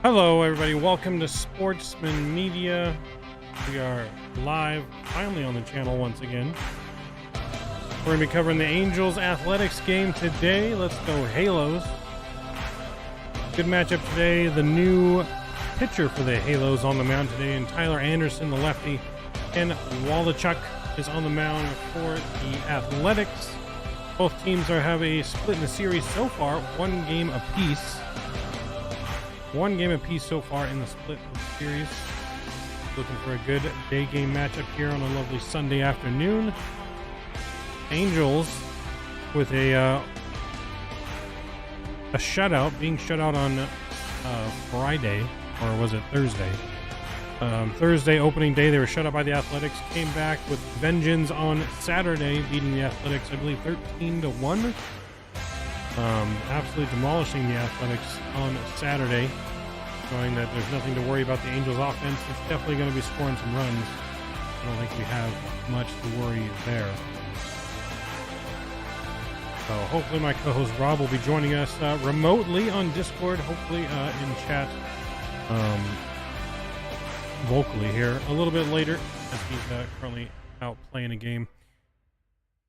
Hello, everybody. Welcome to Sportsmen Media. We are live, finally on the channel once again. We're going to be covering the Angels Athletics game today. Let's go Halos. Good matchup today. The new pitcher for the Halos on the mound today, and Tyler Anderson, the lefty, and Wallachuk is on the mound for the Athletics. Both teams have a split in the series so far, one game apiece. One game apiece so far in the split series. Looking for a good day game matchup here on a lovely Sunday afternoon. Angels with a shutout, being shut out on Friday, or was it Thursday? Thursday opening day, they were shut out by the Athletics. Came back with vengeance on Saturday, beating the Athletics, I believe, 13-1. Absolutely demolishing the Athletics on Saturday, showing that there's nothing to worry about the Angels offense. It's definitely going to be scoring some runs. I don't think we have much to worry there. So hopefully my co-host Rob will be joining us remotely on Discord, hopefully in chat vocally here a little bit later, as he's currently out playing a game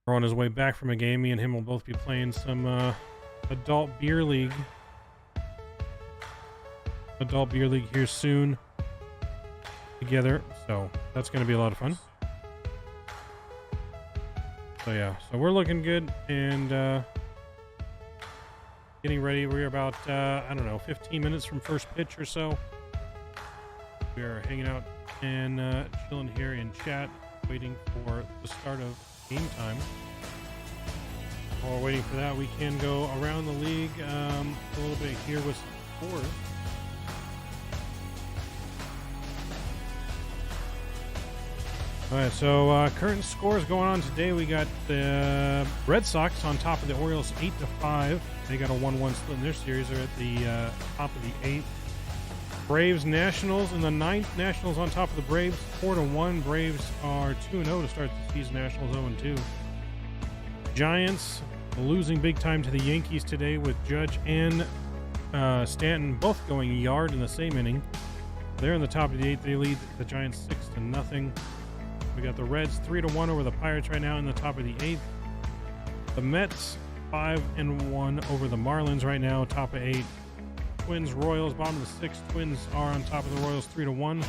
or on his way back from a game. Me and him will both be playing some adult beer league here soon together, so that's going to be a lot of fun. So yeah, so we're looking good and getting ready. We're about I don't know, 15 minutes from first pitch or so. We are hanging out and chilling here in chat, waiting for the start of game time. While we're waiting for that, we can go around the league a little bit here with some scores. All right, so current scores going on today. We got the Red Sox on top of the Orioles 8-5. They got a 1-1 split in their series. They're at the top of the 8th. Braves Nationals in the 9th. Nationals on top of the Braves 4-1. Braves are 2-0 to start the season. Nationals 0-2. Giants losing big time to the Yankees today, with Judge and Stanton both going yard in the same inning. They're in the top of the 8th. They lead the Giants 6-0. We got the Reds 3-1 over the Pirates right now in the top of the 8th. The Mets 5-1 over the Marlins right now, top of 8. Twins Royals bottom of the 6th. Twins are on top of the Royals 3-1.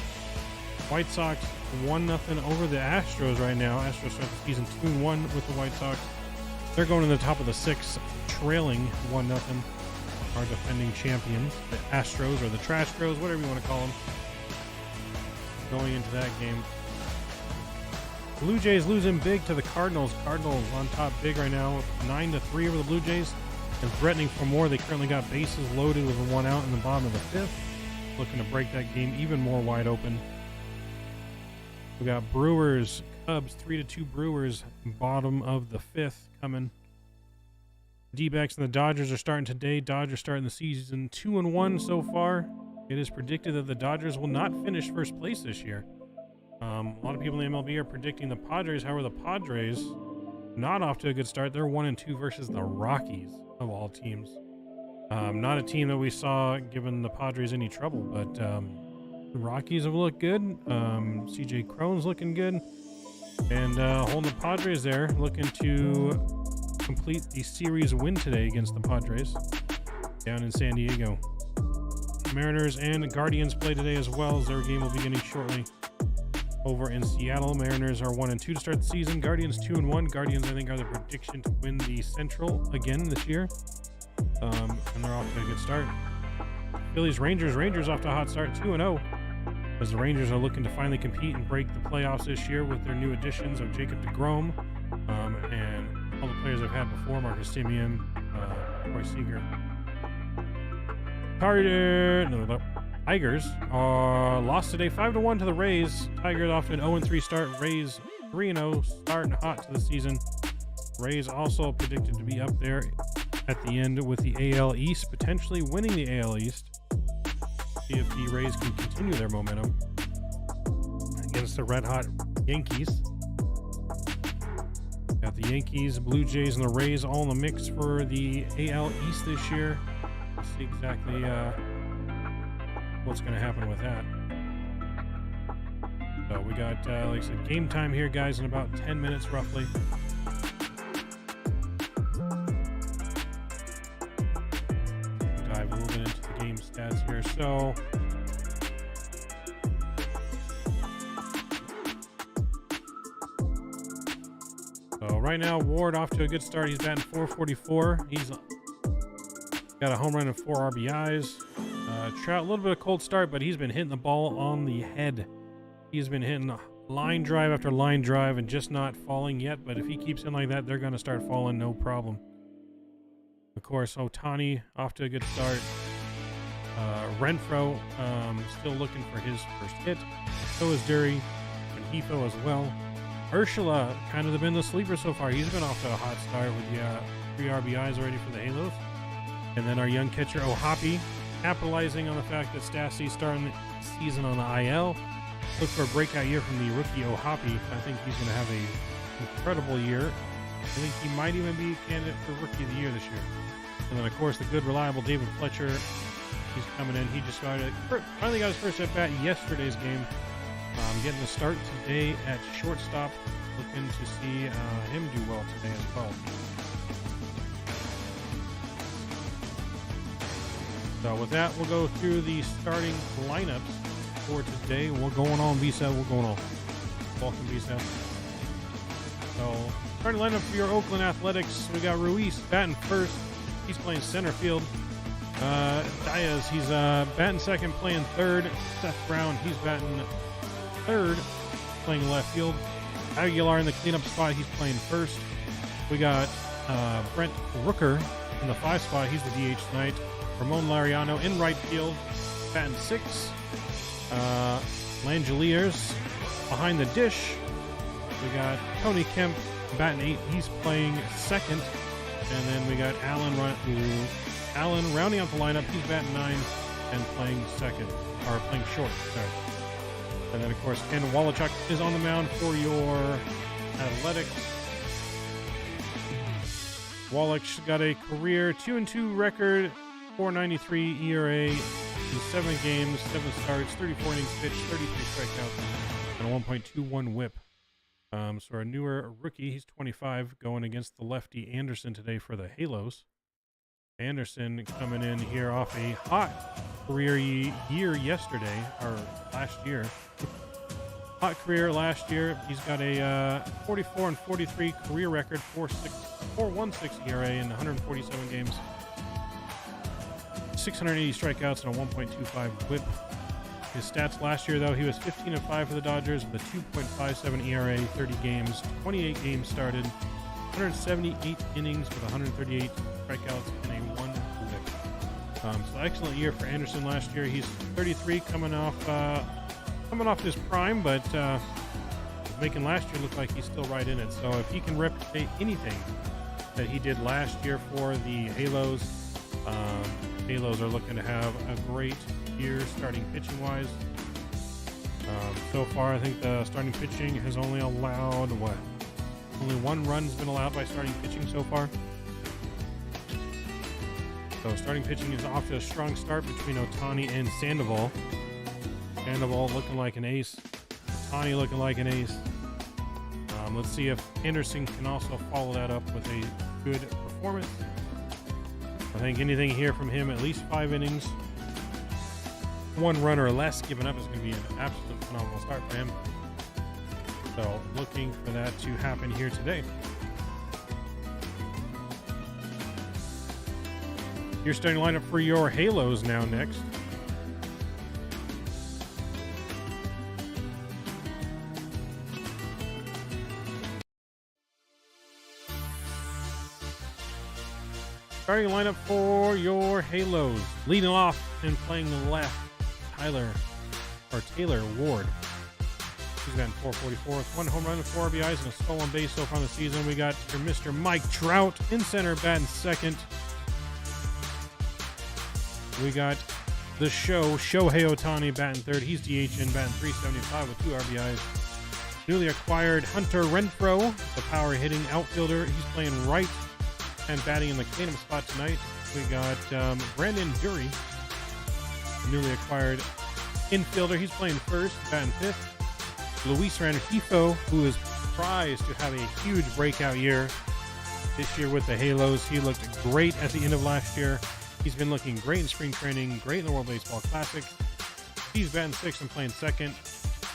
White Sox 1-0 over the Astros right now. Astros start the season 2-1 with the White Sox. They're going to the top of the 6th, trailing 1-0. Our defending champions, the Astros, or the Trashstros, whatever you want to call them, going into that game. Blue Jays losing big to the Cardinals. Cardinals on top big right now, 9-3 over the Blue Jays, and threatening for more. They currently got bases loaded with a 1 out in the bottom of the 5th, looking to break that game even more wide open. We got Brewers, Cubs, 3-2 Brewers, bottom of the 5th coming. D-backs and the Dodgers are starting today. Dodgers starting the season 2-1 so far. It is predicted that the Dodgers will not finish first place this year. A lot of people in the MLB are predicting the Padres. However, the Padres not off to a good start. They're 1-2 versus the Rockies of all teams. Not a team that we saw giving the Padres any trouble, but the Rockies have looked good. CJ Cron's looking good, and holding the Padres there, looking to complete the series win today against the Padres down in San Diego. Mariners and Guardians play today as well, as their game will be beginning shortly over in Seattle. Mariners are 1-2 to start the season. Guardians 2-1. Guardians, I think, are the prediction to win the Central again this year. And they're off to a good start. Phillies Rangers off to a hot start, 2-0. As the Rangers are looking to finally compete and break the playoffs this year with their new additions of Jacob deGrom and all the players they've had before, Marcus Semien, Troy Seager. Tigers are lost today 5-1 to the Rays. Tigers off to an 0-3 start. Rays 3-0, starting hot to the season. Rays also predicted to be up there at the end with the AL East, potentially winning the AL East. See if the Rays can continue their momentum against the red-hot Yankees. Got the Yankees, Blue Jays, and the Rays all in the mix for the AL East this year. Let's see exactly what's going to happen with that. So we got, like I said, game time here, guys, in about 10 minutes roughly. Dive a little bit into the game stats here. So right now, Ward off to a good start. He's batting .444. He's got a home run and 4 RBIs. Trout, a little bit of cold start, but he's been hitting the ball on the head. He's been hitting line drive after line drive and just not falling yet. But if he keeps in like that, they're going to start falling, no problem. Of course, Ohtani off to a good start. Renfroe still looking for his first hit. So is Dury and Hifo as well. Urshela kind of been the sleeper so far. He's been off to a hot start with 3 RBIs already for the Halos. And then our young catcher, Ohapi, capitalizing on the fact that Stassi starting the season on the IL. Look for a breakout year from the rookie Ohapi. I think he's going to have an incredible year. I think he might even be a candidate for Rookie of the Year this year. And then, of course, the good, reliable David Fletcher. He's coming in. He just finally got his first at-bat in yesterday's game. Getting the start today at shortstop. Looking to see him do well today as well. So with that, we'll go through the starting lineups for today. What's going on, VSAT? What's going on? Welcome, VSAT. So, starting lineup for your Oakland Athletics. We got Ruiz batting first. He's playing center field. Diaz, he's batting second, playing third. Seth Brown, he's batting third, playing left field. Aguilar in the cleanup spot, he's playing first. We got Brent Rooker in the 5 spot. He's the DH tonight. Ramon Lariano in right field, batting 6. Langeliers behind the dish. We got Tony Kemp batting 8. He's playing second. And then we got Allen rounding out the lineup. He's batting 9 and playing second, or playing short, sorry. And then, of course, Ken Wallachuk is on the mound for your Athletics. Wallach's got a career 2-2 record, 4.93 ERA in 7 games, 7 starts, 34 innings pitched, 33 strikeouts, and a 1.21 whip. So our newer rookie, he's 25, going against the lefty Anderson today for the Halos. Anderson coming in here off a hot career year yesterday, or last year. Hot career last year. He's got a 44 and 43 career record, 4.16 ERA in 147 games. 680 strikeouts and a 1.25 whip. His stats last year, though, he was 15-5 for the Dodgers with a 2.57 ERA, 30 games, 28 games started, 178 innings with 138 strikeouts and a 1 whip. So excellent year for Anderson last year. He's 33, coming off his prime, but making last year look like he's still right in it. So if he can replicate anything that he did last year for the Halos, Halos are looking to have a great year starting pitching wise. So far, I think the starting pitching has only allowed only 1 run's been allowed by starting pitching so far. So starting pitching is off to a strong start between Ohtani and Sandoval. Sandoval looking like an ace. Ohtani looking like an ace. Let's see if Anderson can also follow that up with a good performance. I think anything here from him, at least 5 innings, 1 run or less given up, is going to be an absolute phenomenal start for him. So looking for that to happen here today. Your starting lineup for your Halos now next. Starting lineup for your Halos. Leading off and playing the left, Taylor Ward. He's gotten 444 with 1 home run and 4 RBIs and a stolen base so far in the season. We got your Mr. Mike Trout in center, batting second. We got the Shohei Ohtani batting third. He's DH batting 375 with 2 RBIs. Newly acquired Hunter Renfroe, the power hitting outfielder. He's playing right and batting in the cleanup spot tonight. We got Brandon Dury newly acquired infielder. He's playing first, batting fifth. Luis Rengifo, who is prized to have a huge breakout year this year with the Halos. He looked great at the end of last year. He's been looking great in spring training, great in the World Baseball Classic. He's batting sixth and playing second.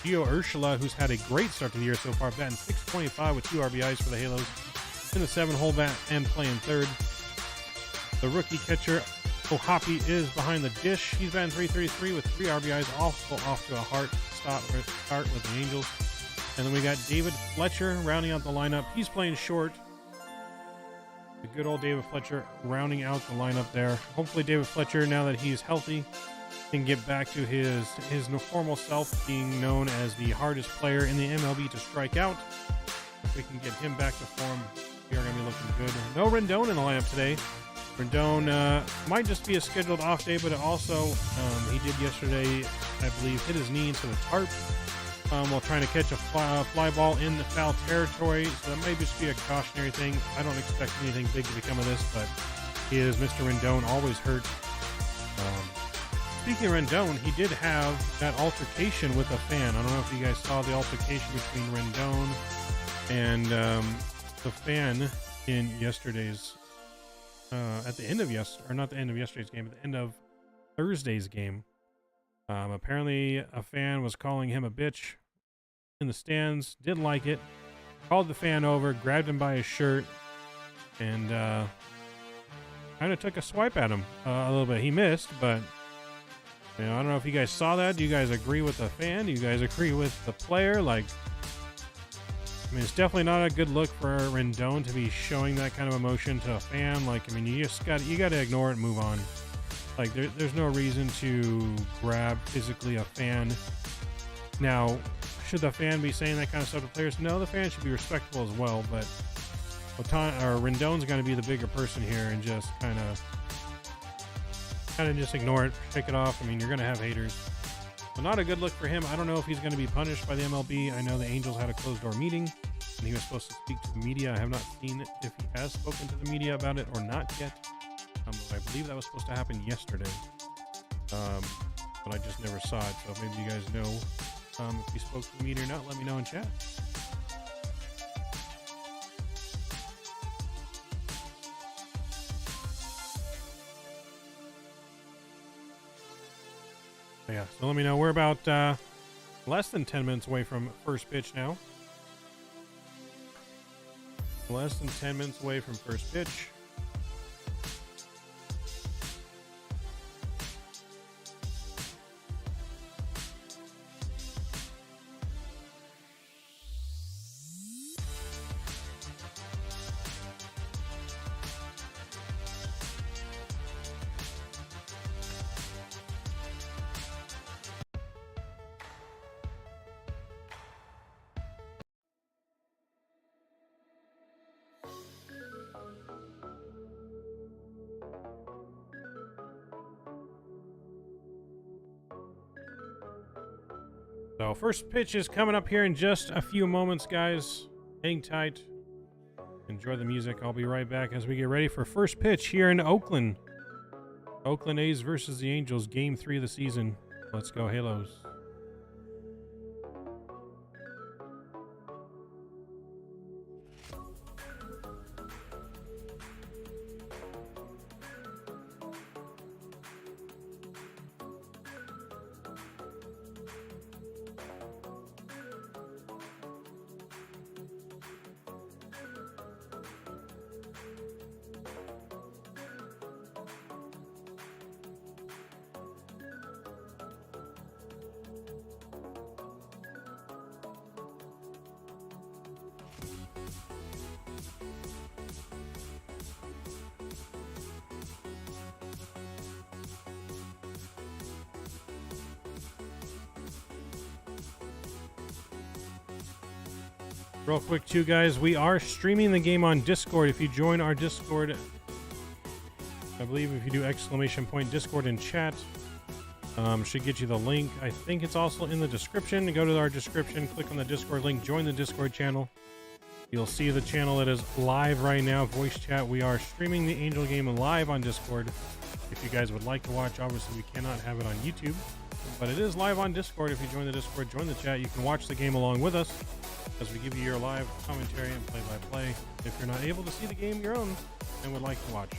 Gio Urshela, who's had a great start to the year so far, batting .625 with 2 RBIs for the Halos in the 7-hole bat and playing third. The rookie catcher Ohapi is behind the dish. He's batting .333 with 3 RBIs, also off to a start with the Angels. And then we got David Fletcher rounding out the lineup. He's playing short. The good old David Fletcher rounding out the lineup there. Hopefully David Fletcher, now that he's healthy, can get back to his formal self, being known as the hardest player in the MLB to strike out. If we can get him back to form, we are going to be looking good. No Rendon in the lineup today. Rendon might just be a scheduled off day, but it also, he did yesterday, I believe, hit his knee into the tarp while trying to catch a fly ball in the foul territory. So that may just be a cautionary thing. I don't expect anything big to become of this, but he is Mr. Rendon, always hurt. Speaking of Rendon, he did have that altercation with a fan. I don't know if you guys saw the altercation between Rendon and the fan in yesterday's, at the end of not the end of yesterday's game, at the end of Thursday's game. Apparently a fan was calling him a bitch in the stands, didn't like it, called the fan over, grabbed him by his shirt, and kind of took a swipe at him a little bit. He missed, but you know, I don't know if you guys saw that. Do you guys agree with the fan? Do you guys agree with the player? Like, I mean, it's definitely not a good look for Rendon to be showing that kind of emotion to a fan. Like, I mean, you got to ignore it and move on. Like, there's no reason to grab physically a fan. Now, should the fan be saying that kind of stuff to players? No, the fan should be respectful as well. But Rendon's going to be the bigger person here and just kind of just ignore it, shake it off. I mean, you're going to have haters. So not a good look for him. I don't know if he's going to be punished by the MLB. I know the Angels had a closed-door meeting, and he was supposed to speak to the media. I have not seen if he has spoken to the media about it or not yet. I believe that was supposed to happen yesterday, but I just never saw it. So maybe you guys know if he spoke to the media or not. Let me know in chat. Yeah, so let me know. We're about less than 10 minutes away from first pitch now. Less than 10 minutes away from first pitch. So first pitch is coming up here in just a few moments, guys. Hang tight. Enjoy the music. I'll be right back as we get ready for first pitch here in Oakland. Oakland A's versus the Angels, Game 3 of the season. Let's go, Halos. Real quick, too, guys, we are streaming the game on Discord. If you join our Discord, I believe if you do ! Discord in chat, should get you the link. I think it's also in the description. Go to our description, click on the Discord link, join the Discord channel. You'll see the channel that is live right now, voice chat. We are streaming the Angel game live on Discord. If you guys would like to watch, obviously we cannot have it on YouTube, but it is live on Discord. If you join the Discord, join the chat, you can watch the game along with us as we give you your live commentary and play-by-play. If you're not able to see the game your own and would like to watch.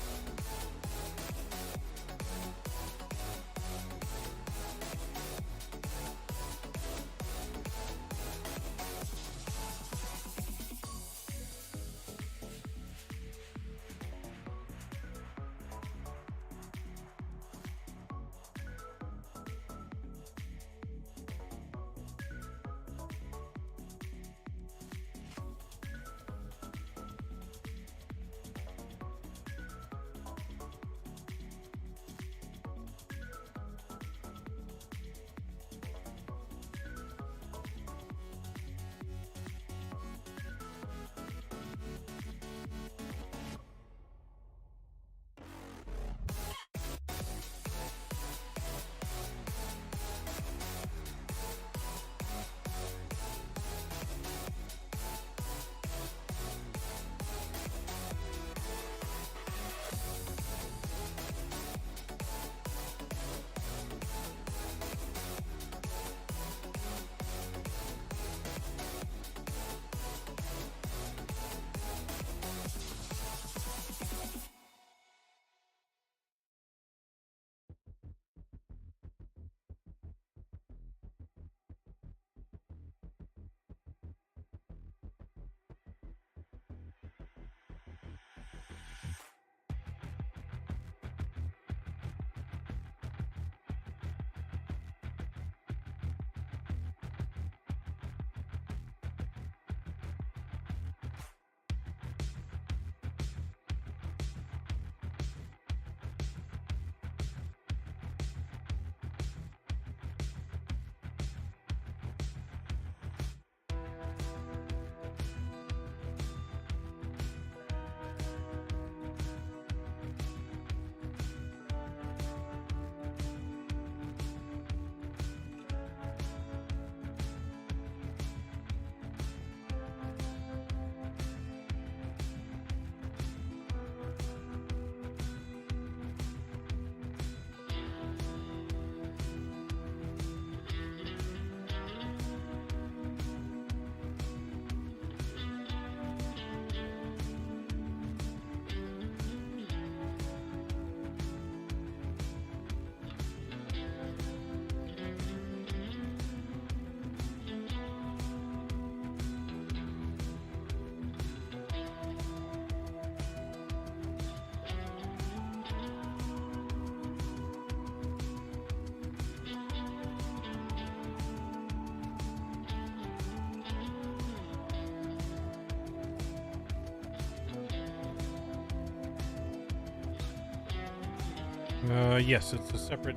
Yes, it's a separate.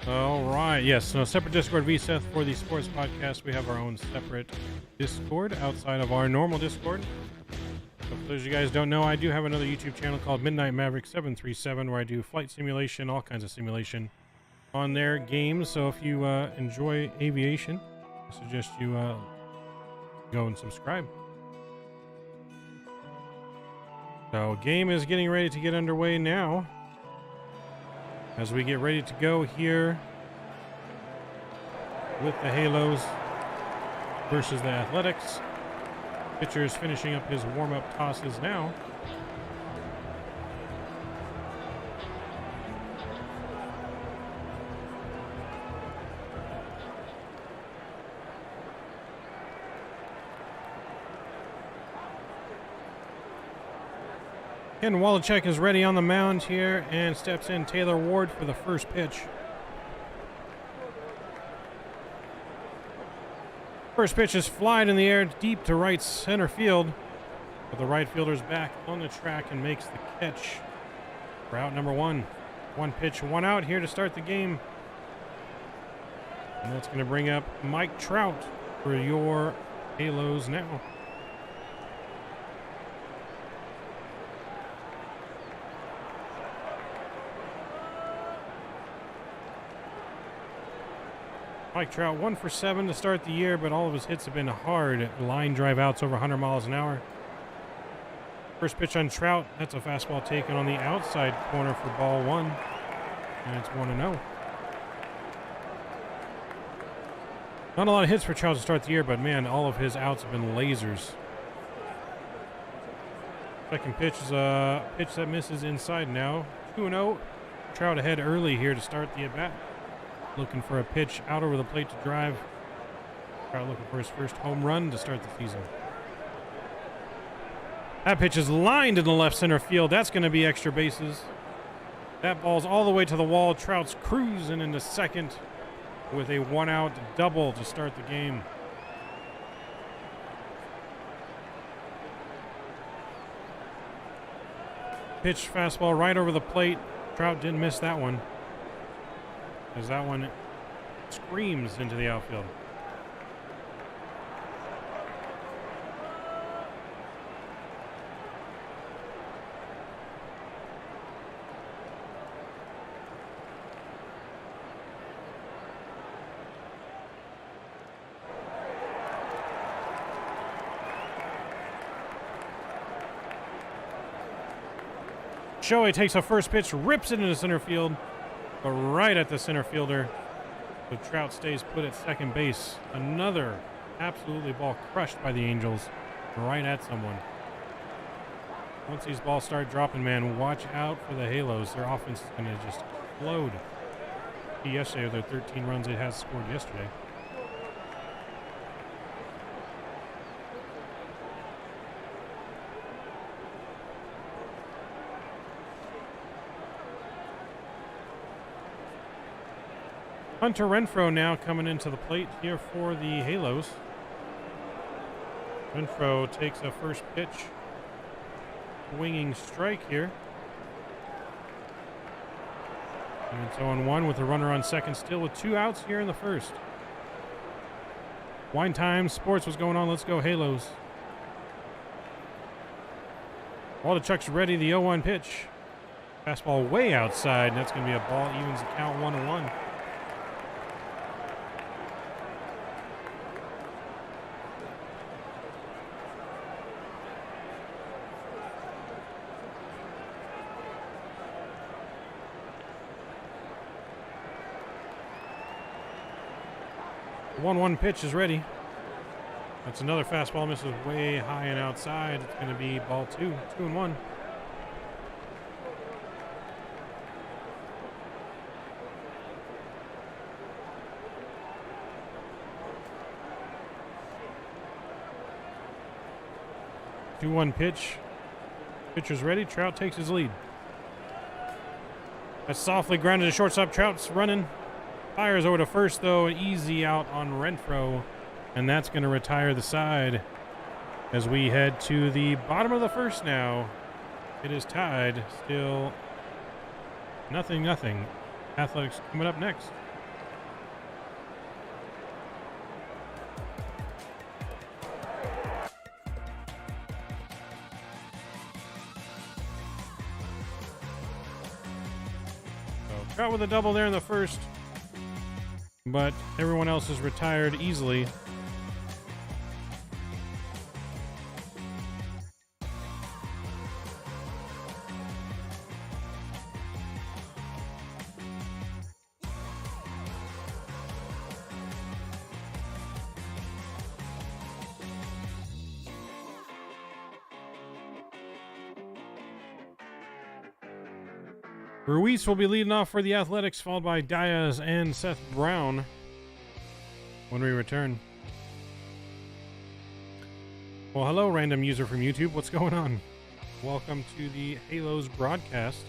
All right. Yes. No separate Discord VSETH for the sports podcast. We have our own separate Discord outside of our normal Discord. So for those of you guys don't know, I do have another YouTube channel called Midnight Maverick 737 where I do flight simulation, all kinds of simulation on their games. So if you enjoy aviation, I suggest you go and subscribe. So game is getting ready to get underway now. As we get ready to go here with the Halos versus the Athletics. Pitcher is finishing up his warm-up tosses now. Ken Wallachek is ready on the mound here and steps in Taylor Ward for the first pitch. First pitch is flied in the air deep to right center field, but the right fielder's back on the track and makes the catch for out number one. One pitch, one out here to start the game. And that's going to bring up Mike Trout for your Halos now. Mike Trout 1 for 7 to start the year, but all of his hits have been hard line drive outs over 100 miles an hour. First pitch on Trout, that's a fastball taken on the outside corner for ball 1, and it's 1-0. Not a lot of hits for Trout to start the year, but man, all of his outs have been lasers. Second pitch is a pitch that misses inside now. 2-0. Trout ahead early here to start the at-bat. Looking for a pitch out over the plate to drive. Trout looking for his first home run to start the season. That pitch is lined in the left center field. That's going to be extra bases. That ball's all the way to the wall. Trout's cruising into second with a 1-out double to start the game. Pitch fastball right over the plate. Trout didn't miss that one, as that one screams into the outfield. Shohei takes a first pitch, rips it into center field, but right at the center fielder. So Trout stays put at second base. Another absolutely ball crushed by the Angels right at someone. Once these balls start dropping, man, watch out for the Halos. Their offense is going to just explode. Yesterday, their 13 runs it has scored yesterday. Hunter Renfroe now coming into the plate here for the Halos. Renfroe takes a first pitch. Swinging strike here. And it's 0-1 with a runner on second still with 2 outs here in the first. Wine time, sports, what's going on? Let's go Halos. Waldichuk's ready, the 0-1 pitch. Fastball way outside, and that's going to be a ball, evens the count 1-1. The 1-1 pitch is ready. That's another fastball, misses way high and outside. It's going to be ball 2, 2-1. Two-one pitch. Pitcher's ready. Trout takes his lead. That's softly grounded to shortstop. Trout's running. Fires over to first, though. Easy out on Renfroe. And that's going to retire the side as we head to the bottom of the first now. It is tied. Still 0-0. Athletics coming up next. So Trout with a double there in the first, but everyone else is retired easily. Ruiz will be leading off for the Athletics, followed by Diaz and Seth Brown when we return. Well, hello, random user from YouTube. What's going on? Welcome to the Halos broadcast.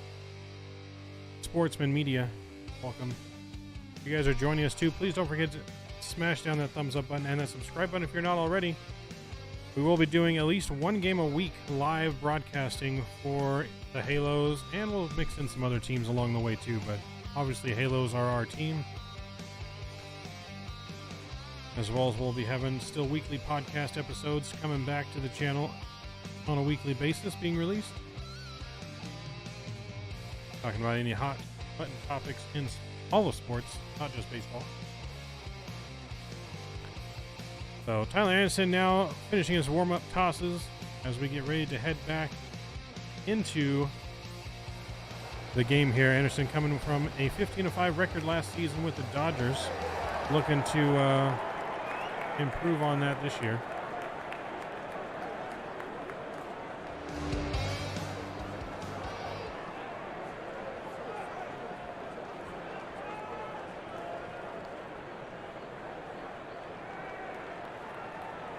Sportsmen Media, welcome. If you guys are joining us too, please don't forget to smash down that thumbs up button and that subscribe button if you're not already. We will be doing at least one game a week live broadcasting for the Halos, and we'll mix in some other teams along the way too, but obviously Halos are our team. as well as we'll be having still weekly podcast episodes coming back to the channel on a weekly basis being released. Talking about any hot button topics in all of sports, not just baseball. So Tyler Anderson now finishing his warm-up tosses as we get ready to head back into the game here. Anderson coming from a 15-5 record last season with the Dodgers, looking to improve on that this year.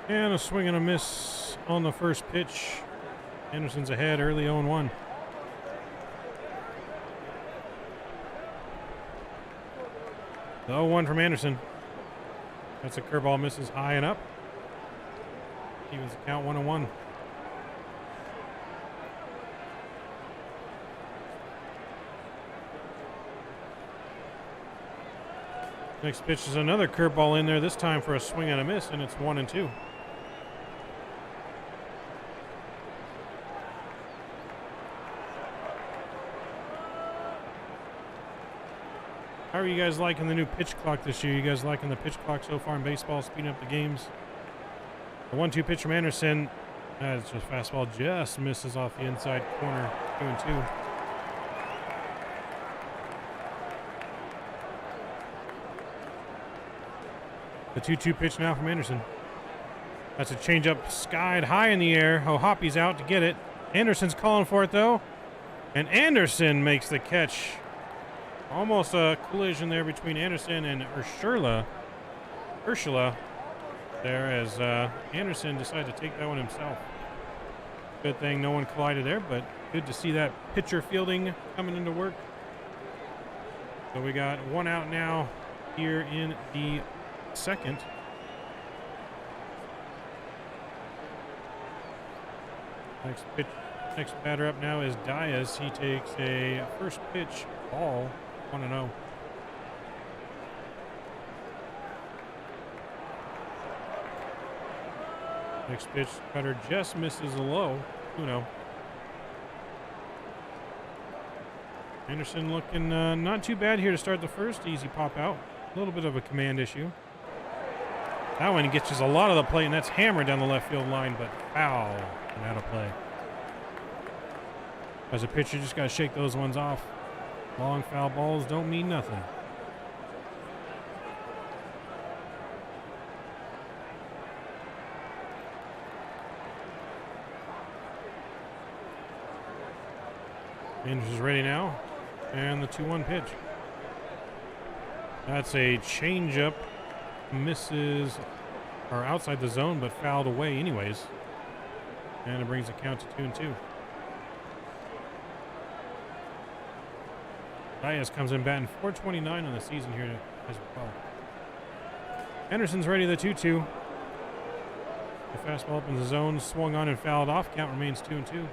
And a swing and a miss on the first pitch. Anderson's ahead early 0-1. The 0-1 from Anderson. That's a curveball, misses high and up. Evens the count 1-1. Next pitch is another curveball in there, this time for a swing and a miss, and it's 1-2. How are you guys liking the new pitch clock this year? You guys liking the pitch clock so far in baseball, speeding up the games? The 1-2 pitch from Anderson. That's just fastball, just misses off the inside corner, 2-2. The 2-2 pitch now from Anderson. That's a changeup skied high in the air. Hoppy's out to get it. Anderson's calling for it though. And Anderson makes the catch. Almost a collision there between Anderson and Urshela there as Anderson decided to take that one himself. Good thing no one collided there, but good to see that pitcher fielding coming into work. So we got one out now here in the second. Next batter up now is Diaz. He takes a first pitch ball, 1-0. Next pitch, cutter just misses a low, 2-0. Anderson looking not too bad here to start the first. Easy pop out. A little bit of a command issue. That one gets just a lot of the plate, and that's hammered down the left field line, but foul and out of play. As a pitcher, just got to shake those ones off. Long foul balls don't mean nothing. Anderson's ready now. And the 2-1 pitch. That's a changeup. Misses, or outside the zone, but fouled away anyways. And it brings the count to 2-2. Diaz comes in batting .429 on the season here as well. Anderson's ready, the 2-2. The fastball opens the zone, swung on and fouled off. Count remains 2-2.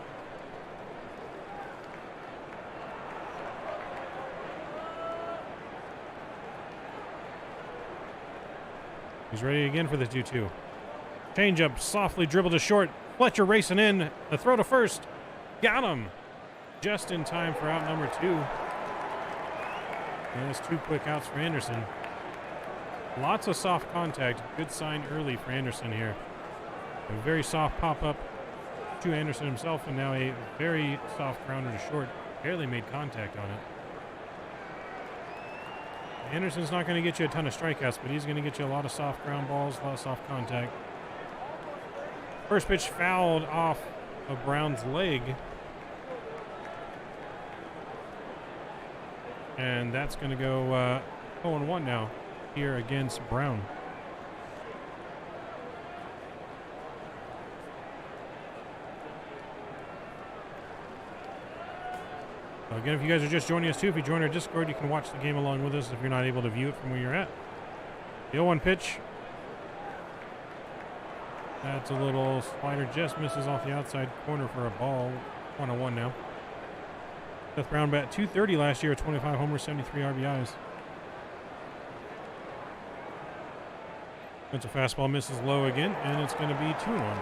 He's ready again for the 2-2. Changeup, softly dribbled to short. Fletcher racing in. The throw to first. Got him. Just in time for out number 2. And that's 2 quick outs for Anderson. Lots of soft contact. Good sign early for Anderson here. A very soft pop-up to Anderson himself, and now a very soft grounder to short. Barely made contact on it. Anderson's not going to get you a ton of strikeouts, but he's going to get you a lot of soft ground balls, a lot of soft contact. First pitch fouled off of Brown's leg. And that's going to go 0-1 now here against Brown. So again, if you guys are just joining us too, if you join our Discord, you can watch the game along with us if you're not able to view it from where you're at. The 0-1 pitch. That's a little slider, just misses off the outside corner for a ball. 1-1 now. Seth Brown bat .230 last year, 25 homers, 73 RBIs. That's a fastball, misses low again, and it's going to be 2-1.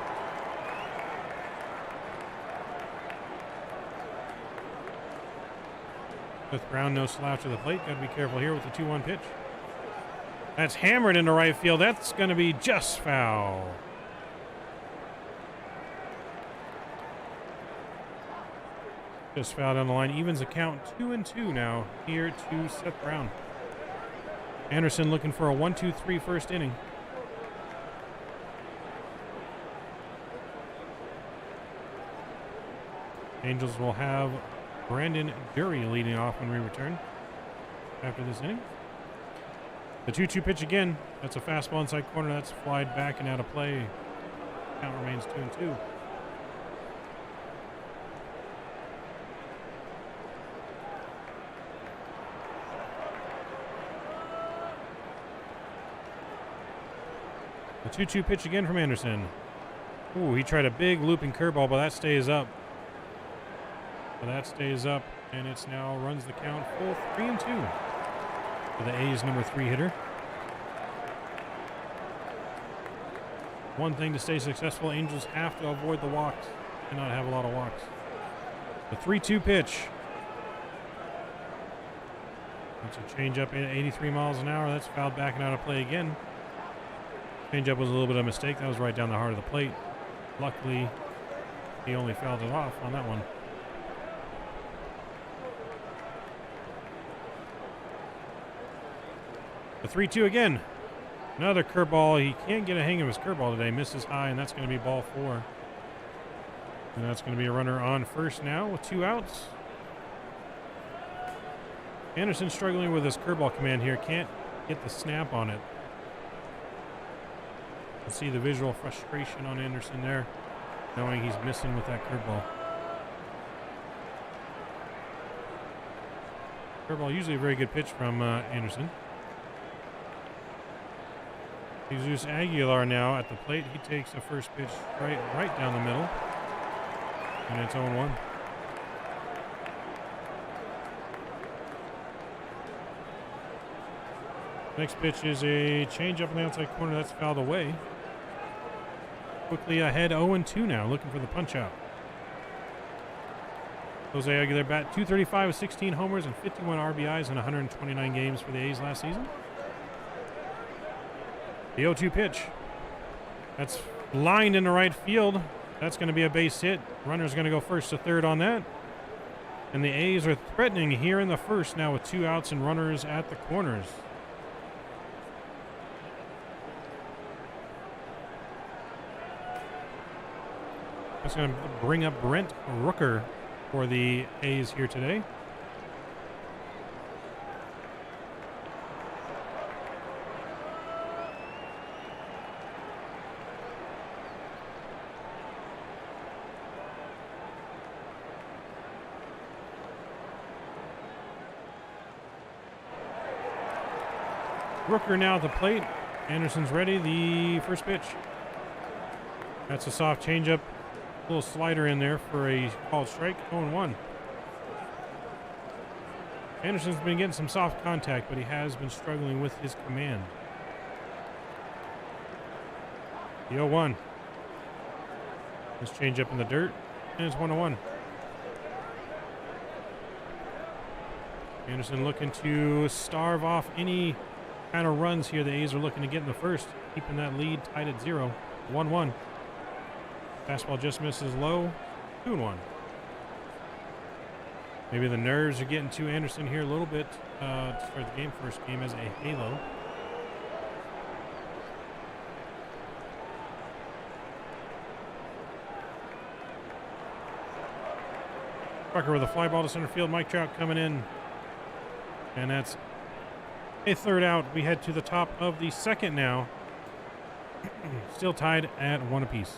With Brown, no slouch of the plate. Got to be careful here with the 2-1 pitch. That's hammered into right field. That's going to be just foul. Just foul down the line. Evens the count 2-2 now here to Seth Brown. Anderson looking for a 1-2-3 first inning. Angels will have Brandon Dury leading off when we return after this inning. The 2-2 pitch again. That's a fastball inside corner. That's flied back and out of play. Count remains 2-2. The 2-2 pitch again from Anderson. Ooh, he tried a big looping curveball, but that stays up. And it's now runs the count full 3-2 for the A's number 3 hitter. One thing to stay successful, Angels have to avoid the walks and not have a lot of walks. The 3-2 pitch. That's a changeup at 83 miles an hour. That's fouled back and out of play again. Changeup was a little bit of a mistake. That was right down the heart of the plate. Luckily, he only fouled it off on that one. The 3-2 again. Another curveball. He can't get a hang of his curveball today. Misses high, and that's going to be ball 4. And that's going to be a runner on first now with 2 outs. Anderson struggling with his curveball command here. Can't get the snap on it. You see the visual frustration on Anderson there, knowing he's missing with that curveball. Curveball, usually a very good pitch from Anderson. Jesus Aguilar now at the plate. He takes the first pitch right down the middle. And it's 0-1. Next pitch is a changeup in the outside corner. That's fouled away. Quickly ahead, 0-2 now, looking for the punch-out. Jose Aguilar bat .235 with 16 homers and 51 RBIs in 129 games for the A's last season. The 0-2 pitch. That's lined into right field. That's going to be a base hit. Runner's going to go first to third on that. And the A's are threatening here in the first now with 2 outs and runners at the corners. That's going to bring up Brent Rooker for the A's here today. Rooker now at the plate. Anderson's ready. The first pitch. That's a soft changeup. Little slider in there for a called strike. 0-1. Anderson's been getting some soft contact, but he has been struggling with his command. The 0-1. This changeup in the dirt, and it's 1-1. Anderson looking to starve off any kind of runs here. The A's are looking to get in the first, keeping that lead tied at 0. 1-1. Fastball just misses low. 2-1. Maybe the nerves are getting to Anderson here a little bit to start the game. First game as a halo. Rucker with a fly ball to center field. Mike Trout coming in. And that's a third out. We head to the top of the second now. Still tied at 1 apiece.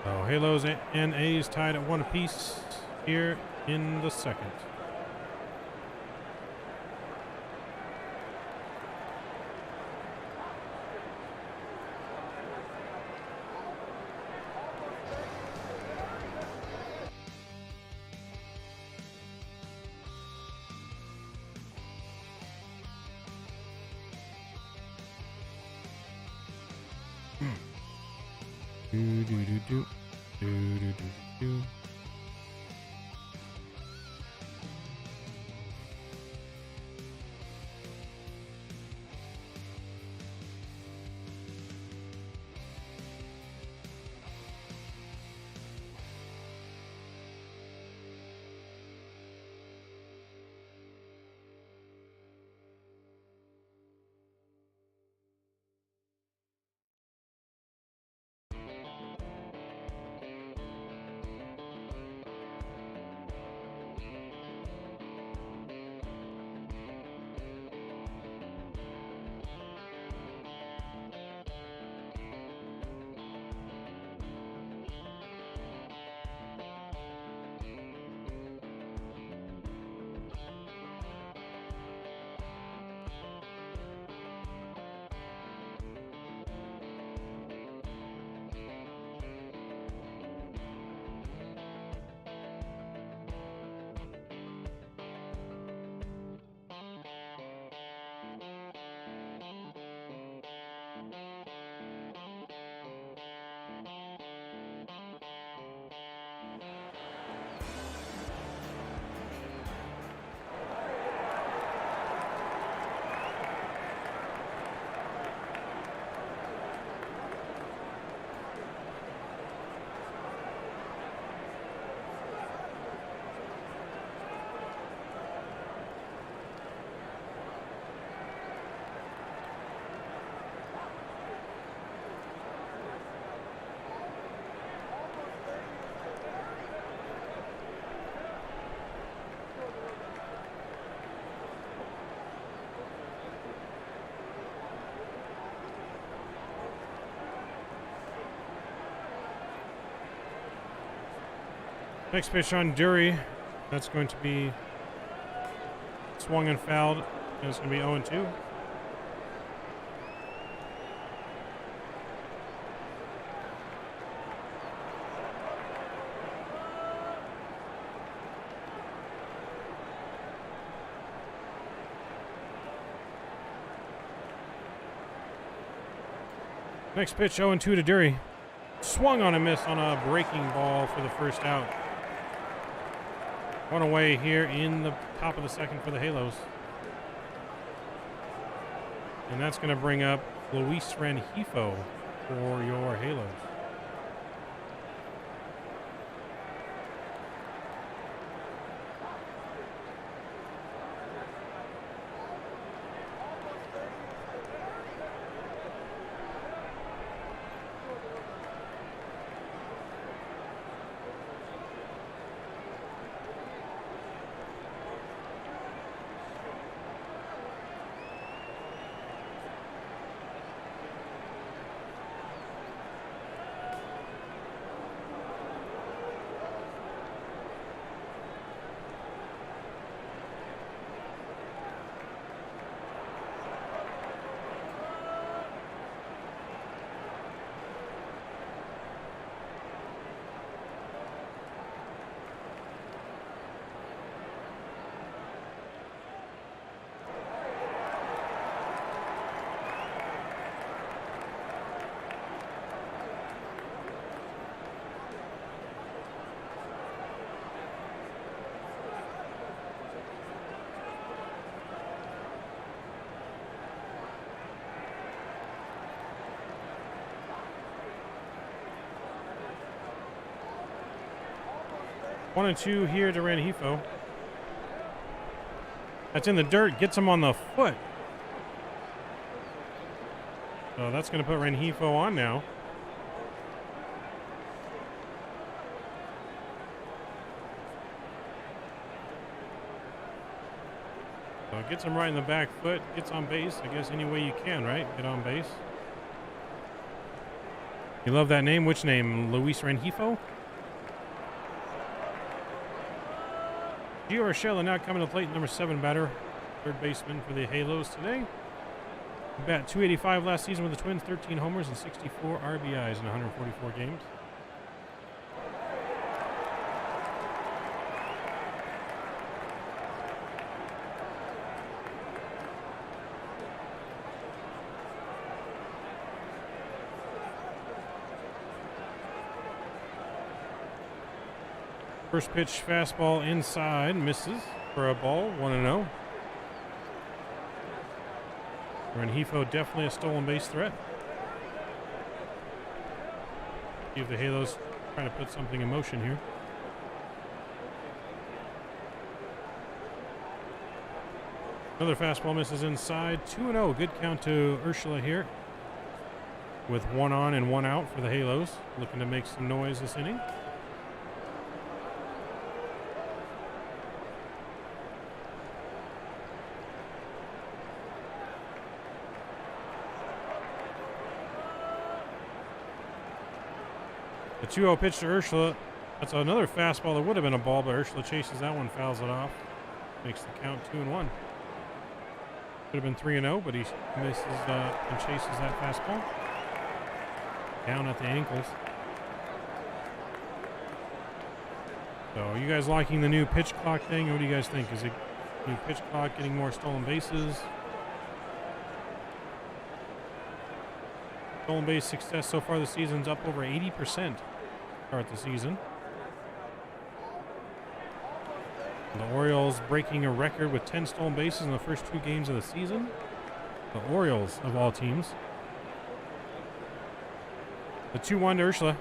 So Halos and A's tied at 1 apiece here in the second. Do, do, do, do. Do, do, do, do. Next pitch on Dury. That's going to be swung and fouled. And it's going to be 0-2. Next pitch 0-2 to Dury. Swung on a miss on a breaking ball for the first out. One away here in the top of the second for the Halos. And that's going to bring up Luis Rengifo for your Halos. One and two here to Rengifo. That's in the dirt, gets him on the foot. So that's going to put Rengifo on now. So it gets him right in the back foot, gets on base. I guess any way you can, right? Get on base. You love that name? Which name? Luis Rengifo? Gio Urshela now coming to the plate, number 7 batter, third baseman for the Halos today. Bat 285 last season with the Twins, 13 homers and 64 RBIs in 144 games. First pitch fastball inside, misses for a ball, 1-0. Rengifo definitely a stolen base threat. See if the Halos trying to put something in motion here. Another fastball misses inside, 2-0. Good count to Ursula here. With 1 on and 1 out for the Halos. Looking to make some noise this inning. The 2-0 pitch to Ursula. That's another fastball that would have been a ball, but Ursula chases that one, fouls it off. Makes the count 2-1. Could have been 3-0, but he misses and chases that fastball. Down at the ankles. So, are you guys liking the new pitch clock thing? What do you guys think? Is it new pitch clock getting more stolen bases? Stolen base success so far this season's up over 80% to start the season. The Orioles breaking a record with 10 stolen bases in the first 2 games of the season. The Orioles of all teams. The 2-1 to Ursula.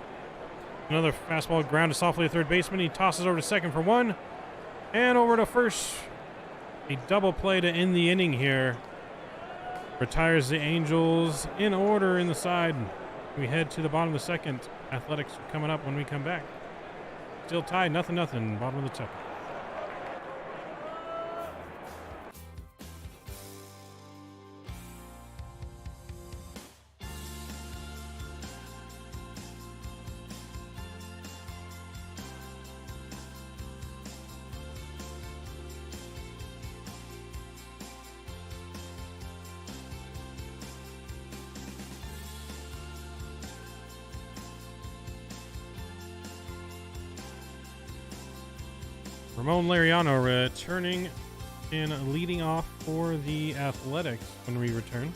Another fastball grounded softly to third baseman. He tosses over to second for 1. And over to first. A double play to end the inning here. Retires the Angels in order in the side. We head to the bottom of the second. Athletics coming up when we come back. Still tied, 0-0, bottom of the second. Ramon Lariano returning and leading off for the Athletics when we return.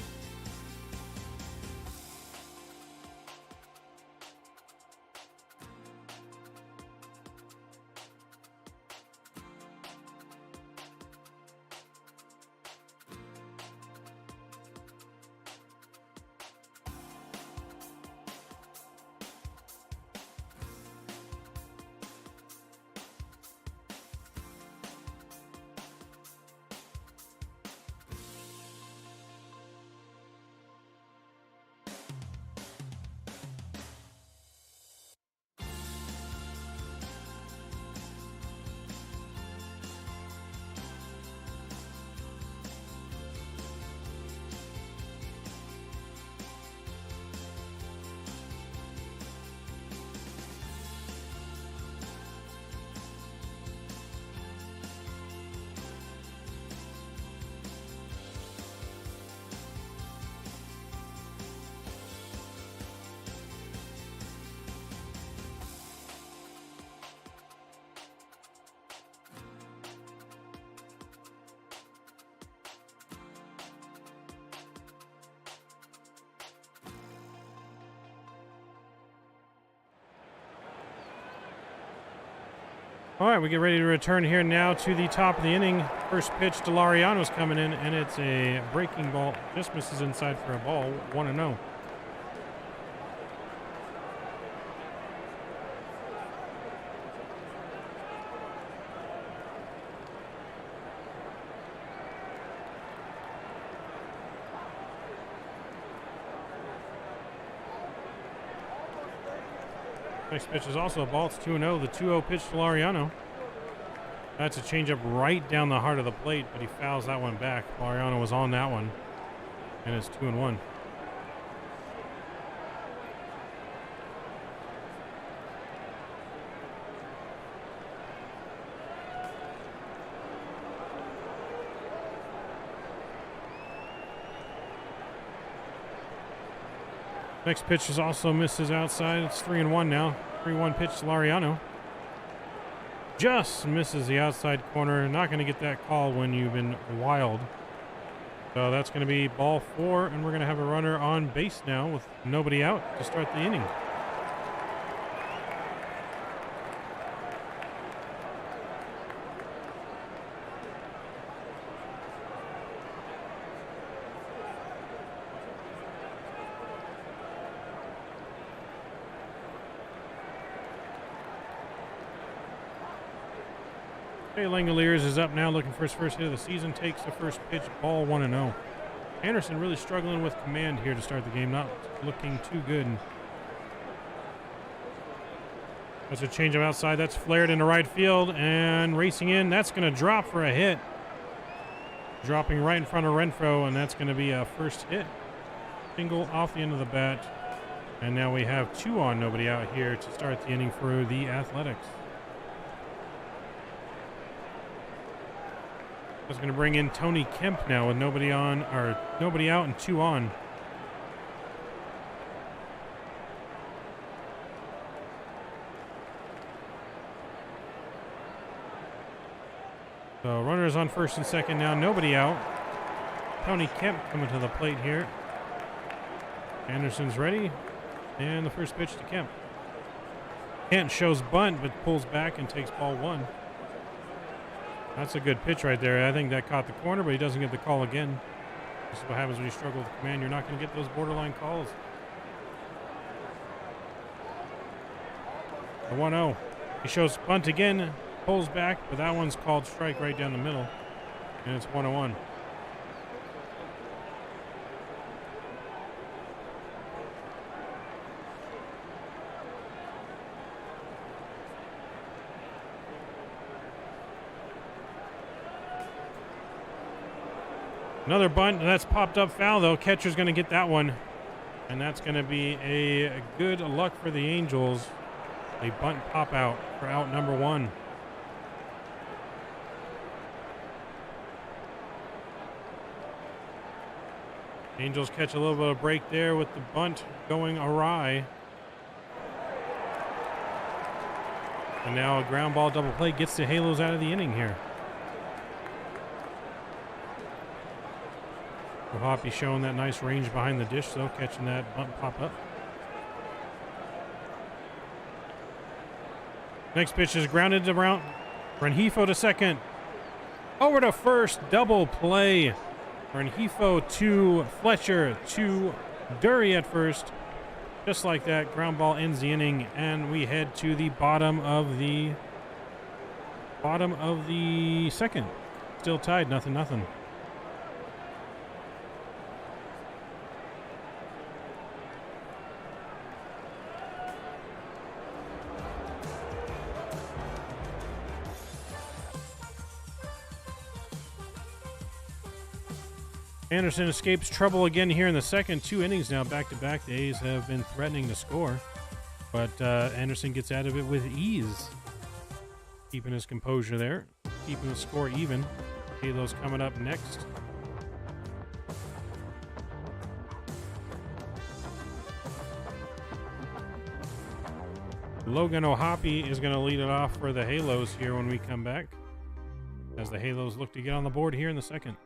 All right, we get ready to return here now to the top of the inning. First pitch to Lariano's coming in, and it's a breaking ball. Just misses inside for a ball, 1-0. Next pitch is also a ball. It's 2-0. The 2-0 pitch to Lariano. That's a changeup right down the heart of the plate, but he fouls that one back. Lariano was on that one, and it's 2-1. Next pitch is also misses outside. It's 3-1 now. 3-1 pitch to Lariano. Just misses the outside corner. Not going to get that call when you've been wild. So that's going to be ball 4, and we're going to have a runner on base now with nobody out to start the inning. Jay Langoliers is up now, looking for his first hit of the season. Takes the first pitch, ball 1-0. Anderson really struggling with command here to start the game, not looking too good. That's a changeup outside. That's flared into right field and racing in. That's going to drop for a hit. Dropping right in front of Renfroe, and that's going to be a first hit. Single off the end of the bat. And now we have 2 on, nobody out here to start the inning for the Athletics. That's going to bring in Tony Kemp now with nobody on, or nobody out and 2 on. So runners on first and second now, nobody out. Tony Kemp coming to the plate here. Anderson's ready, and the first pitch to Kemp. Kent shows bunt, but pulls back and takes ball 1. That's a good pitch right there. I think that caught the corner, but he doesn't get the call again. This is what happens when you struggle with command. You're not going to get those borderline calls. The 1-0. He shows bunt again, pulls back, but that one's called strike right down the middle, and it's 1-1. Another bunt, that's popped up foul though. Catcher's going to get that one, and that's going to be a good luck for the Angels. A bunt pop out for out number 1. Angels catch a little bit of break there with the bunt going awry. And now a ground ball double play gets the Halos out of the inning here. Hoppy showing that nice range behind the dish, though, catching that bunt pop up. Next pitch is grounded around. Rengifo to second. Over to first, double play. Rengifo to Fletcher to Dury at first. Just like that, ground ball ends the inning, and we head to the bottom of the second. Still tied, 0-0. Anderson escapes trouble again here in the second. 2 innings now, back-to-back. The A's have been threatening to score, but Anderson gets out of it with ease. Keeping his composure there, keeping the score even. Halos coming up next. Logan O'Hoppy is going to lead it off for the Halos here when we come back, as the Halos look to get on the board here in the second.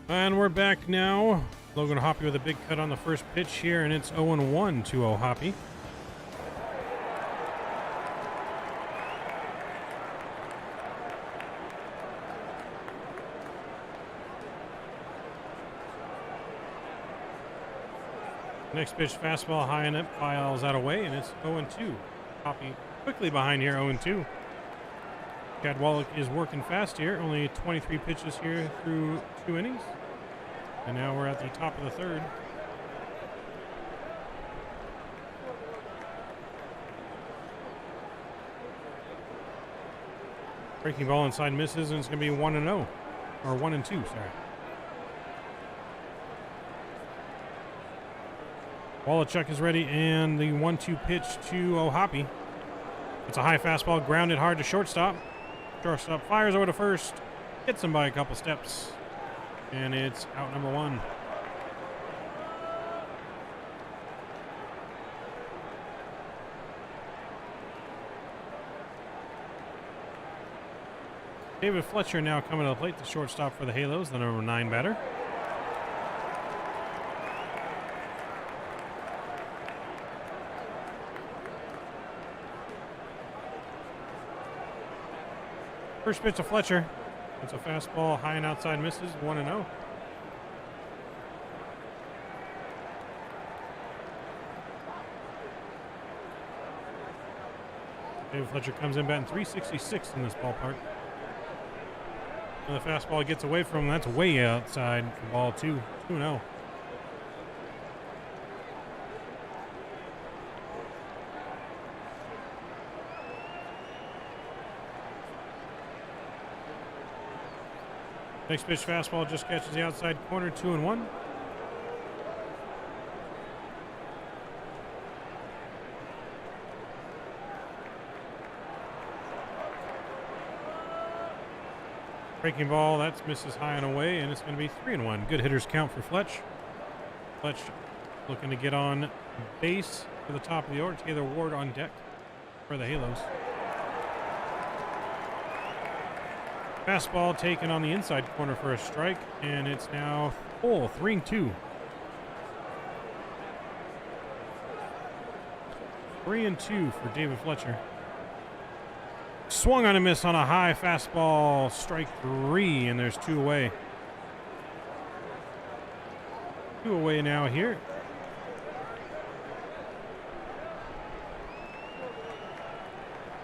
And we're back now. Logan O'Hoppy with a big cut on the first pitch here, and it's 0-1 to O'Hoppy. Next pitch, fastball high and it files out away, and it's 0-2. Hoppy quickly behind here, 0-2. Chad Wallach is working fast here. Only 23 pitches here through 2 innings. And now we're at the top of the third. Breaking ball inside misses, and it's going to be 1-0. Or 1-2, sorry. Wallachuk is ready, and the 1-2 pitch to O'Hoppe. It's a high fastball, grounded hard to shortstop. Shortstop fires over to first, hits him by a couple steps, and it's out number 1. David Fletcher now coming to the plate, the shortstop for the Halos, the number 9 batter. First pitch to Fletcher. It's a fastball, high and outside misses, 1-0. David Fletcher comes in batting .366 in this ballpark. And the fastball gets away from him. That's way outside for ball 2-0. Next pitch fastball just catches the outside corner, 2-1. Breaking ball, that's misses high and away, and it's going to be 3-1. Good hitters count for Fletch. Fletch looking to get on base for the top of the order. Taylor Ward on deck for the Halos. Fastball taken on the inside corner for a strike, and it's now full, 3-2. 3-2 for David Fletcher. Swung on a miss on a high fastball, strike 3, and there's 2 away. 2 away now here.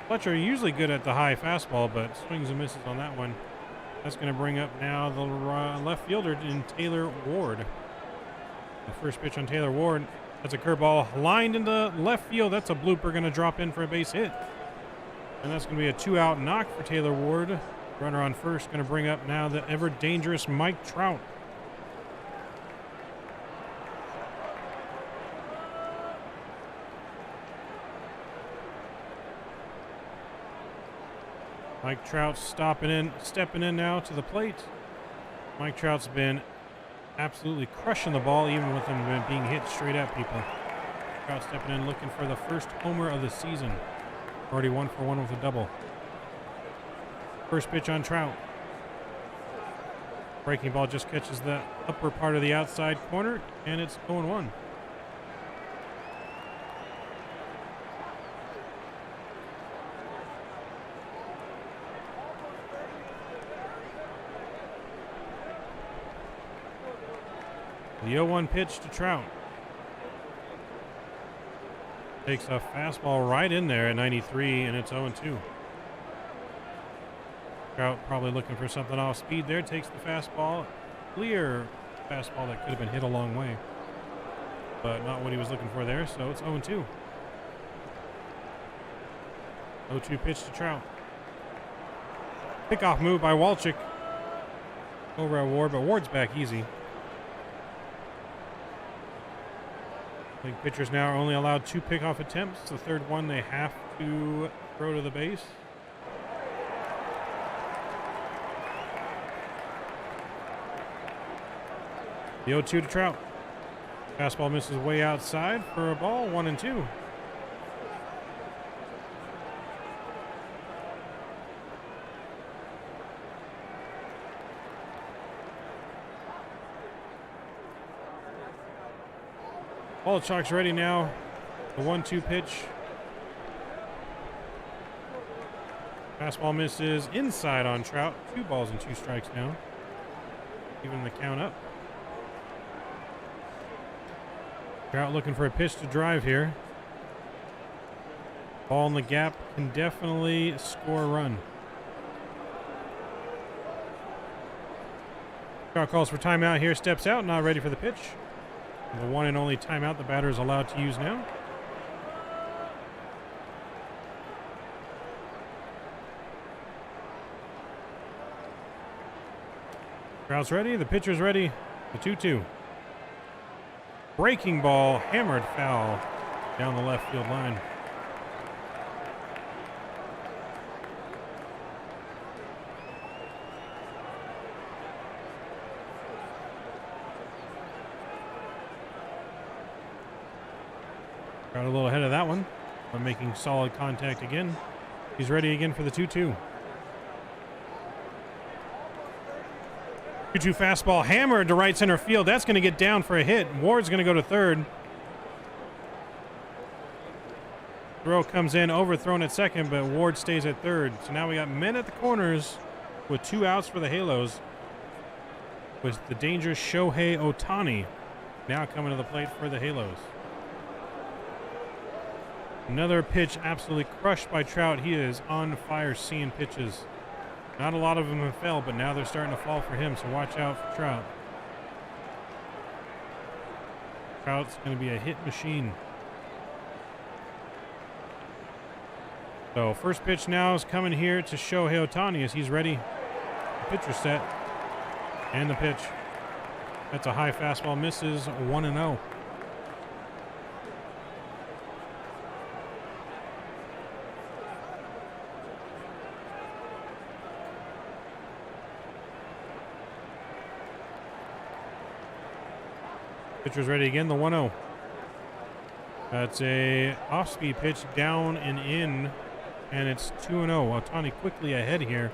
Fletcher usually good at the high fastball, but swings and misses on that one. That's going to bring up now the left fielder in Taylor Ward. The first pitch on Taylor Ward. That's a curveball lined into left field. That's a blooper, going to drop in for a base hit. And that's going to be a 2-out knock for Taylor Ward. Runner on first, going to bring up now the ever dangerous Mike Trout. Mike Trout stepping in now to the plate. Mike Trout's been absolutely crushing the ball, even with him being hit straight at people. Trout stepping in, looking for the first homer of the season. Already 1 for 1 with a double. First pitch on Trout. Breaking ball just catches the upper part of the outside corner, and it's 0-1. The 0-1 pitch to Trout. Takes a fastball right in there at 93, and it's 0-2. Trout probably looking for something off speed there. Takes the fastball. Clear fastball that could have been hit a long way. But not what he was looking for there, so it's 0-2. 0-2 pitch to Trout. Pickoff move by Walchik over at Ward, but Ward's back easy. I think pitchers now are only allowed 2 pickoff attempts. The third one they have to throw to the base. The 0-2 to Trout. Fastball misses way outside for a ball, 1-2. Walchuk's ready now. The 1-2 pitch. Fastball misses inside on Trout. 2 balls and 2 strikes now. Even the count up. Trout looking for a pitch to drive here. Ball in the gap can definitely score a run. Crowd calls for timeout here, steps out, not ready for the pitch. The one and only timeout the batter is allowed to use now. Crowd's ready, the pitcher's ready. The 2-2. Breaking ball, hammered foul down the left field line. Got a little ahead of that one, but making solid contact again. He's ready again for the 2-2. 2-2 fastball hammered to right center field. That's going to get down for a hit. Ward's going to go to third. Throw comes in, overthrown at second, but Ward stays at third. So now we got men at the corners with 2 outs for the Halos, with the dangerous Shohei Ohtani now coming to the plate for the Halos. Another pitch absolutely crushed by Trout. He is on fire seeing pitches. Not a lot of them have fell, but now they're starting to fall for him, so watch out for Trout. Trout's going to be a hit machine. So first pitch now is coming here to Shohei Ohtani as he's ready. The pitcher set. And the pitch. That's a high fastball, misses 1-0. Pitcher's ready again, the 1-0. That's a off-speed pitch down and in, and it's 2-0. Ohtani quickly ahead here.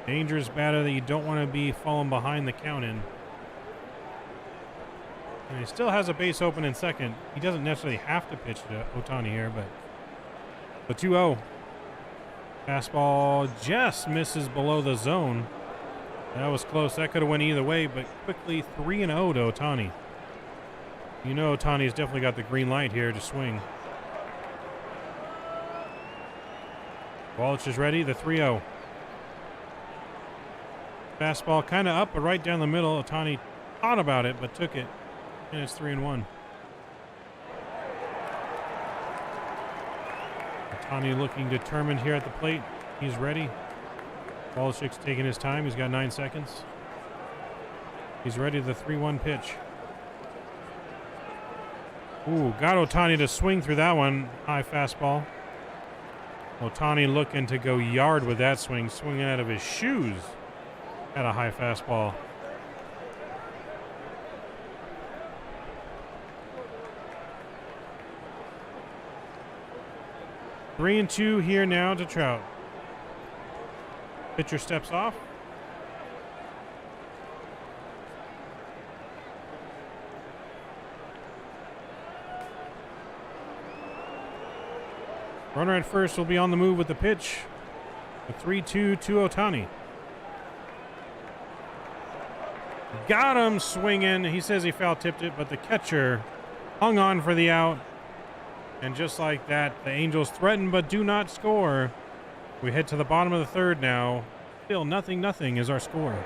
Dangerous batter that you don't want to be falling behind the count in. And he still has a base open in second. He doesn't necessarily have to pitch to Ohtani here, but the 2-0. Fastball just misses below the zone. That was close. That could have went either way, but quickly 3-0 to Ohtani. You know Ohtani's definitely got the green light here to swing. Walsh is ready, the 3-0. Fastball kind of up, but right down the middle. Ohtani thought about it, but took it, and it's 3-1. Ohtani looking determined here at the plate. He's ready. Walsh's taking his time. He's got 9 seconds. He's ready, the 3-1 pitch. Ooh, got Ohtani to swing through that one. High fastball. Ohtani looking to go yard with that swing, swinging out of his shoes at a high fastball. Three and 2 here now to Trout. Pitcher steps off. Runner at first will be on the move with the pitch. A 3-2 to Ohtani. Got him swinging. He says he foul tipped it, but the catcher hung on for the out. And just like that, the Angels threaten but do not score. We head to the bottom of the third now. Still 0-0 is our score.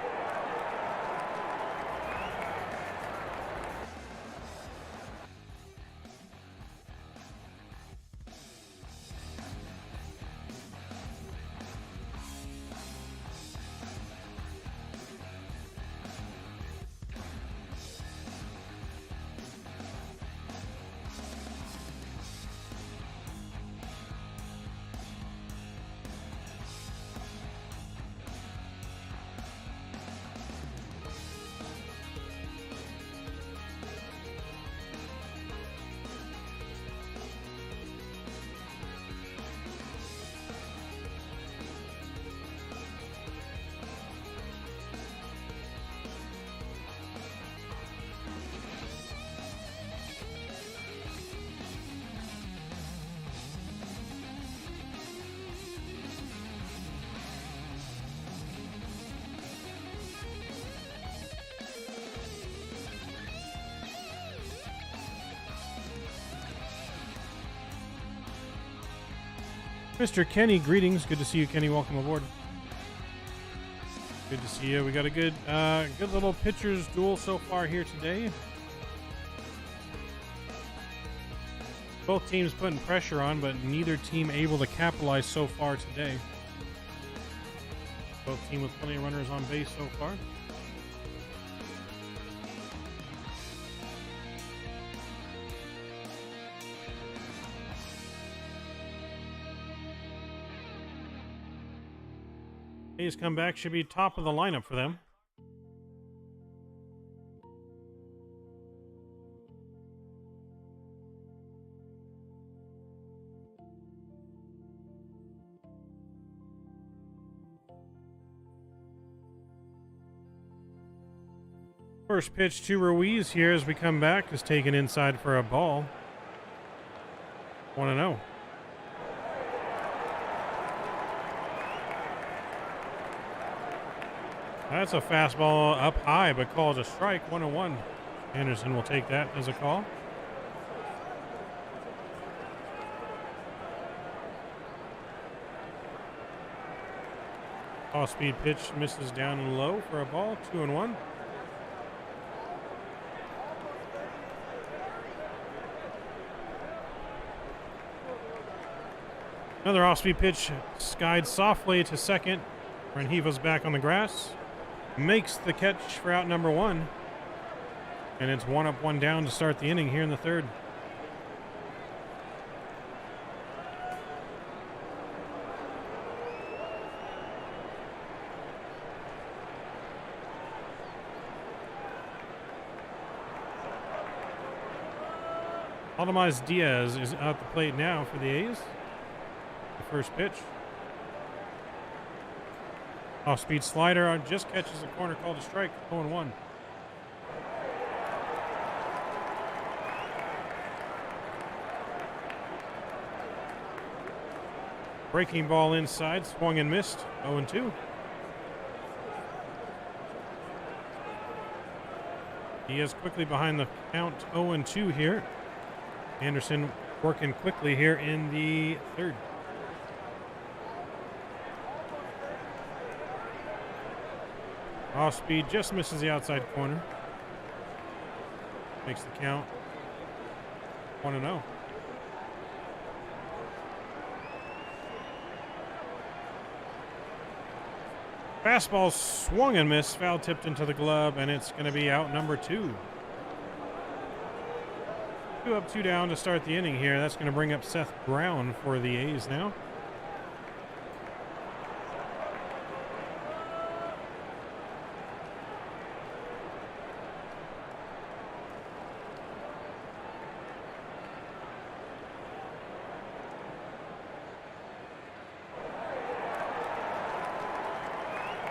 Mr. Kenny, greetings. Good to see you, Kenny. Welcome aboard. Good to see you. We got a good little pitchers duel so far here today. Both teams putting pressure on, but neither team able to capitalize so far today. Both teams with plenty of runners on base so far. A's comeback should be top of the lineup for them. First pitch to Ruiz here as we come back is taken inside for a ball. 1-0. That's a fastball up high, but called a strike. 1-1. Anderson will take that as a call. Off-speed pitch misses down and low for a ball. 2-1. Another off-speed pitch skied softly to second. Renjiva's back on the grass. Makes the catch for out number 1. And it's 1 up, 1 down to start the inning here in the third. Aldemaz Diaz is out the plate now for the A's. The first pitch. Off-speed slider just catches the corner, called a strike. 0-1. Breaking ball inside, swung and missed. 0-2. He is quickly behind the count. 0-2 here. Anderson working quickly here in the third. Off speed just misses the outside corner. Makes the count 1-0. Fastball swung and missed, foul tipped into the glove, and it's going to be out number 2. 2 up, 2 down to start the inning here. That's going to bring up Seth Brown for the A's now.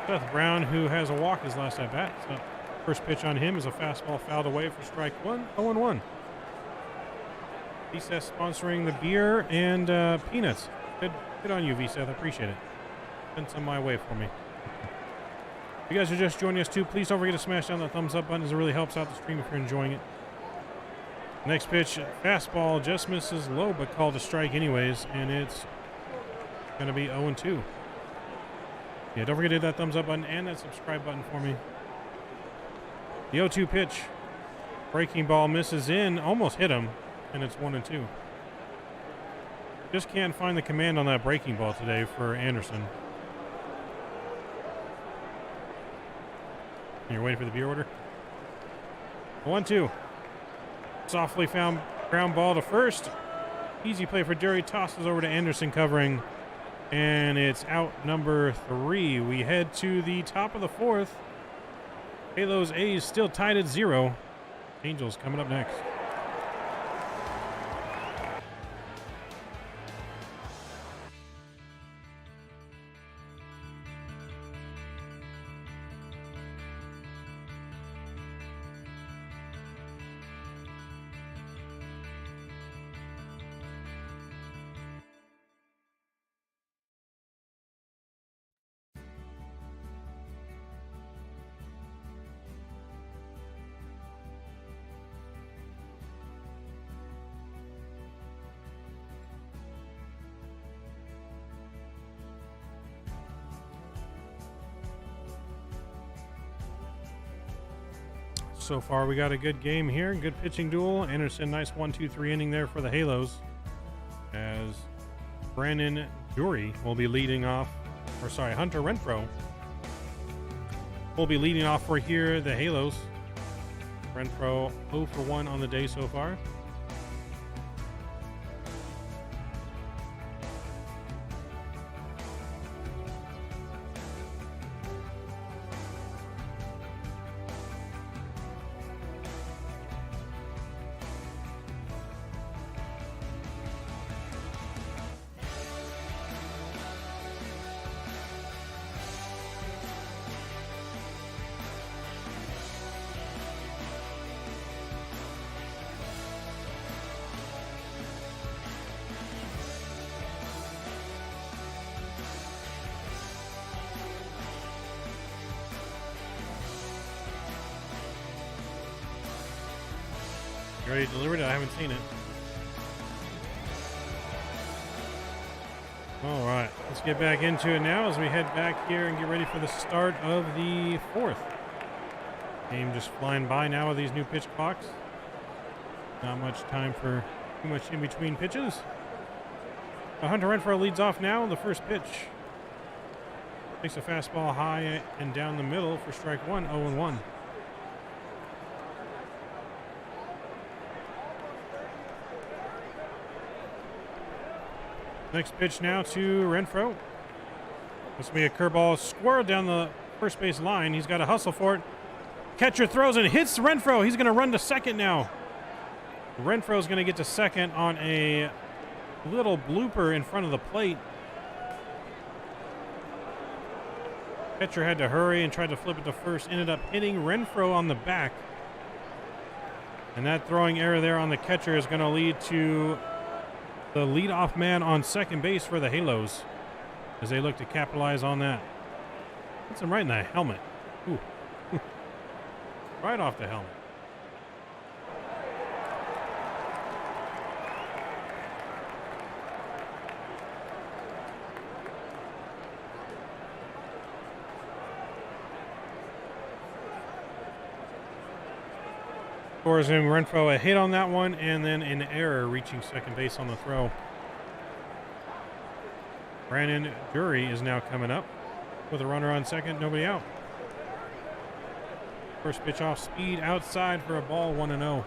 Seth Brown, who has a walk his last at bat. So first pitch on him is a fastball fouled away for strike 1. 0-1. VSES sponsoring the beer and peanuts. Good on you, VSES. I appreciate it. Send some my way for me. If you guys are just joining us too, please don't forget to smash down that thumbs up button, as it really helps out the stream if you're enjoying it. Next pitch, fastball just misses low, but called a strike anyways, and it's going to be 0-2. Yeah, don't forget to hit that thumbs up button and that subscribe button for me. The 0-2 pitch. Breaking ball misses in, almost hit him, and it's 1-2. Just can't find the command on that breaking ball today for Anderson. You're waiting for the beer order? 1-2. Softly found ground ball to first. Easy play for Dury. Tosses over to Anderson covering. And it's out number 3. We head to the top of the 4th. Halos A's still tied at 0. Angels coming up next. so far. We got a good game here, good pitching duel. Anderson, nice 1-2-3 inning there for the Halos, as Brandon Dury will be leading off, or sorry, Hunter Renfroe will be leading off for here, the Halos. Renfroe 0 for 1 on the day so far. You already delivered it? I haven't seen it. All right, let's get back into it now as we head back here and get ready for the start of the 4th. Game just flying by now with these new pitch clocks. Not much time for too much in between pitches. Hunter Renfroe leads off now in the first pitch. Takes a fastball high and down the middle for strike 1, 0-1. Next pitch now to Renfroe. This will be a curveball squirreled down the first base line. He's got to hustle for it. Catcher throws and hits Renfroe. He's going to run to second now. Renfroe's going to get to second on a little blooper in front of the plate. Catcher had to hurry and tried to flip it to first. Ended up hitting Renfroe on the back. And that throwing error there on the catcher is going to lead to the leadoff man on second base for the Halos as they look to capitalize on that. Hits him right in the helmet. Ooh. Right off the helmet. Scores him Renfroe a hit on that one, and then an error reaching second base on the throw. Brandon Dury is now coming up with a runner on second, nobody out. First pitch off speed outside for a ball, 1-0.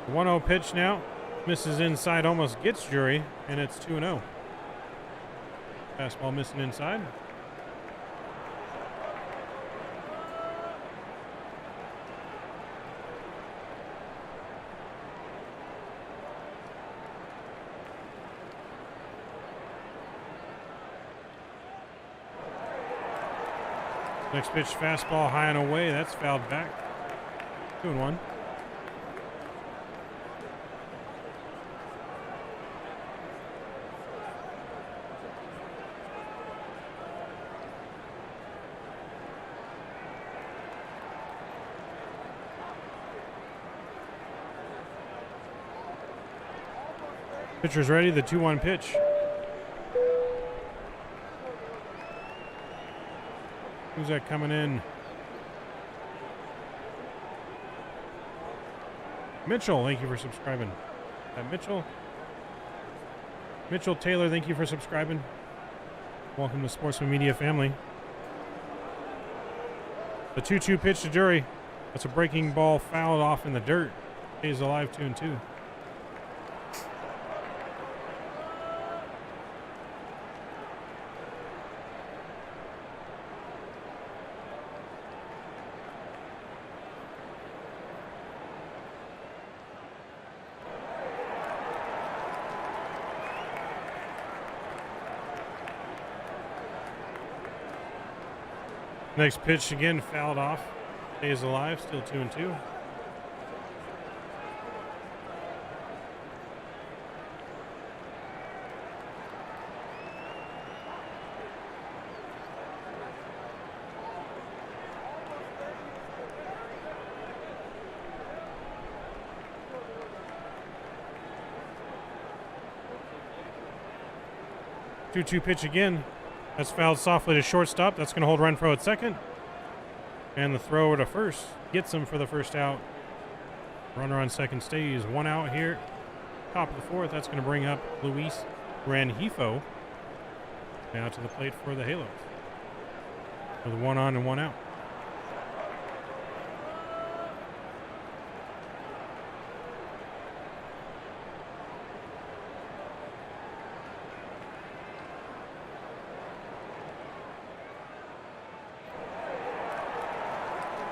The 1-0 pitch now. Misses inside, almost gets Dury, and it's 2-0. Fastball missing inside. Next pitch, fastball high and away. That's fouled back. 2-1. Pitcher's ready, the 2-1 pitch. Who's that coming in? Mitchell, thank you for subscribing. Mitchell? Mitchell Taylor, thank you for subscribing. Welcome to Sportsman Media family. The 2-2 pitch to Dury. That's a breaking ball fouled off in the dirt. Stays alive, 2-2. Next pitch again fouled off. Stays alive, still 2-2. 2-2 pitch again. That's fouled softly to shortstop. That's going to hold Renfroe at second. And the throw to first gets him for the first out. Runner on second stays. One out here. Top of the fourth. That's going to bring up Luis Rengifo now to the plate for the Halos. With one on and one out.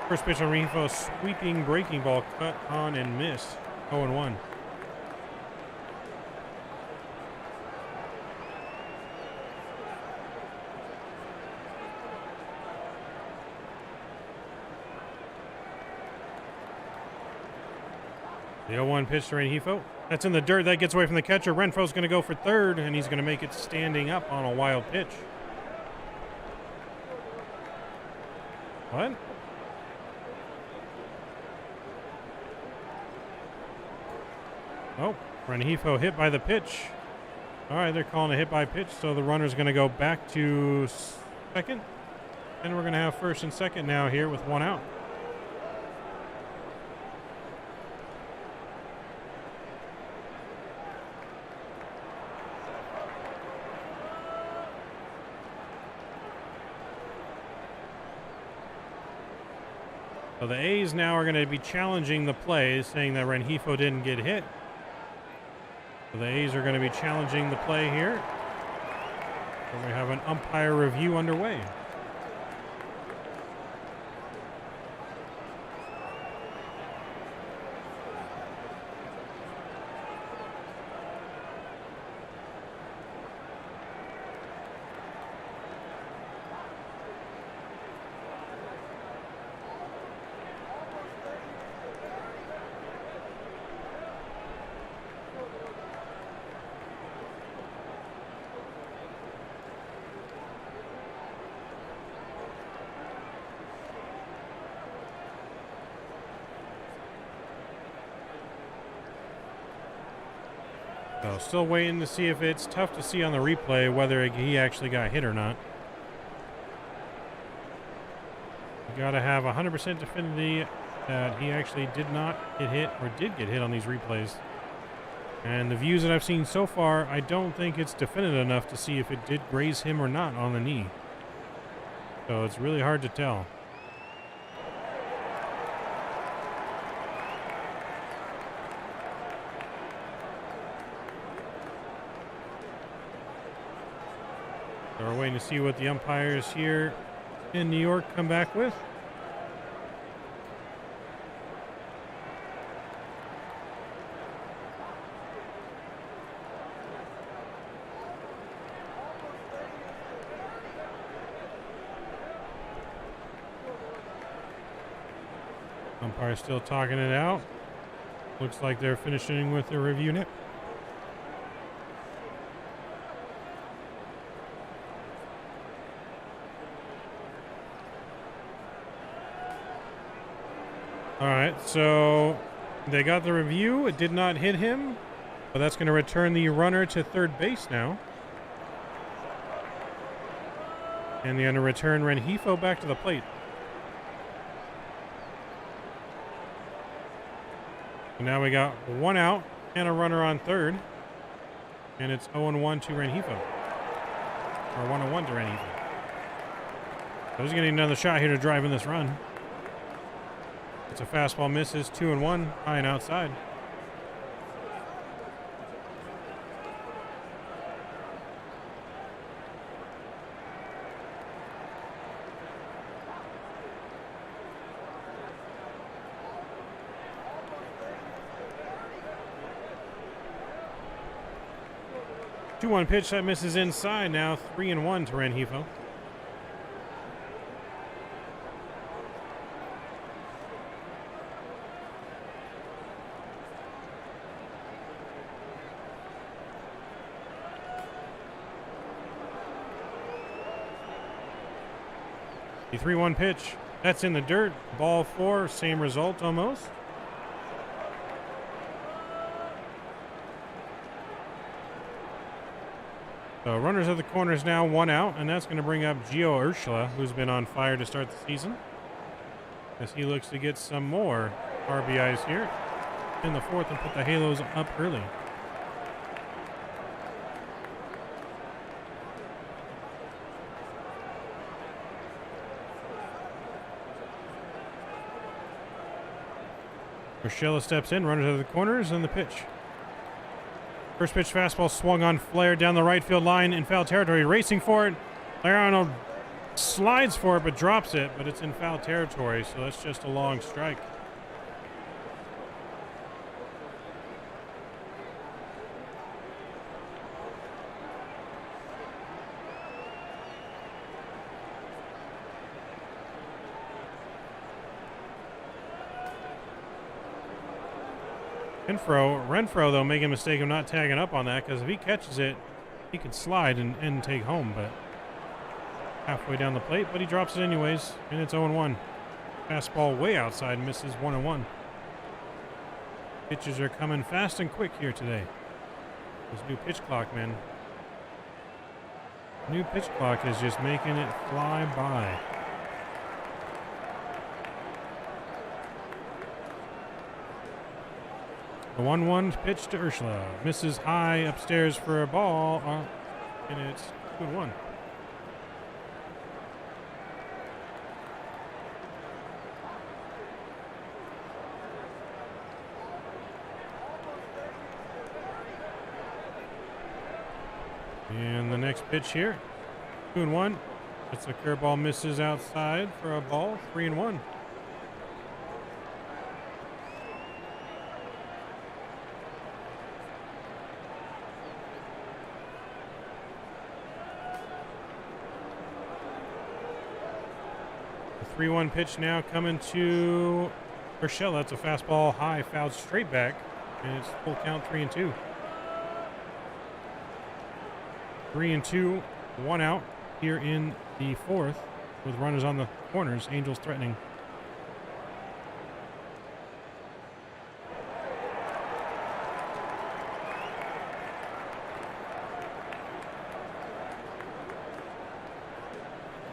First pitch on Rengifo, sweeping breaking ball, cut on and miss. 0-1. The 0-1 pitch to Rengifo. That's in the dirt. That gets away from the catcher. Renfroe's going to go for third, and he's going to make it standing up on a wild pitch. What? Oh, Rengifo hit by the pitch. All right, they're calling a hit by pitch, so the runner's going to go back to second. And we're going to have first and second now here with one out. So the A's now are going to be challenging the play, saying that Rengifo didn't get hit. So the A's are going to be challenging the play here. So we have an umpire review underway. So still waiting to see if it's tough to see on the replay whether he actually got hit or not. You got to have 100% definitivity that he actually did not get hit or did get hit on these replays. And the views that I've seen so far, I don't think it's definitive enough to see if it did graze him or not on the knee. So it's really hard to tell. So we're waiting to see what the umpires here in New York come back with. Umpire still talking it out. Looks like they're finishing with their review now. All right, so they got the review. It did not hit him, but that's going to return the runner to third base now. And they're going to return Rengifo back to the plate. So now we got one out and a runner on third. And it's 0-1 to Rengifo. Or 1-1 to Rengifo. So he's going to need another shot here to drive in this run. It's a fastball, misses, 2-1, high and outside. Two 2-1 pitch that misses inside. Now 3-1 to Rengifo. The 3-1 pitch, that's in the dirt. Ball 4, same result almost. So runners at the corners now, 1 out, and that's going to bring up Gio Urshela, who's been on fire to start the season, as he looks to get some more RBIs here in the 4th and put the Halos up early. Urshela steps in, runners out of the corners, and the pitch. First pitch fastball swung on flare down the right field line in foul territory. Racing for it. Larry Arnold slides for it but drops it, but it's in foul territory, so that's just a long strike. Renfroe, though, making a mistake of not tagging up on that, because if he catches it, he could slide and take home, but halfway down the plate, but he drops it anyways, and it's 0-1. Fastball way outside, misses 1-1. Pitches are coming fast and quick here today. This new pitch clock, man. New pitch clock is just making it fly by. The 1-1 pitch to Urshela. Misses high upstairs for a ball, and it's 2-1. And the next pitch here, 2-1. It's a curveball, misses outside for a ball, 3-1. The 3-1 pitch now coming to Urshela. That's a fastball high, fouled straight back, and it's full count, 3-2. 3-2, 1 out here in the 4th with runners on the corners. Angels threatening.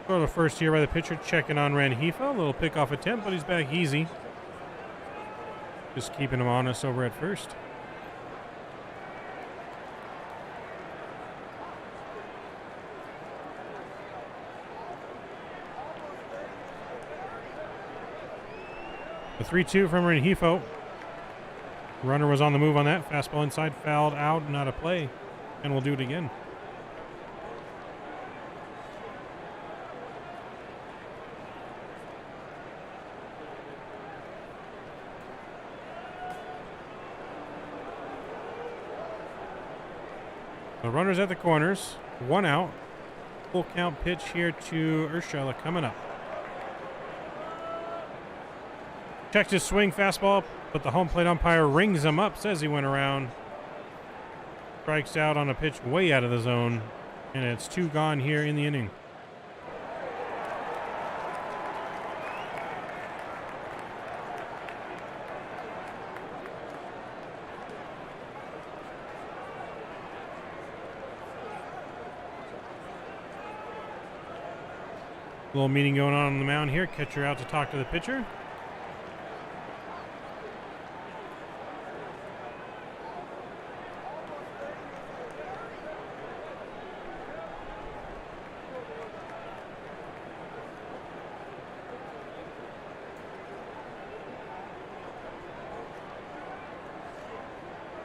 Go to the first here by the pitcher, checking on Rengifo. A little pickoff attempt, but he's back easy. Just keeping him honest over at first. The 3-2 from Rengifo. Runner was on the move on that. Fastball inside, fouled out, not a play. And we'll do it again. The runners at the corners, 1 out. Full count pitch here to Urshela coming up. Checked his swing, fastball, but the home plate umpire rings him up, says he went around. Strikes out on a pitch way out of the zone, and it's 2 gone here in the inning. A little meeting going on the mound here. Catcher out to talk to the pitcher.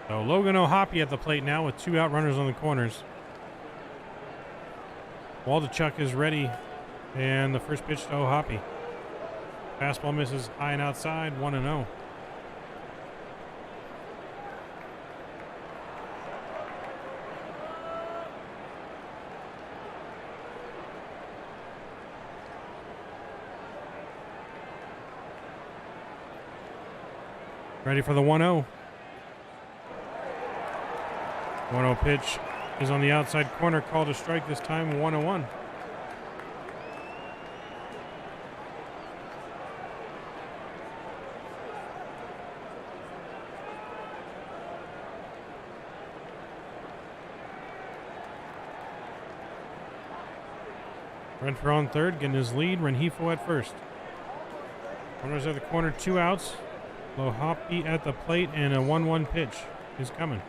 So Logan O'Hoppe at the plate now with 2 out runners on the corners. Waldichuk is ready. And the first pitch to O'Hoppe. Fastball misses high and outside, 1-0. Ready for the 1-0. 1-0 pitch is on the outside corner, called a strike this time, 1-1. Renfroe on third, getting his lead. Rengifo at first. Runners at the corner, 2 outs. Lohapi at the plate, and a 1-1 pitch is coming.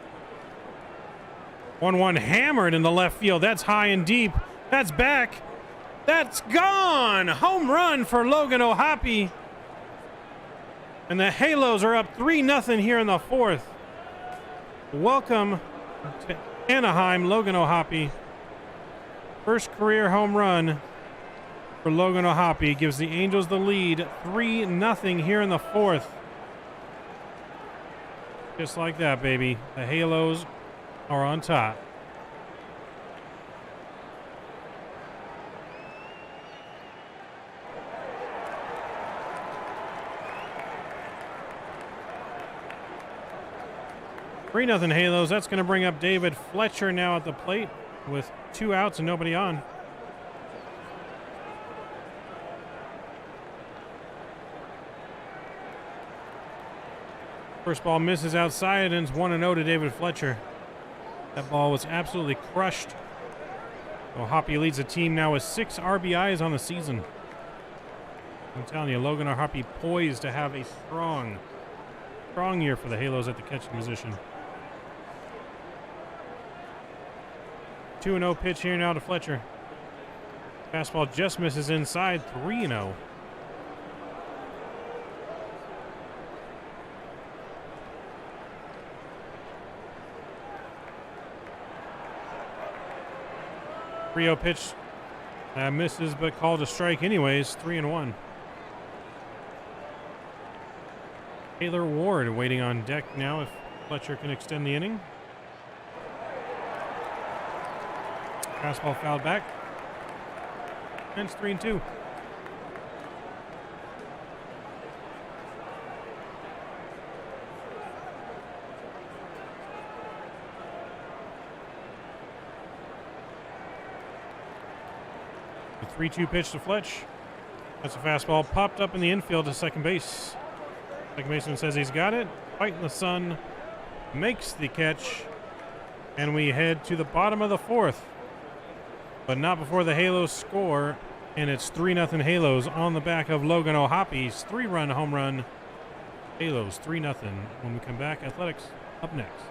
1-1 hammered in the left field. That's high and deep. That's back. That's gone. Home run for Logan O'Hoppe. And the Halos are up 3-0 here in the fourth. Welcome to Anaheim, Logan O'Hoppe. First career home run for Logan O'Hoppe gives the Angels the lead 3-0 here in the fourth. Just like that, baby. The Halos are on top. Three nothing Halos. That's going to bring up David Fletcher now at the plate with 2 outs and nobody on. First ball misses outside, and it's 1-0 to David Fletcher. That ball was absolutely crushed. O'Hoppe leads the team now with 6 RBIs on the season. I'm telling you, Logan O'Hoppe poised to have a strong year for the Halos at the catching position. 2-0 pitch here now to Fletcher. Fastball just misses inside, 3-0. Rio pitch misses, but called a strike anyways. 3-1. Taylor Ward waiting on deck now if Fletcher can extend the inning. Fastball fouled back. And it's 3-2. The 3-2 pitch to Fletch. That's a fastball popped up in the infield to second base. Second baseman says he's got it. Fight in the sun. Makes the catch. And we head to the bottom of the fourth. But not before the Halos score. And it's 3-0 Halos on the back of Logan O'Hoppe's 3-run home run. Halos 3-0. When we come back, Athletics up next.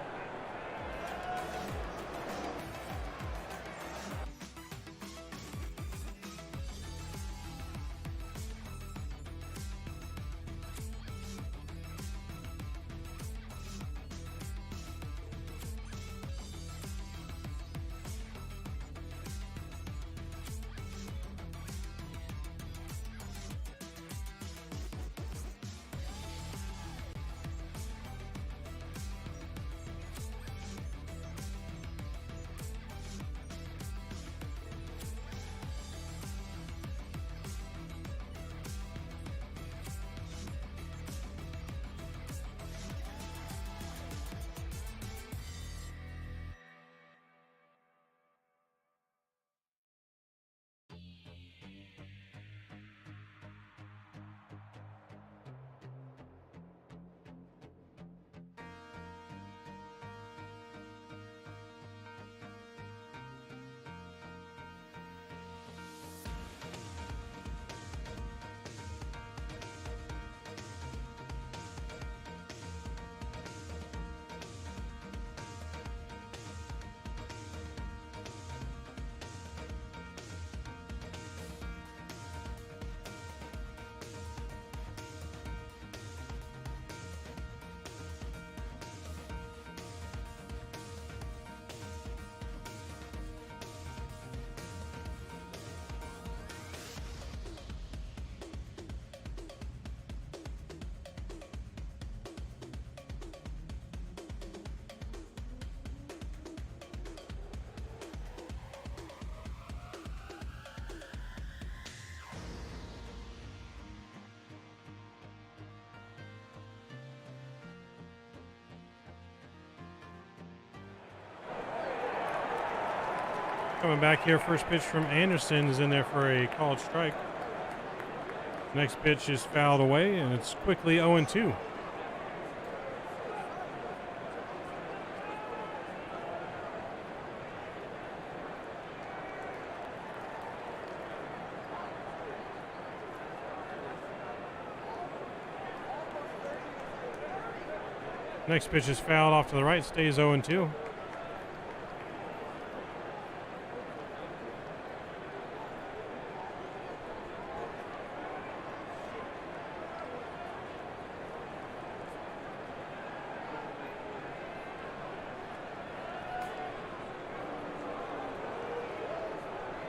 Coming back here, first pitch from Anderson is in there for a called strike. Next pitch is fouled away, and it's quickly 0-2. Next pitch is fouled off to the right, stays 0-2.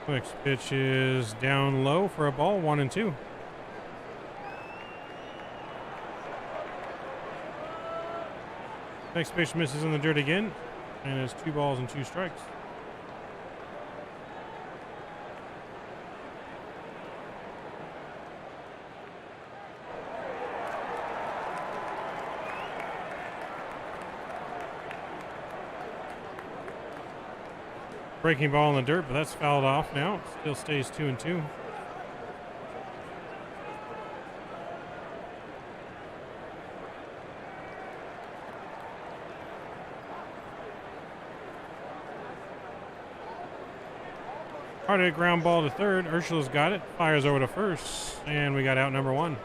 Next pitch is down low for a ball, 1-2. Next pitch misses in the dirt again, and it's 2 balls and 2 strikes. Breaking ball in the dirt, but that's fouled off now. Still stays 2-2. Hard ground ball to third. Urshela's got it. Fires over to first, and we got out number 1.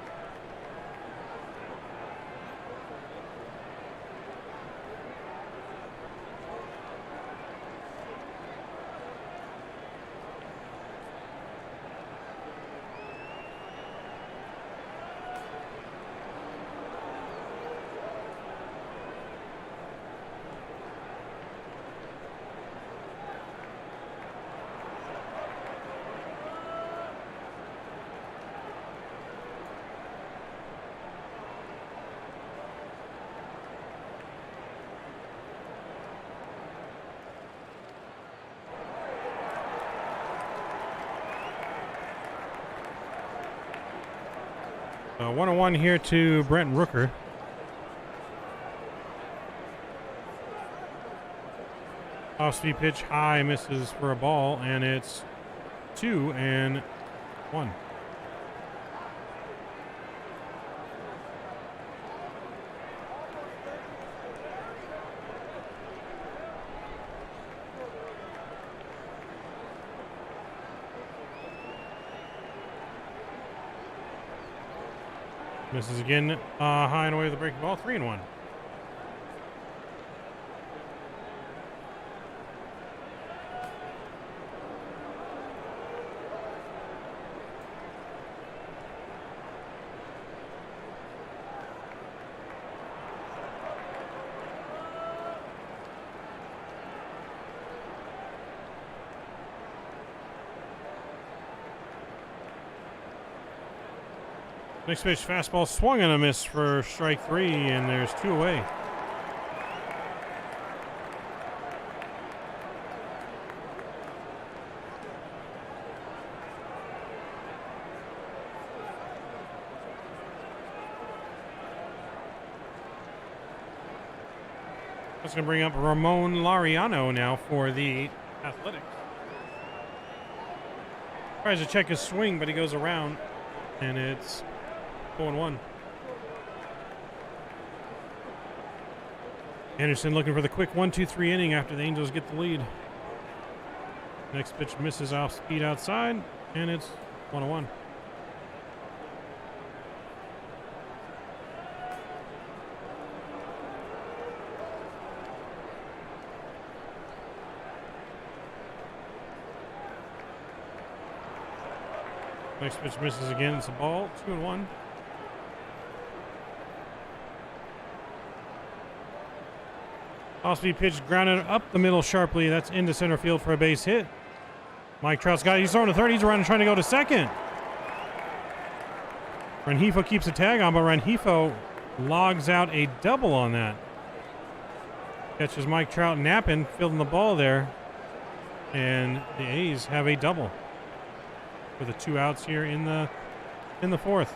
So 1-1 here to Brent Rooker. Off-speed pitch high, misses for a ball, and it's 2-1. Misses again, high and away with the breaking ball, 3-1. Next pitch, fastball swung and a miss for strike 3, and there's 2 away. That's going to bring up Ramon Laureano now for the Athletics. Tries to check his swing, but he goes around, and it's 0-1. Anderson looking for the quick 1-2-3 inning after the Angels get the lead. Next pitch misses off speed outside, and it's 1-1. Next pitch misses again. It's a ball. 2-1. Off-speed pitch grounded up the middle sharply. That's into center field for a base hit. Mike Trout's got it. He's throwing to third. He's around and trying to go to second. Rengifo keeps the tag on, but Rengifo logs out a double on that. Catches Mike Trout napping, fielding the ball there. And the A's have a double for the 2 outs here in the 4th.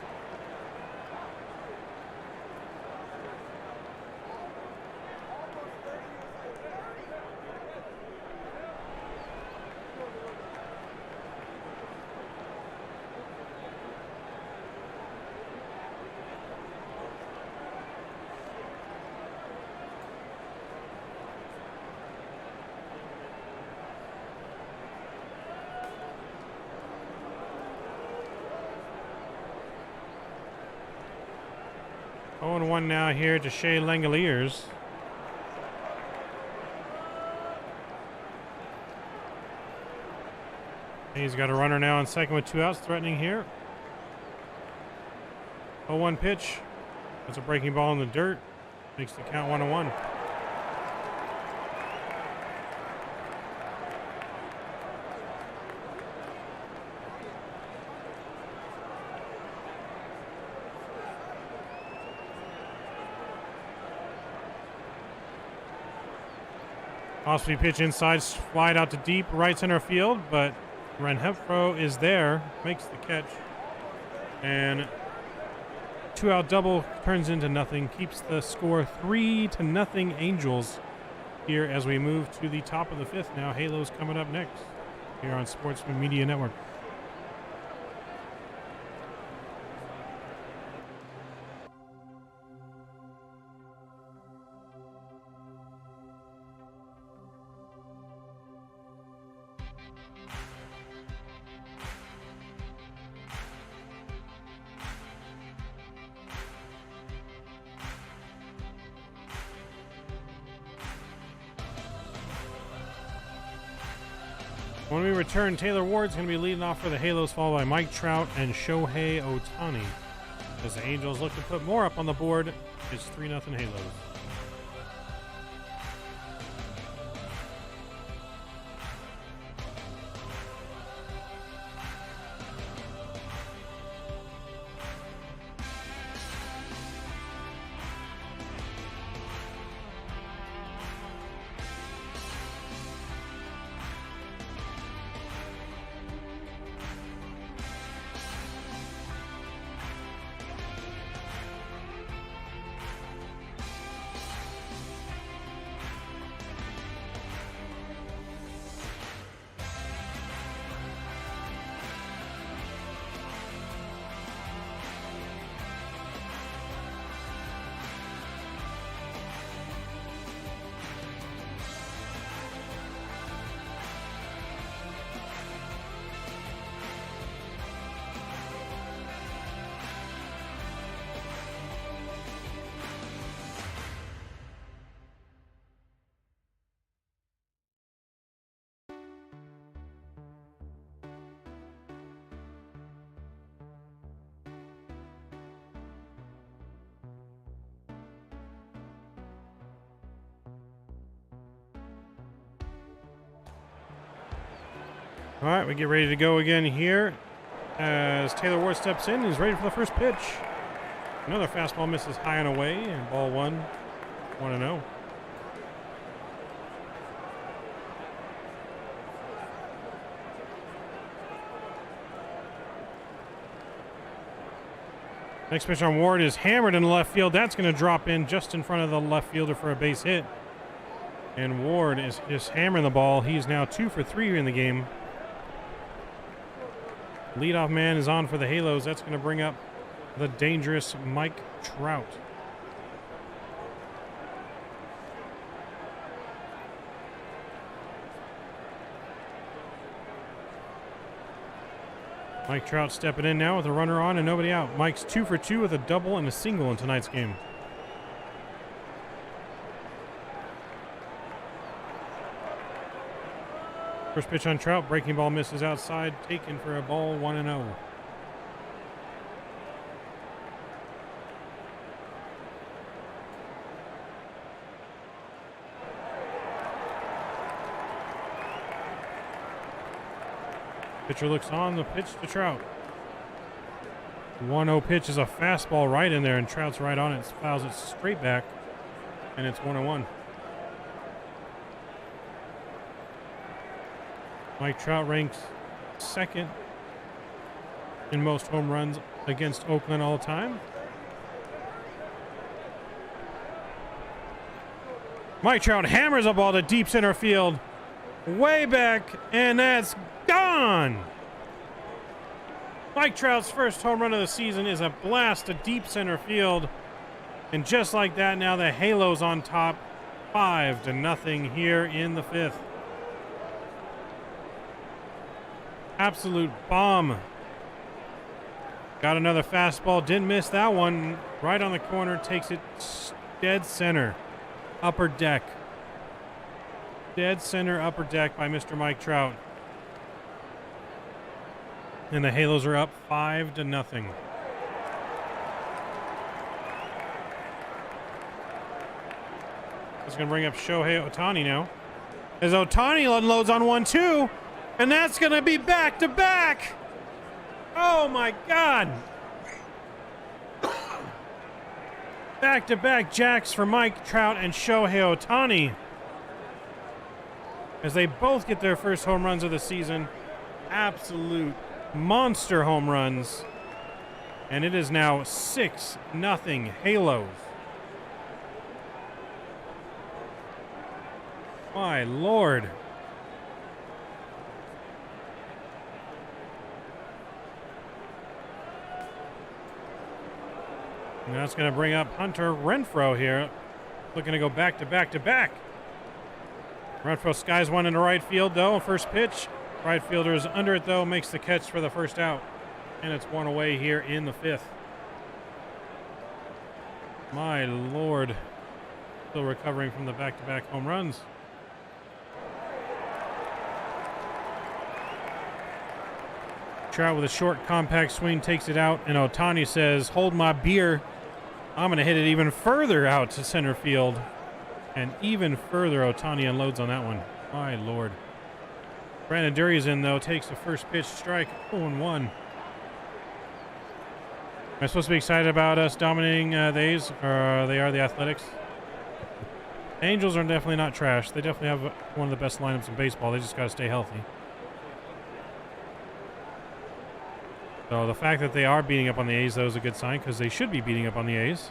0-1 now here to Shea Langoliers. He's got a runner now on second with 2 outs, threatening here. 0-1 pitch. That's a breaking ball in the dirt. Makes the count 1-1. Off-speed pitch inside, slide out to deep right center field, but Renhefro is there, makes the catch, and 2-out double turns into nothing, keeps the score 3-0 Angels here as we move to the top of the 5th. Now Halos coming up next here on Sportsman Media Network. When we return, Taylor Ward's going to be leading off for the Halos, followed by Mike Trout and Shohei Ohtani. As the Angels look to put more up on the board, it's 3-0 Halos. All right, we get ready to go again here as Taylor Ward steps in. He's ready for the first pitch. Another fastball misses high and away, and ball 1-0. Next pitch on Ward is hammered in left field. That's going to drop in just in front of the left fielder for a base hit. And Ward is just hammering the ball. He's now 2 for 3 in the game. Leadoff man is on for the Halos. That's going to bring up the dangerous Mike Trout. Mike Trout stepping in now with a runner on and nobody out. Mike's 2 for 2 with a double and a single in tonight's game. First pitch on Trout, breaking ball misses outside, taken for a ball, 1-0. Pitcher looks on, the pitch to Trout. 1-0 pitch is a fastball right in there, and Trout's right on it, fouls it straight back, and it's 1-1. Mike Trout ranks second in most home runs against Oakland all time. Mike Trout hammers a ball to deep center field, way back, and that's gone. Mike Trout's first home run of the season is a blast to deep center field. And just like that, now the Halos on top, 5-0 here in the 5th. Absolute bomb. Got another fastball, didn't miss that one. Right on the corner, takes it dead center. Upper deck. Dead center upper deck by Mr. Mike Trout. And the Halos are up 5-0. It's going to bring up Shohei Ohtani now. As Ohtani unloads on 1-2, and that's going to be back-to-back. Oh, my God. Back-to-back jacks for Mike Trout and Shohei Ohtani. As they both get their first home runs of the season. Absolute monster home runs. And it is now 6-0 Halos. My Lord. And that's going to bring up Hunter Renfroe here. Looking to go back to back to back. Renfroe skies one into right field, though. First pitch. Right fielder is under it, though. Makes the catch for the first out. And it's one away here in the fifth. My Lord. Still recovering from the back-to-back home runs. Trout with a short, compact swing takes it out, and Ohtani says, "Hold my beer. I'm going to hit it even further out to center field." And even further, Ohtani unloads on that one. My Lord. Brandon Dury's in, though. Takes the first pitch, strike, 0-1. Am I supposed to be excited about us dominating the A's? Or they are the Athletics? Angels are definitely not trash. They definitely have one of the best lineups in baseball. They just got to stay healthy. So the fact that they are beating up on the A's, though, is a good sign because they should be beating up on the A's.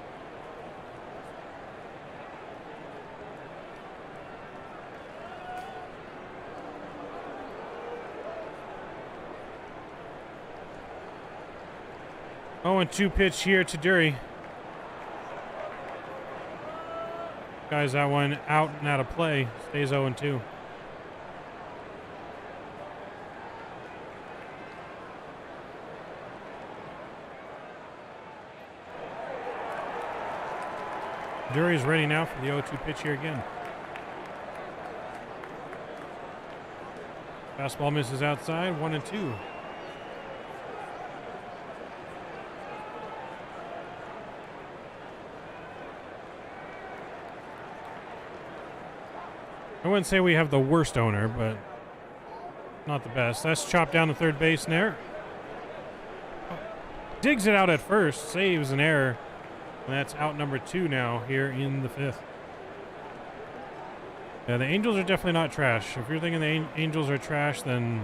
Oh, and 2 pitch here to Dury. Guys, that one out and out of play. Stays 0-2. Dury's ready now for the 0-2 pitch here again. Fastball misses outside, 1-2. I wouldn't say we have the worst owner, but not the best. That's chopped down to third base there. Digs it out at first, saves an error. And that's out number 2 now here in the fifth. Yeah, the Angels are definitely not trash. If you're thinking the Angels are trash, then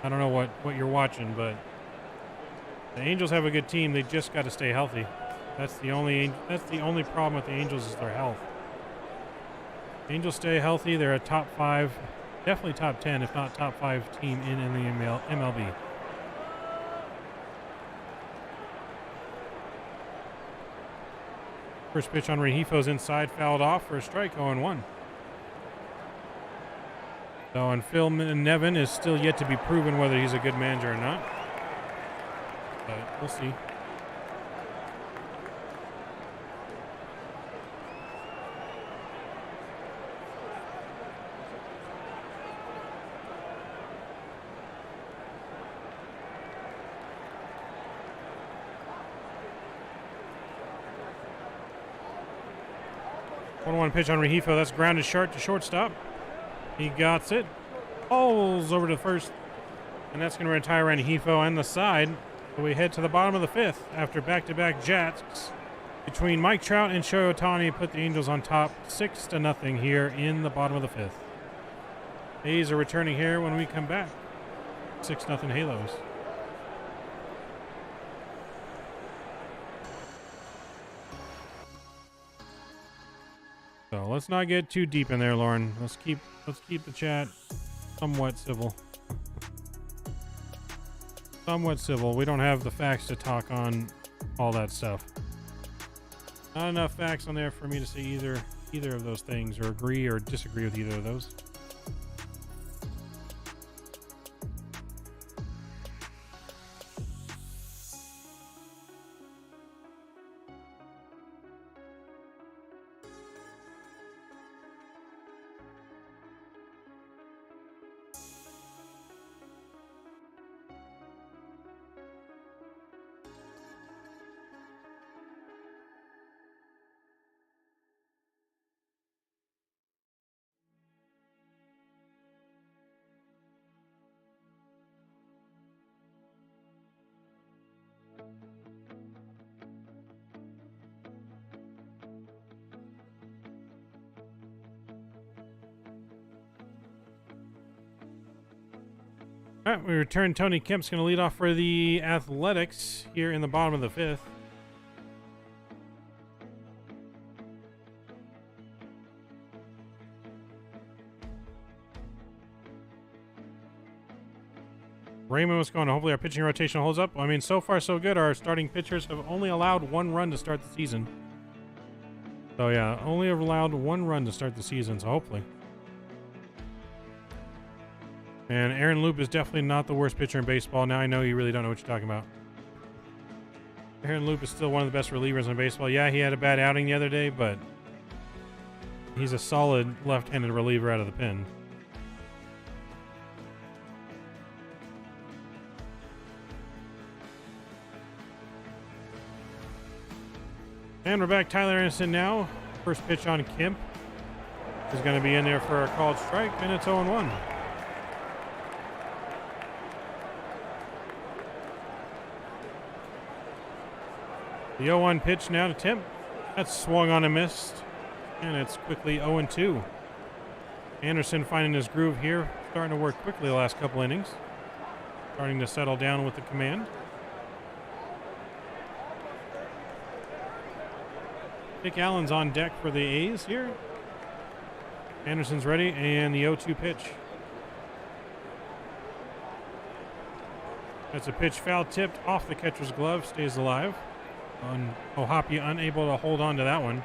I don't know what you're watching, but the Angels have a good team. They just got to stay healthy. That's the only problem with the Angels is their health. Angels stay healthy. They're a top 5, definitely top 10, if not top 5 team in the MLB. First pitch on Rehifo's inside, fouled off for a strike, 0-1. So, and Phil Nevin is still yet to be proven whether he's a good manager or not. But we'll see. One pitch on Rehifo. That's grounded short to shortstop. He got it. Falls over to first. And that's going to retire Rehifo on the side. So we head to the bottom of the fifth after back-to-back jacks between Mike Trout and Shohei Ohtani. Put the Angels on top 6-0 here in the bottom of the fifth. A's are returning here when we come back. 6-0 Halos. So let's not get too deep in there, Lauren. Let's keep the chat somewhat civil. Somewhat civil. We don't have the facts to talk on all that stuff. Not enough facts on there for me to say either of those things or agree or disagree with either of those. All right, we return. Tony Kemp's going to lead off for the Athletics here in the bottom of the 5th. Raymond, what's going on? Hopefully our pitching rotation holds up. I mean, so far so good. Our starting pitchers have only allowed 1 run to start the season. So yeah, only allowed 1 run to start the season, so hopefully. And Aaron Loop is definitely not the worst pitcher in baseball. Now I know you really don't know what you're talking about. Aaron Loop is still one of the best relievers in baseball. Yeah, he had a bad outing the other day, but he's a solid left-handed reliever out of the pen. And we're back. Tyler Anderson now. First pitch on Kemp is going to be in there for a called strike, and it's 0-1. The 0-1 pitch now to Kemp. That's swung on and missed, and it's quickly 0-2. Anderson finding his groove here, starting to work quickly the last couple innings. Starting to settle down with the command. Nick Allen's on deck for the A's here. Anderson's ready, and the 0-2 pitch. That's a pitch foul tipped off the catcher's glove, stays alive. O'Hoppe unable to hold on to that one.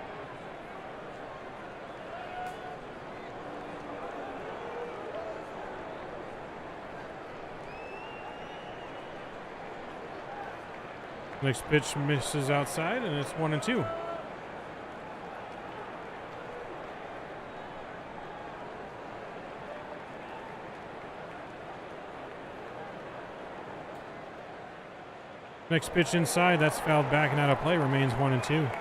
Next pitch misses outside, and it's 1-2. Next pitch inside, that's fouled back and out of play, remains 1-2.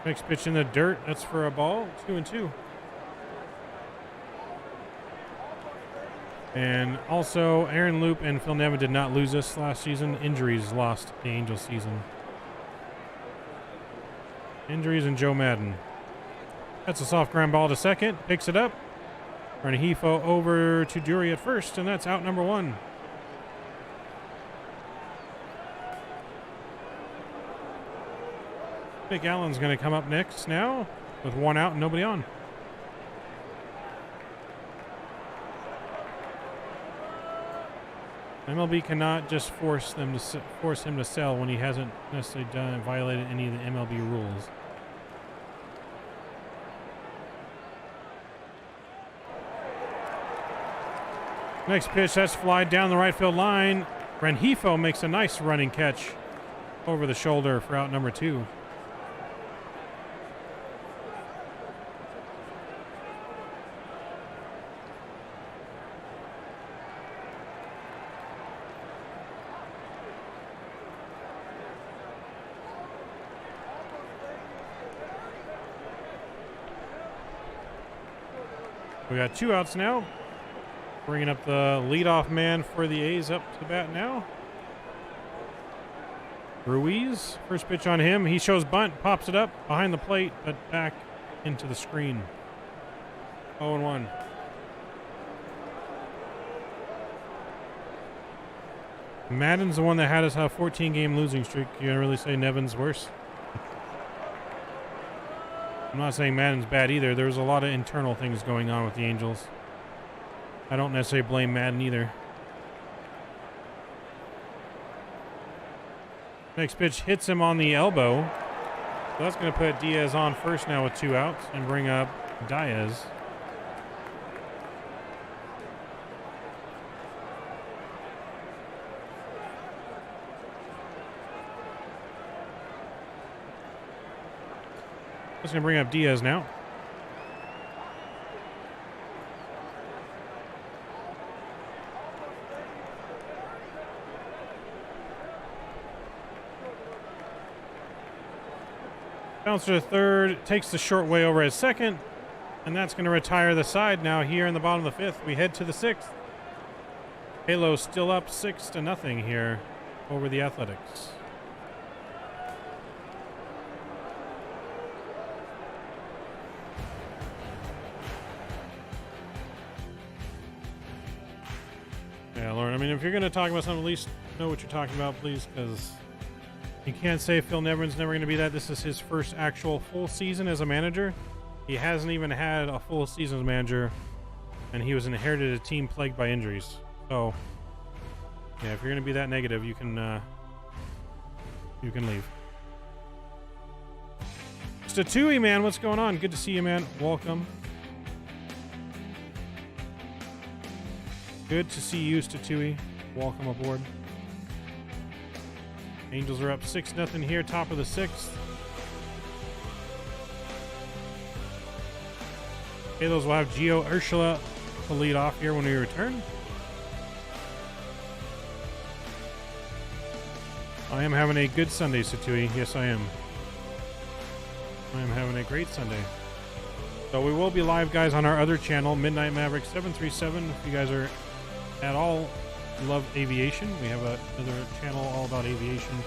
Next pitch in the dirt, that's for a ball, 2-2. And also, Aaron Loop and Phil Nevin did not lose this last season. Injuries lost the Angels season. Injuries and Joe Madden. That's a soft ground ball to second. Picks it up. Rengifo over to Dury at first, and that's out number 1. Nick Allen's going to come up next now with 1 out and nobody on. MLB cannot just force him to sell when he hasn't necessarily violated any of the MLB rules. Next pitch, that's fly down the right field line. Rengifo makes a nice running catch over the shoulder for out number 2. We got 2 outs now. Bringing up the leadoff man for the A's up to bat now. Ruiz, first pitch on him. He shows bunt, pops it up behind the plate, but back into the screen. 0-1. Madden's the one that had us a 14-game losing streak. You can't really say Nevin's worse. I'm not saying Madden's bad either. There's a lot of internal things going on with the Angels. I don't necessarily blame Madden either. Next pitch hits him on the elbow. So that's going to put Diaz on first now with 2 outs and bring up Diaz. That's going to bring up Diaz now. Bouncer to third, takes the short way over at second, and that's going to retire the side now here in the bottom of the 5th. We head to the 6th. Halo still up 6-0 here over the Athletics. Yeah, Lauren, I mean, if you're going to talk about something, at least know what you're talking about, please, because you can't say Phil Neverin's never going to be that. This is his first actual full season as a manager. He hasn't even had a full season as manager, and he was inherited a team plagued by injuries. So, yeah, if you're going to be that negative, you can leave. Statui, man, what's going on? Good to see you, man. Welcome. Good to see you, Statui. Welcome aboard. Angels are up 6-0 here, top of the 6th. Halos will have Gio Urshela to lead off here when we return. I am having a good Sunday, Satui. Yes, I am. I am having a great Sunday. So we will be live, guys, on our other channel, Midnight Maverick 737. If you guys are at all love aviation, we have another channel all about aviation.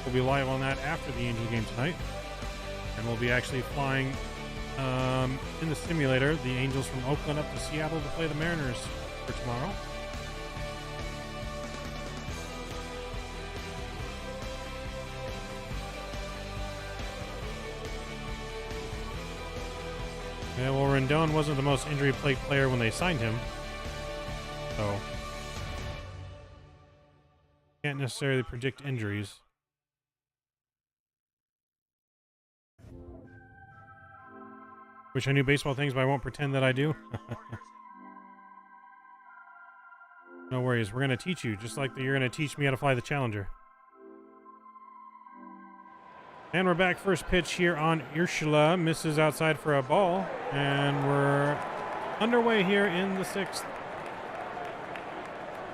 We'll be live on that after the Angel game tonight. And we'll be actually flying in the simulator, the Angels from Oakland up to Seattle to play the Mariners for tomorrow. Yeah, well, Rendon wasn't the most injury-plagued player when they signed him, so can't necessarily predict injuries. Wish I knew baseball things, but I won't pretend that I do. No worries, we're going to teach you, just like you're going to teach me how to fly the Challenger. And we're back. First pitch here on Urshela. Misses outside for a ball. And we're underway here in the 6th.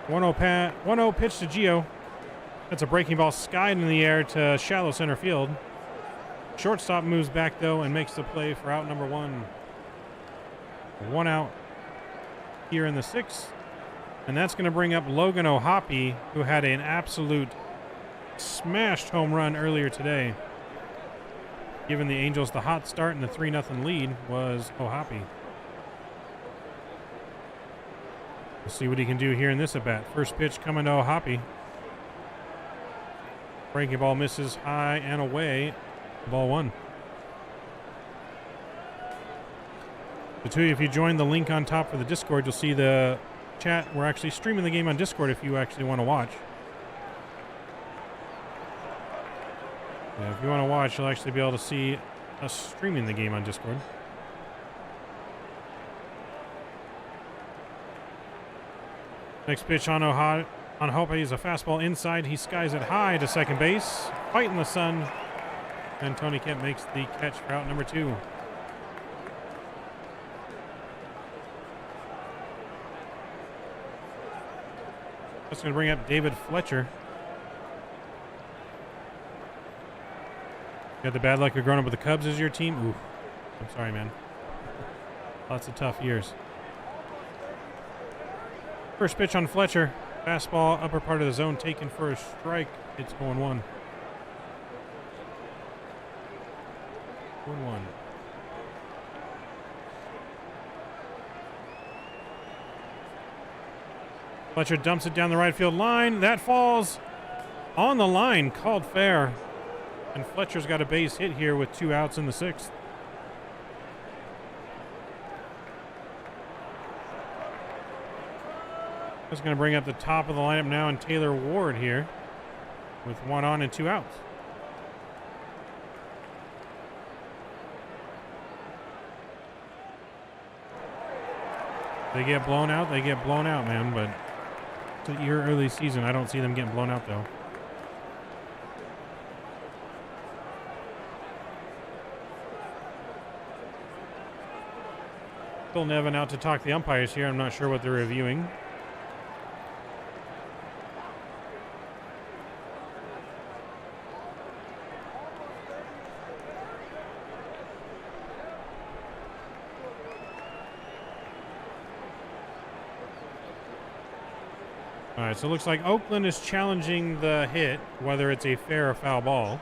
1-0 pitch to Gio. That's a breaking ball skied in the air to shallow center field. Shortstop moves back, though, and makes the play for out number 1. 1 out here in the 6th. And that's going to bring up Logan O'Hoppe, who had an absolute smashed home run earlier today. Giving the Angels the hot start and the 3-0 lead was O'Hoppe. We'll see what he can do here in this at-bat. First pitch coming to O'Hoppe. Breaking ball misses high and away. Ball 1. If you join the link on top for the Discord, you'll see the chat. We're actually streaming the game on Discord if you actually want to watch. Yeah, if you want to watch, you'll actually be able to see us streaming the game on Discord. Next pitch on O'Hoppe is a fastball inside. He skies it high to second base. Fighting the sun. And Tony Kemp makes the catch for out number 2. That's going to bring up David Fletcher. You got the bad luck of growing up with the Cubs as your team? Ooh, I'm sorry, man. Lots of tough years. First pitch on Fletcher. Fastball, upper part of the zone, taken for a strike. It's 0-1. 1-1. Fletcher dumps it down the right field line. That falls on the line, called fair. And Fletcher's got a base hit here with 2 outs in the 6th. That's going to bring up the top of the lineup now, and Taylor Ward here with 1 on and 2 outs. They get blown out, man, but it's a year early season. I don't see them getting blown out, though. Phil Nevin out to talk the umpires here. I'm not sure what they're reviewing. All right, so it looks like Oakland is challenging the hit, whether it's a fair or foul ball.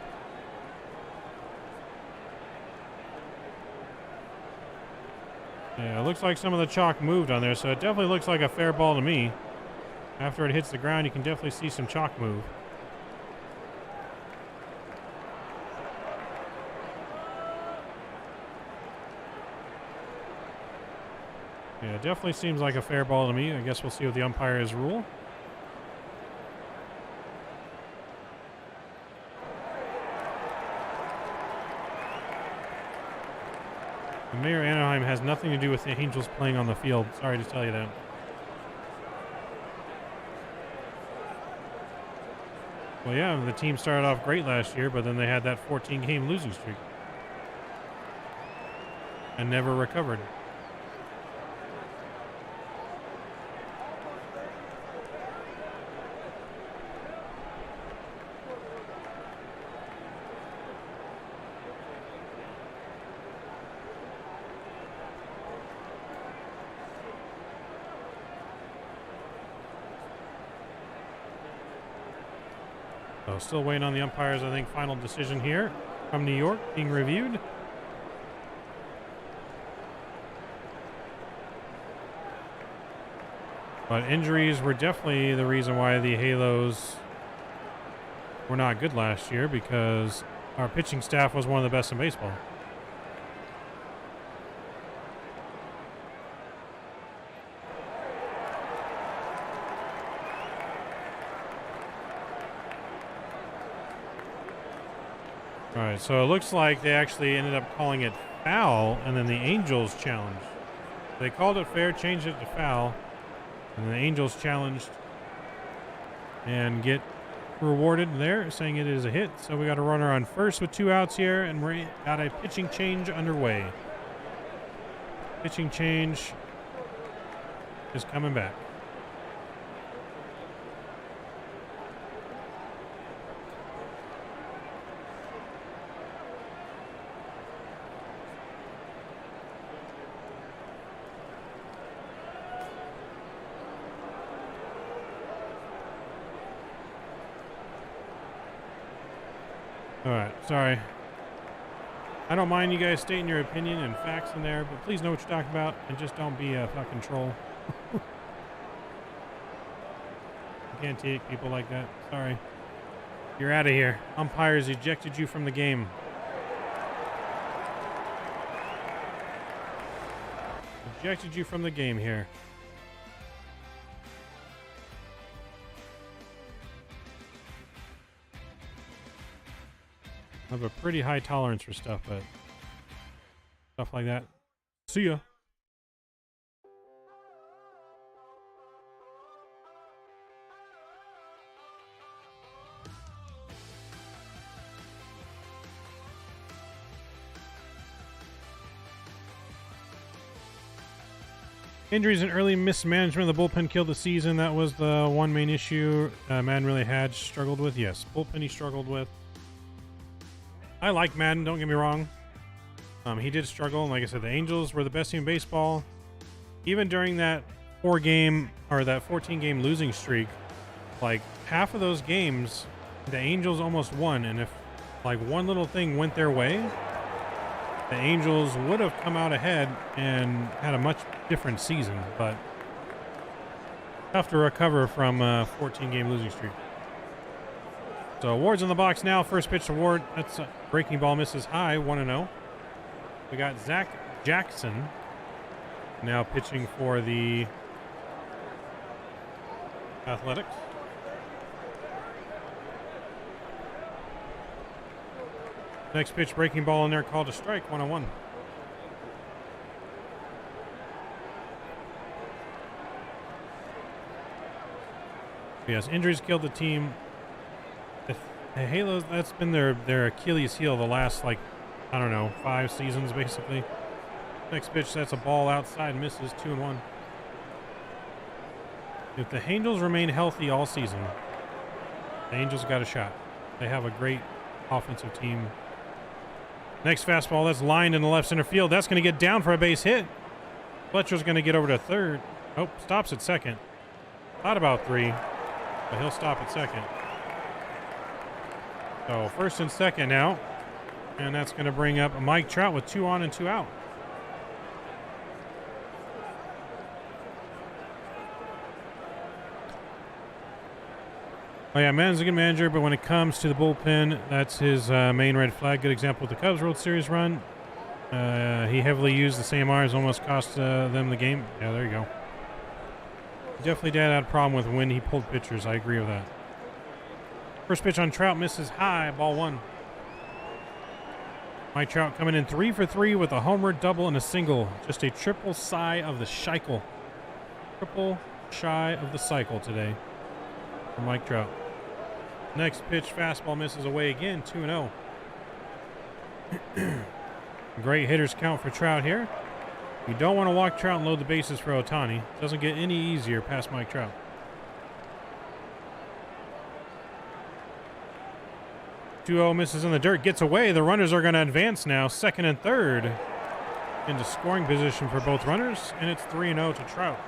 Yeah, it looks like some of the chalk moved on there, so it definitely looks like a fair ball to me. After it hits the ground, you can definitely see some chalk move. Yeah, it definitely seems like a fair ball to me. I guess we'll see what the umpires rule. The Mayor Anaheim has nothing to do with the Angels playing on the field. Sorry to tell you that. Well, yeah, the team started off great last year, but then they had that 14-game losing streak and never recovered. So still waiting on the umpires, I think, final decision here from New York being reviewed. But injuries were definitely the reason why the Halos were not good last year, because our pitching staff was one of the best in baseball. All right, so it looks like they actually ended up calling it foul, and then the Angels challenged. They called it fair, changed it to foul, and the Angels challenged and get rewarded there, saying it is a hit. So we got a runner on first with 2 outs here, and we got a pitching change underway. Pitching change is coming back. All right, sorry. I don't mind you guys stating your opinion and facts in there, but please know what you're talking about and just don't be a fucking troll. You can't take people like that. Sorry. You're out of here. Umpires ejected you from the game. Ejected you from the game here. I have a pretty high tolerance for stuff, but stuff like that. See ya. Injuries and early mismanagement of the bullpen killed the season. That was the one main issue Madden really had struggled with. Yes, bullpen he struggled with. I like Madden, don't get me wrong. He did struggle, and like I said, the Angels were the best team in baseball. Even during that 14-game losing streak, like half of those games, the Angels almost won, and if like one little thing went their way, the Angels would have come out ahead and had a much different season, but tough to recover from a 14-game losing streak. So awards in the box now. First pitch award. That's a breaking ball, misses high, 1-0. We got Zach Jackson now pitching for the Athletics. Next pitch, breaking ball in there, called a strike, 1-1. Yes, injuries killed the team. The Halos, that's been their Achilles heel the last, like, I don't know, 5 seasons, basically. Next pitch, that's a ball outside, misses, 2-1. If the Angels remain healthy all season, the Angels got a shot. They have a great offensive team. Next fastball, that's lined in the left center field. That's going to get down for a base hit. Fletcher's going to get over to third. Oh, stops at second. Thought about 3. but he'll stop at second. So first and second now, and that's going to bring up Mike Trout with 2 on and 2 out. Oh yeah, man's a good manager, but when it comes to the bullpen, that's his main red flag. Good example of the Cubs World Series run. He heavily used the same R's, almost cost them the game. Yeah, there you go. Definitely dad had a problem with when he pulled pitchers. I agree with that. First pitch on Trout misses high, ball 1. Mike Trout coming in 3 for 3 with a homer, double, and a single. Just a triple shy of the cycle. Triple shy of the cycle today for Mike Trout. Next pitch, fastball misses away again, 2-0. Great hitters count for Trout here. You don't want to walk Trout and load the bases for Ohtani. Doesn't get any easier past Mike Trout. 2-0 misses in the dirt, gets away. The runners are going to advance now, second and third into scoring position for both runners, and it's 3-0 to Trout.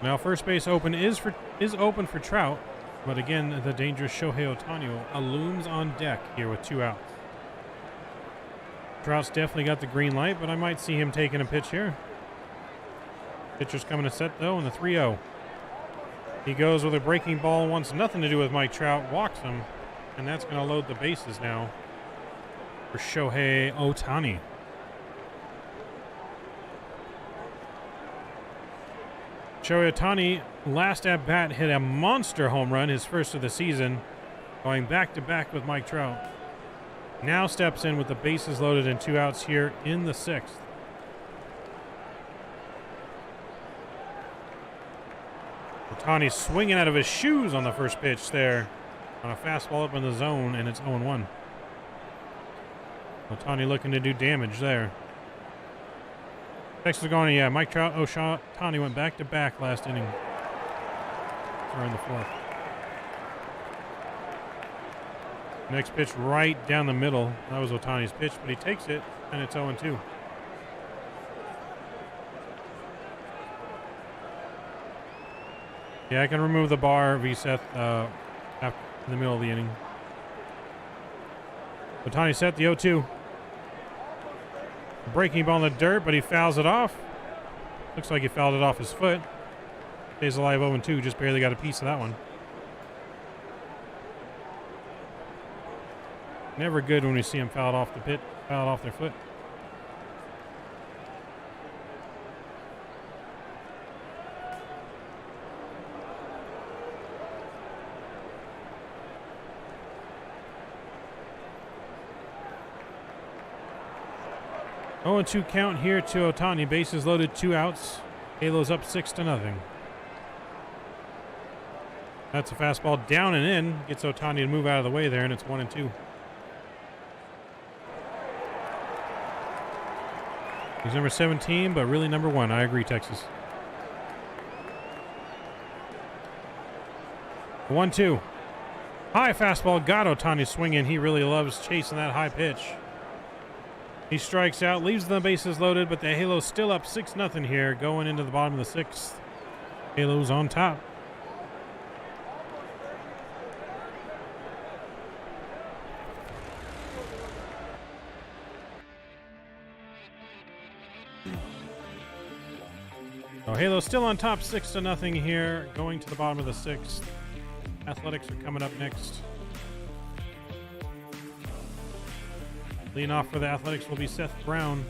Now first base open is open for Trout, but again the dangerous Shohei Ohtani looms on deck here with 2 outs. Trout's definitely got the green light, but I might see him taking a pitch here. Pitcher's coming to set though, and the 3-0. He goes with a breaking ball, wants nothing to do with Mike Trout, walks him, and that's going to load the bases now for Shohei Ohtani. Shohei Ohtani, last at bat, hit a monster home run, his first of the season, going back-to-back with Mike Trout. Now steps in with the bases loaded and 2 outs here in the 6th. Ohtani swinging out of his shoes on the first pitch there on a fastball up in the zone, and it's 0-1. Ohtani looking to do damage there. Next is going, yeah, Mike Trout, Ohtani went back-to-back last inning. Or in the 4th. Next pitch right down the middle. That was Ohtani's pitch, but he takes it, and it's 0-2. Yeah, I can remove the bar, V-Seth, in the middle of the inning. Ohtani set the 0-2. Breaking ball in the dirt, but he fouls it off. Looks like he fouled it off his foot. Stays alive 0-2, just barely got a piece of that one. Never good when we see him fouled off the pit, fouled off their foot. Oh, and 2 count here to Ohtani. Bases loaded, 2 outs. Halos up 6-0. That's a fastball down and in. Gets Ohtani to move out of the way there, and it's 1-2. He's number 17, but really number 1. I agree, Texas. 1-2. High fastball got Ohtani swinging. He really loves chasing that high pitch. He strikes out, leaves the bases loaded, but the Halos still up 6-0 here, going into the bottom of the 6th. Halos on top. So Halos still on top, 6-0 here, going to the bottom of the 6th. Athletics are coming up next. Leading off for the Athletics will be Seth Brown.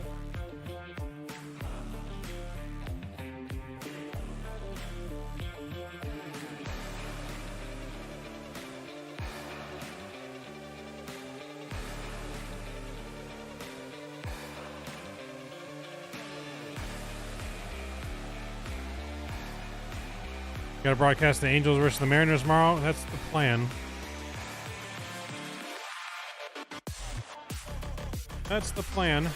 Got to broadcast the Angels versus the Mariners tomorrow. That's the plan. That's the plan.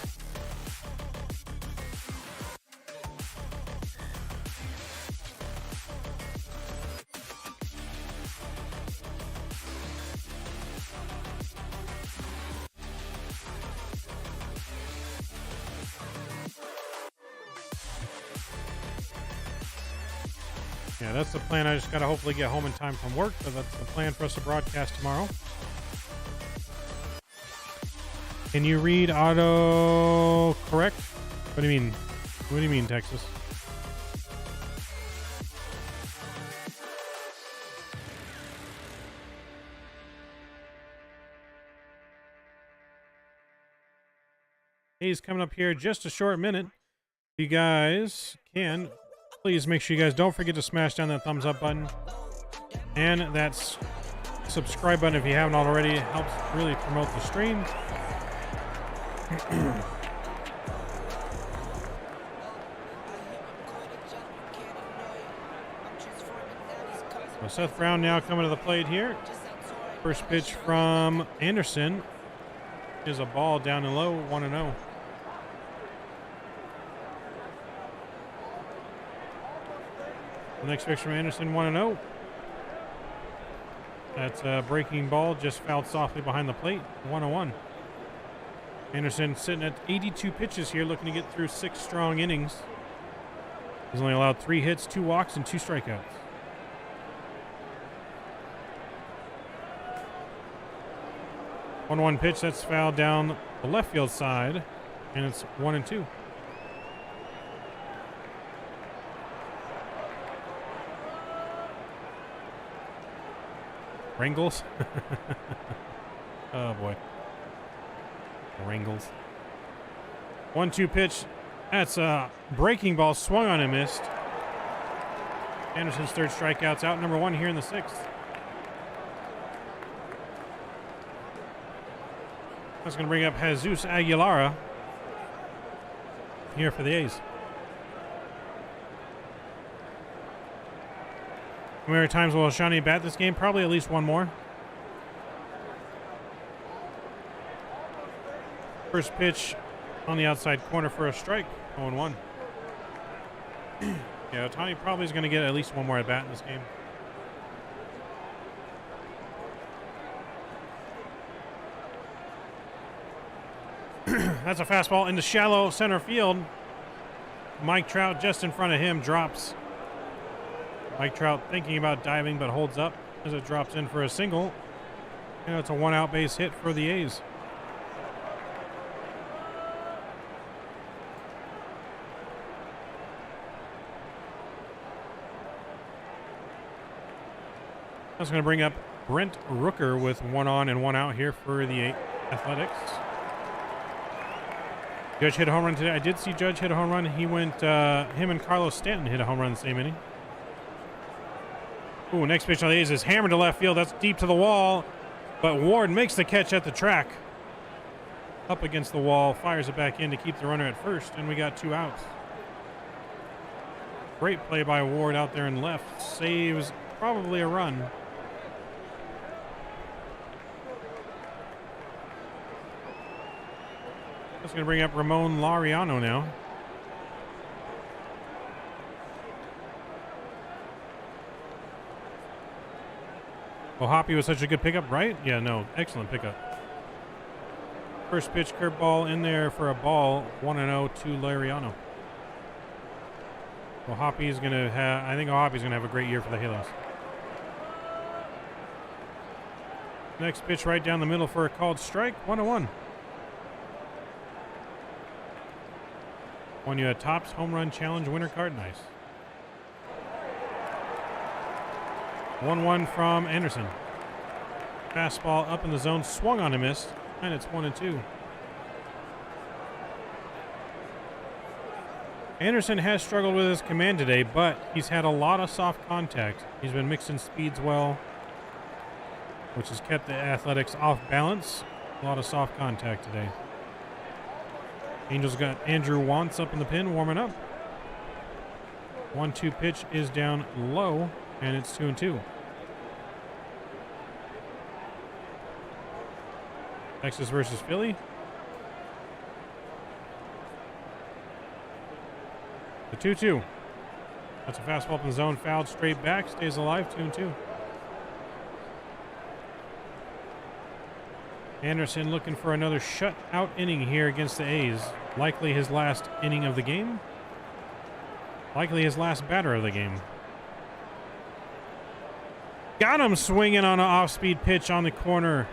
Yeah, that's the plan. I just got to hopefully get home in time from work, but that's the plan for us to broadcast tomorrow. Can you read auto correct? What do you mean? What do you mean, Texas? He's coming up here just a short minute. You guys can please make sure you guys don't forget to smash down that thumbs up button and that subscribe button if you haven't already. It helps really promote the stream. So Seth Brown now coming to the plate here. First pitch from Anderson is a ball down and low, 1-0. The next pitch from Anderson, 1-0. That's a breaking ball, just fouled softly behind the plate, 1-1. Anderson sitting at 82 pitches here, looking to get through 6 strong innings. He's only allowed 3 hits, 2 walks, and 2 strikeouts. One pitch that's fouled down the left field side, and it's 1-2. Wrangles. Oh boy. Wrangles. 1-2 pitch. That's a breaking ball, swung on and missed. Anderson's third strikeout's out, number 1 here in the 6th. That's going to bring up Jesus Aguilar here for the A's. How many times will Shawnee bat this game? Probably at least one more. First pitch on the outside corner for a strike, 0-1. Yeah, Ohtani probably is going to get at least one more at bat in this game. That's a fastball into shallow center field. Mike Trout just in front of him drops. Mike Trout thinking about diving but holds up as it drops in for a single. And it's a 1-out base hit for the A's. That's going to bring up Brent Rooker with 1 on and 1 out here for the Athletics. Judge hit a home run today. I did see Judge hit a home run. He went, him and Carlos Stanton hit a home run the same inning. Ooh, next pitch on the A's is hammered to left field. That's deep to the wall, but Ward makes the catch at the track. Up against the wall, fires it back in to keep the runner at first, and we got 2 outs. Great play by Ward out there in left. Saves probably a run. That's going to bring up Ramon Laureano now. Well, Hoppy was such a good pickup, right? Yeah, no, excellent pickup. First pitch curveball in there for a ball, 1-0 to Laureano. Well, Hoppy's going to have, I think Hoppy's going to have a great year for the Halos. Next pitch right down the middle for a called strike, 1-1. Won you a Topps Home Run Challenge winner card. Nice. 1-1 from Anderson. Fastball up in the zone, swung on and missed, and it's 1-2. Anderson has struggled with his command today, but he's had a lot of soft contact. He's been mixing speeds well, which has kept the Athletics off balance. A lot of soft contact today. Angels got Andrew Wantz up in the pen, warming up. 1-2 pitch is down low, and it's 2-2. Texas versus Philly. The 2-2. That's a fastball up in the zone, fouled straight back, stays alive, 2-2. Anderson looking for another shutout inning here against the A's. Likely his last inning of the game. Likely his last batter of the game. Got him swinging on an off-speed pitch on the corner.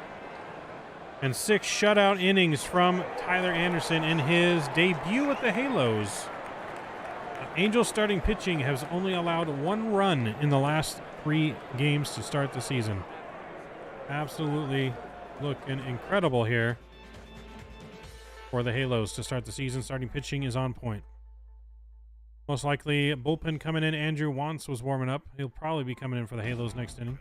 And 6 shutout innings from Tyler Anderson in his debut with the Halos. Angels starting pitching has only allowed 1 run in the last 3 games to start the season. Absolutely looking incredible here for the Halos to start the season. Starting pitching is on point. Most likely bullpen coming in. Andrew Wantz was warming up. He'll probably be coming in for the Halos next inning.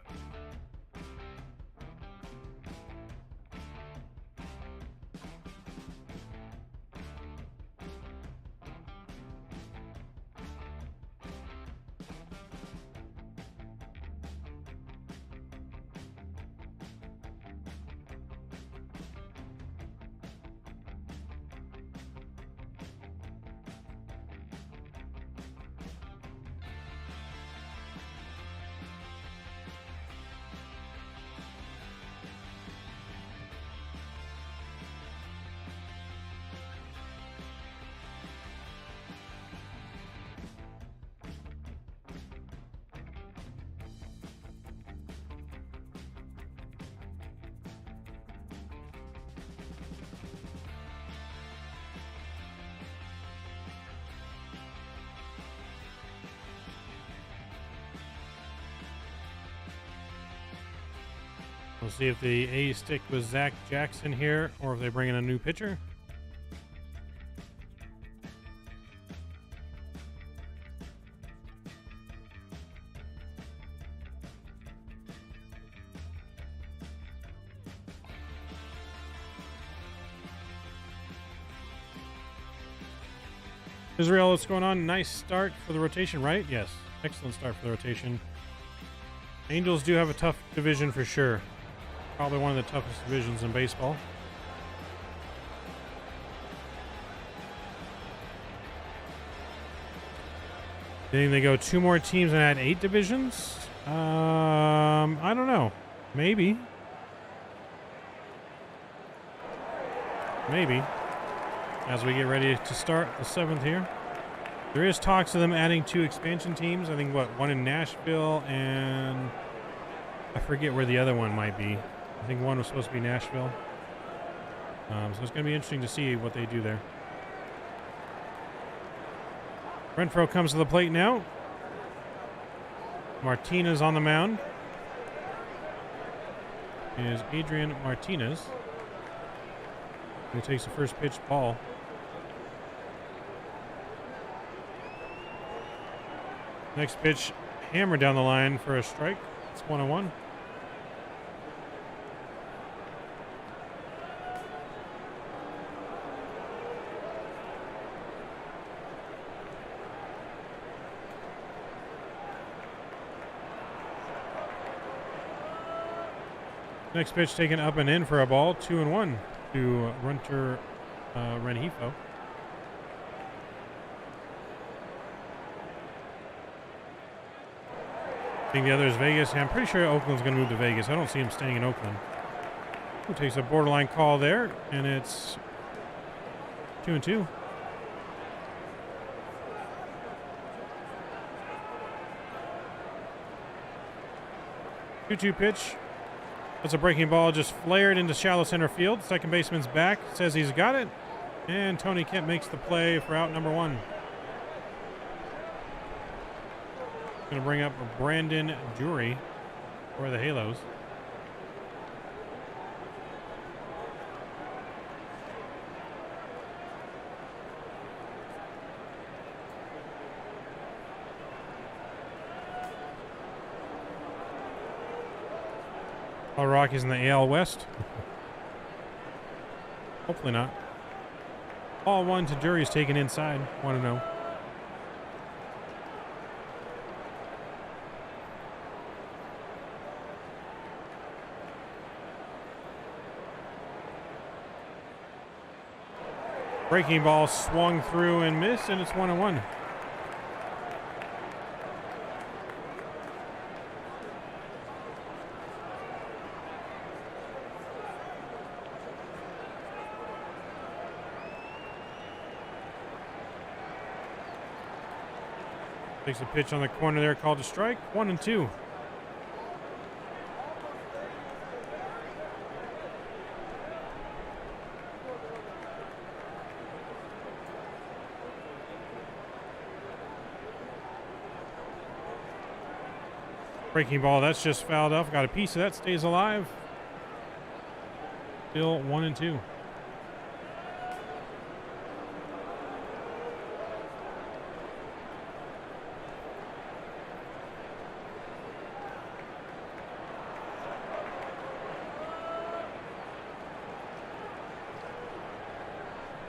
We'll see if the A's stick with Zach Jackson here or if they bring in a new pitcher. Israel, what's going on? Nice start for the rotation, right? Yes. Excellent start for the rotation. Angels do have a tough division for sure. Probably one of the toughest divisions in baseball. Then they go 2 more teams and add 8 divisions? I don't know. Maybe. Maybe. As we get ready to start the 7th here. There is talks of them adding 2 expansion teams. I think, one in Nashville and I forget where the other one might be. I think one was supposed to be Nashville. So it's going to be interesting to see what they do there. Renfroe comes to the plate now. Martinez on the mound. Is Adrian Martinez. He takes the first pitch, ball. Next pitch, hammered down the line for a strike. It's 1-1. Next pitch taken up and in for a ball. 2-1 to Runter Renifo. I think the other is Vegas. Yeah, I'm pretty sure Oakland's going to move to Vegas. I don't see him staying in Oakland. Who takes a borderline call there, and it's 2-2. Two-two pitch. That's a breaking ball, just flared into shallow center field. Second baseman's back, says he's got it. And Tony Kemp makes the play for out number 1. Going to bring up Brandon Drury for the Halos. All Rockies in the AL West. Hopefully not. Ball 1 to Drury's taken inside. 1-0. Breaking ball swung through and missed, and it's 1-1. Takes a pitch on the corner there, called a strike. 1-2. Breaking ball, that's just fouled off. Got a piece of that, stays alive. Still 1-2.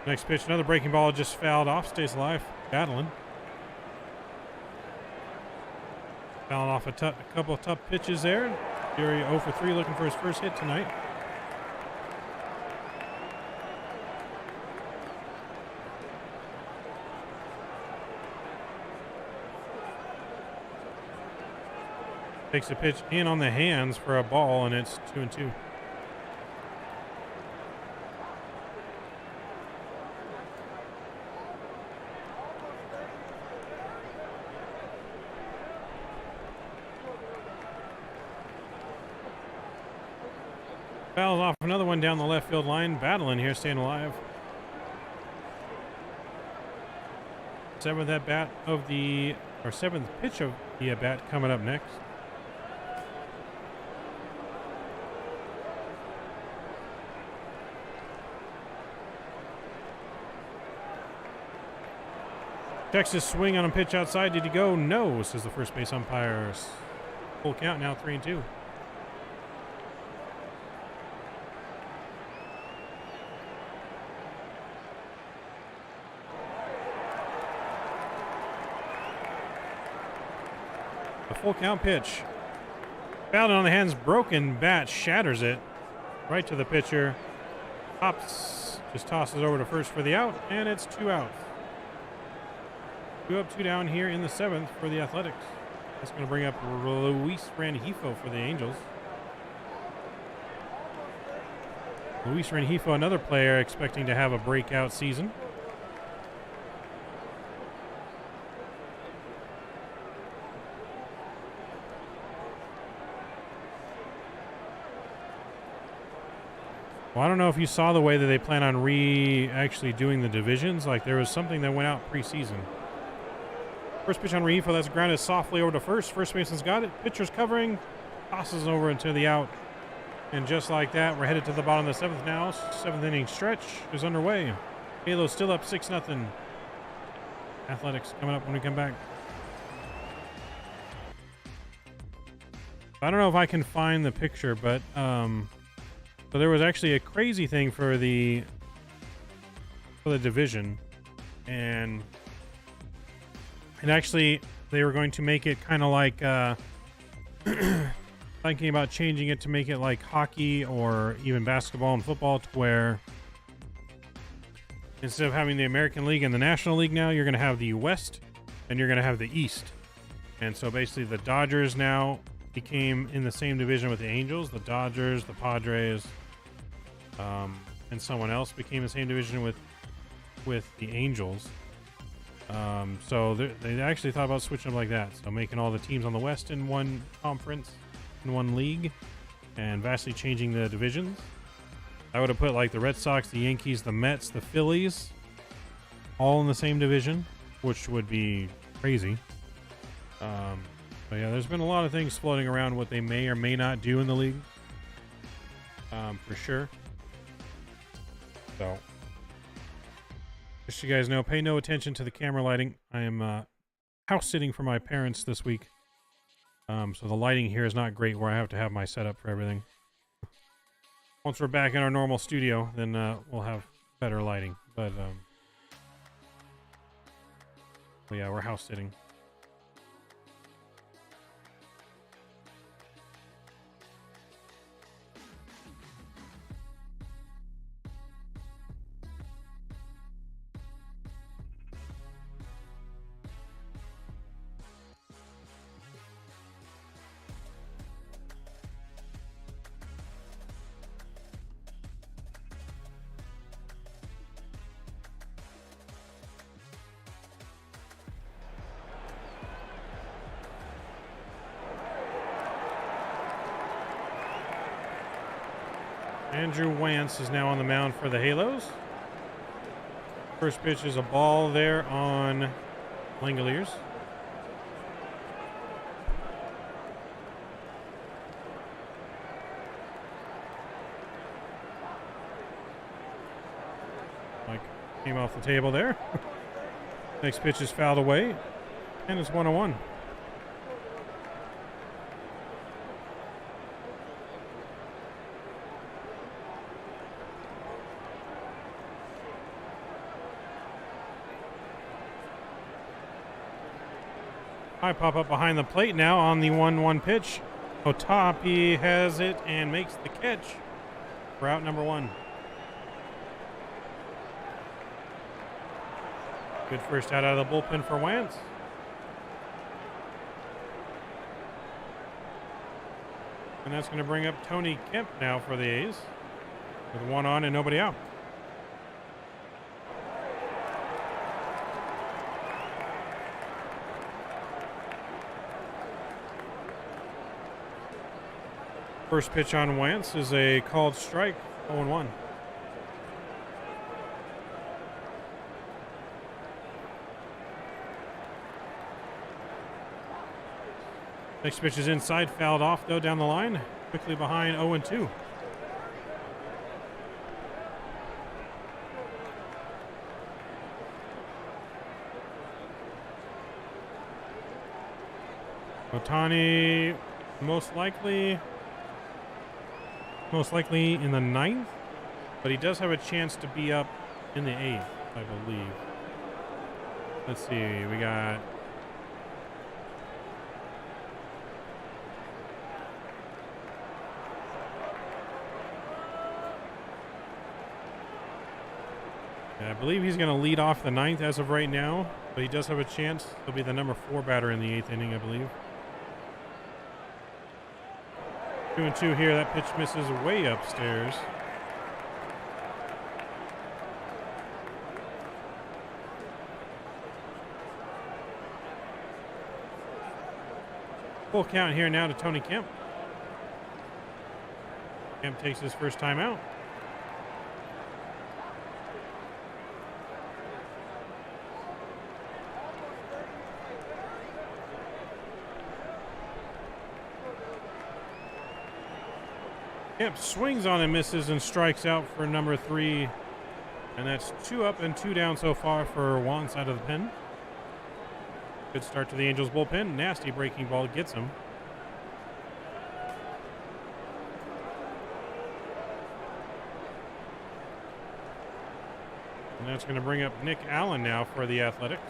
Next pitch, another breaking ball, just fouled off, stays alive, battling. Fouling off a couple of tough pitches there. Fury 0 for 3, looking for his first hit tonight. Takes a pitch in on the hands for a ball, and it's 2-2. Fouls off another one down the left field line. Battling here, staying alive. Seventh pitch of the at bat coming up next. Texas swing on a pitch outside. Did he go? No, says the first base umpire. Full count now, 3-2. A full count pitch. Fouled on the hands, broken bat, shatters it right to the pitcher. Hops, just tosses over to first for the out, and it's 2 outs. 2 up, 2 down here in the 7th for the Athletics. That's going to bring up Luis Rengifo for the Angels. Luis Rengifo, another player expecting to have a breakout season. Well, I don't know if you saw the way that they plan on actually doing the divisions. Like, there was something that went out preseason. First pitch on Rengifo, that's grounded softly over to first. First baseman's got it. Pitcher's covering, tosses over into the out. And just like that, we're headed to the bottom of the 7th now. 7th inning stretch is underway. Halo still up 6-0. Athletics coming up when we come back. I don't know if I can find the picture, but so there was actually a crazy thing for the division, and actually they were going to make it kind of like thinking about changing it to make it like hockey or even basketball and football, to where instead of having the American League and the National League now, you're going to have the West and you're going to have the East. And so basically the Dodgers now became in the same division with the Angels. The Dodgers, the Padres, and someone else became the same division with the Angels. So they actually thought about switching them like that. So making all the teams on the West in one conference, in one league, and vastly changing the divisions. I would have put like the Red Sox, the Yankees, the Mets, the Phillies, all in the same division, which would be crazy. But yeah, there's been a lot of things floating around what they may or may not do in the league, for sure. So, just so you guys know, pay no attention to the camera lighting. I am house sitting for my parents this week, so the lighting here is not great where I have to have my setup for everything. Once we're back in our normal studio, then we'll have better lighting. But yeah, we're house sitting. Andrew Wantz is now on the mound for the Halos. First pitch is a ball there on Langoliers. Came off the table there. Next pitch is fouled away, and it's 1-1. High pop up behind the plate now on the 1-1 pitch. Ohtani has it and makes the catch for out number 1. Good first out of the bullpen for Wentz. And that's going to bring up Tony Kemp now for the A's with 1 on and nobody out. First pitch on Wentz is a called strike, 0-1. Next pitch is inside, fouled off though down the line, quickly behind 0-2. Ohtani most likely in the 9th, but he does have a chance to be up in the 8th, I believe. Let's see, we got I believe he's going to lead off the 9th as of right now, but he does have a chance. He'll be the number 4 batter in the 8th inning, I believe. 2-2 here. That pitch misses way upstairs. Full count here now to Tony Kemp. Kemp takes his first time out. Kemp swings on and misses and strikes out for number 3. And that's 2 up and 2 down so far for Juan's side of the pen. Good start to the Angels bullpen. Nasty breaking ball gets him. And that's going to bring up Nick Allen now for the Athletics.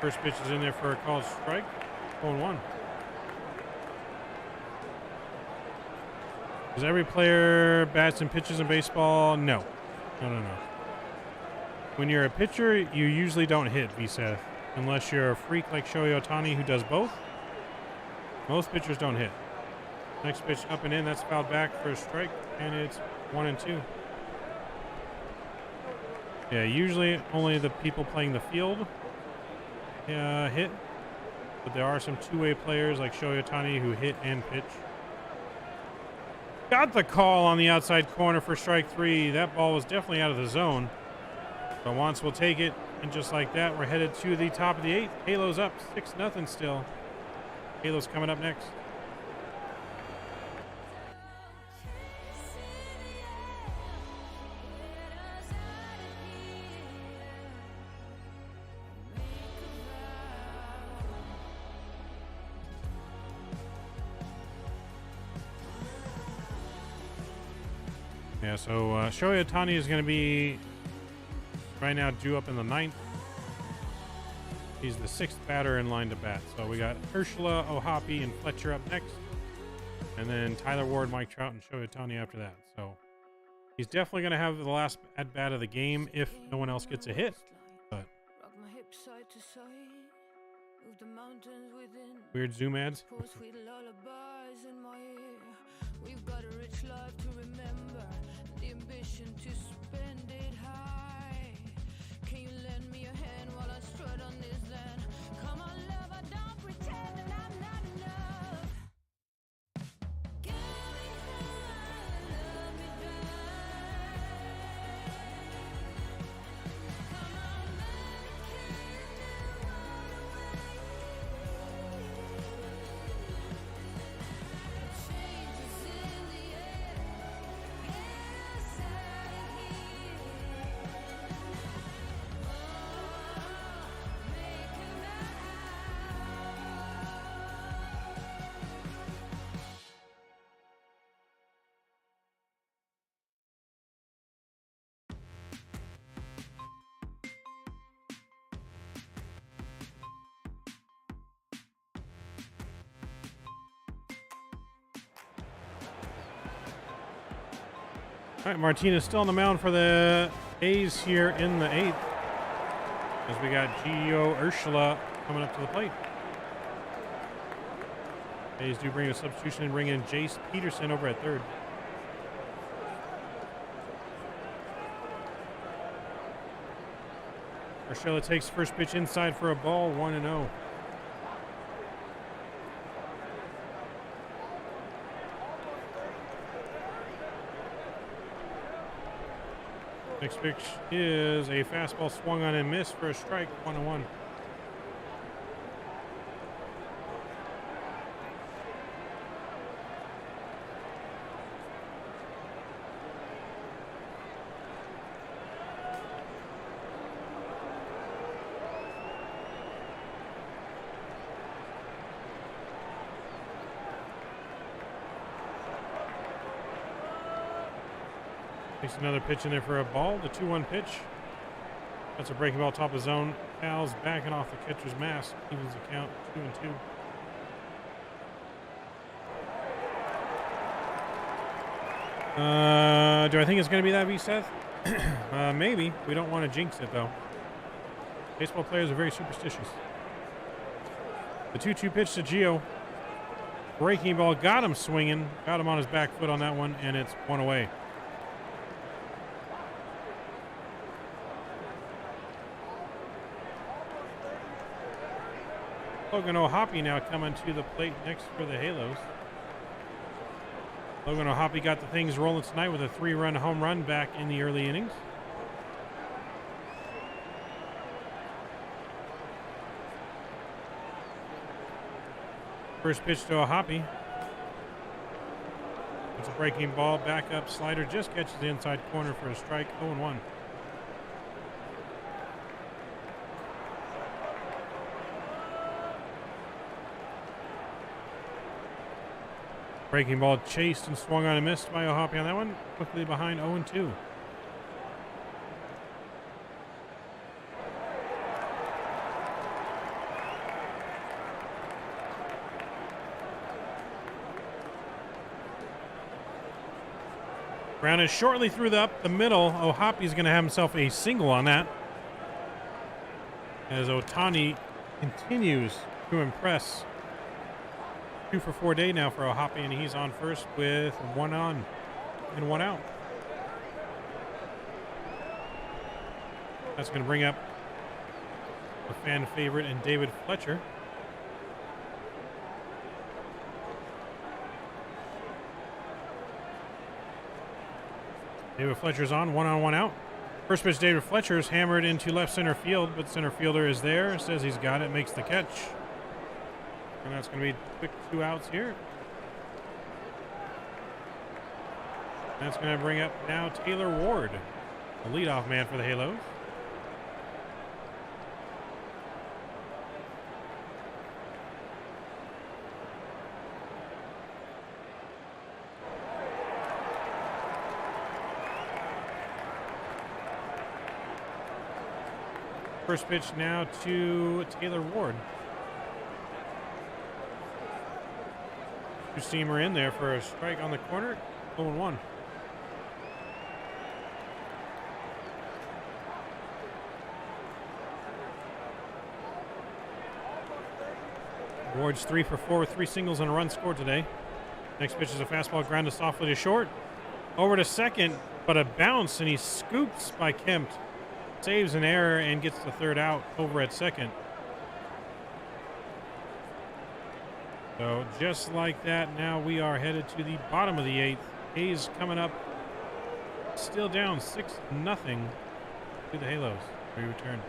First pitch is in there for a called strike. 0-1. Does every player bats and pitches in baseball? No. No. When you're a pitcher, you usually don't hit, V-Seth. Unless you're a freak like Shohei Ohtani who does both. Most pitchers don't hit. Next pitch up and in. That's fouled back for a strike. And it's 1-2. Yeah, usually only the people playing the field hit, but there are some two-way players like Shohei Ohtani who hit and pitch. Got the call on the outside corner for strike 3. That ball was definitely out of the zone, but Wantz will take it, and just like that, we're headed to the top of the 8th. Halo's up 6-0 still. Halo's coming up next. Yeah, so Shohei Ohtani is going to be right now due up in the 9th. He's the 6th batter in line to bat. So we got Urshela, Ohtani, and Fletcher up next. And then Tyler Ward, Mike Trout, and Shohei Ohtani after that. So he's definitely going to have the last at-bat of the game if no one else gets a hit. But weird Zoom ads. We've got a rich life to remember, the ambition to spend it high. Can you lend me a hand while I strut on this land? Come on, lover, don't pretend that I'm not enough. Give me time, love me back. All right, Martinez still on the mound for the A's here in the 8th. As we got Gio Urshela coming up to the plate. A's do bring a substitution and bring in Jace Peterson over at third. Urshela takes first pitch inside for a ball, 1-0. Next pitch is a fastball swung on and missed for a strike, 1-1. Takes another pitch in there for a ball. The 2-1 pitch. That's a breaking ball top of zone. Fouls backing off the catcher's mask. Evens the count 2-2. Do I think it's going to be that, Seth? Maybe. We don't want to jinx it, though. Baseball players are very superstitious. The 2-2 pitch to Gio. Breaking ball. Got him swinging. Got him on his back foot on that one, and it's one away. Logan O'Hoppe now coming to the plate next for the Halos. Logan O'Hoppe got the things rolling tonight with a 3-run home run back in the early innings. First pitch to O'Hoppe. It's a breaking ball, back up slider, just catches the inside corner for a strike, 0-1. Breaking ball chased and swung on and missed by O'Hoppe on that one. Quickly behind 0-2. Ground is shortly through the middle. O'Hoppe's going to have himself a single on that. As Ohtani continues to impress. 2 for 4 day now for O'Hoppe, and he's on first with 1 on and 1 out. That's going to bring up a fan favorite in David Fletcher. David Fletcher's on 1 on 1 out. First pitch, David Fletcher's hammered into left center field, but center fielder is there, says he's got it, makes the catch. And that's going to be quick 2 outs here. That's going to bring up now Taylor Ward, the leadoff man for the Halos. First pitch now to Taylor Ward. Two-seamer in there for a strike on the corner. 0-1. Ward's 3 for 4 with 3 singles and a run scored today. Next pitch is a fastball grounded softly to short. Over to second, but a bounce, and he scoops by Kempt. Saves an error and gets the third out over at second. So just like that, now we are headed to the bottom of the 8th. A's coming up, still down 6-0 to the Halos. We return.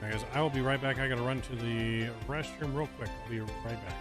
Guys, I will be right back. I got to run to the restroom real quick. I'll be right back.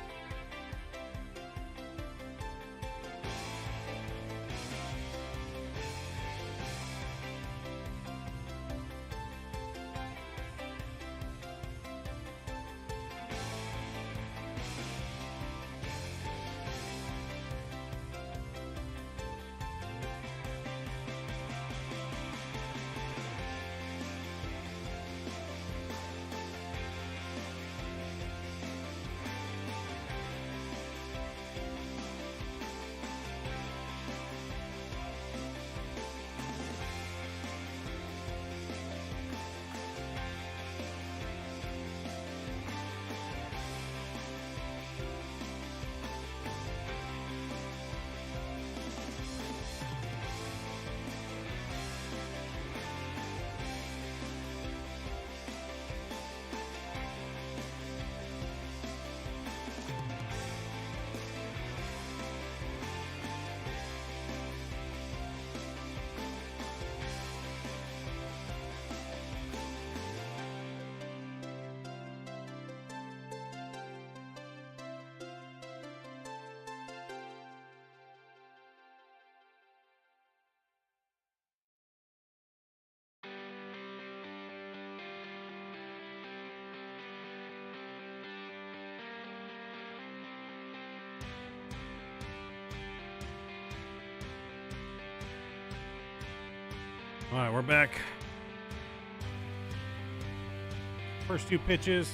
All right, we're back. First two pitches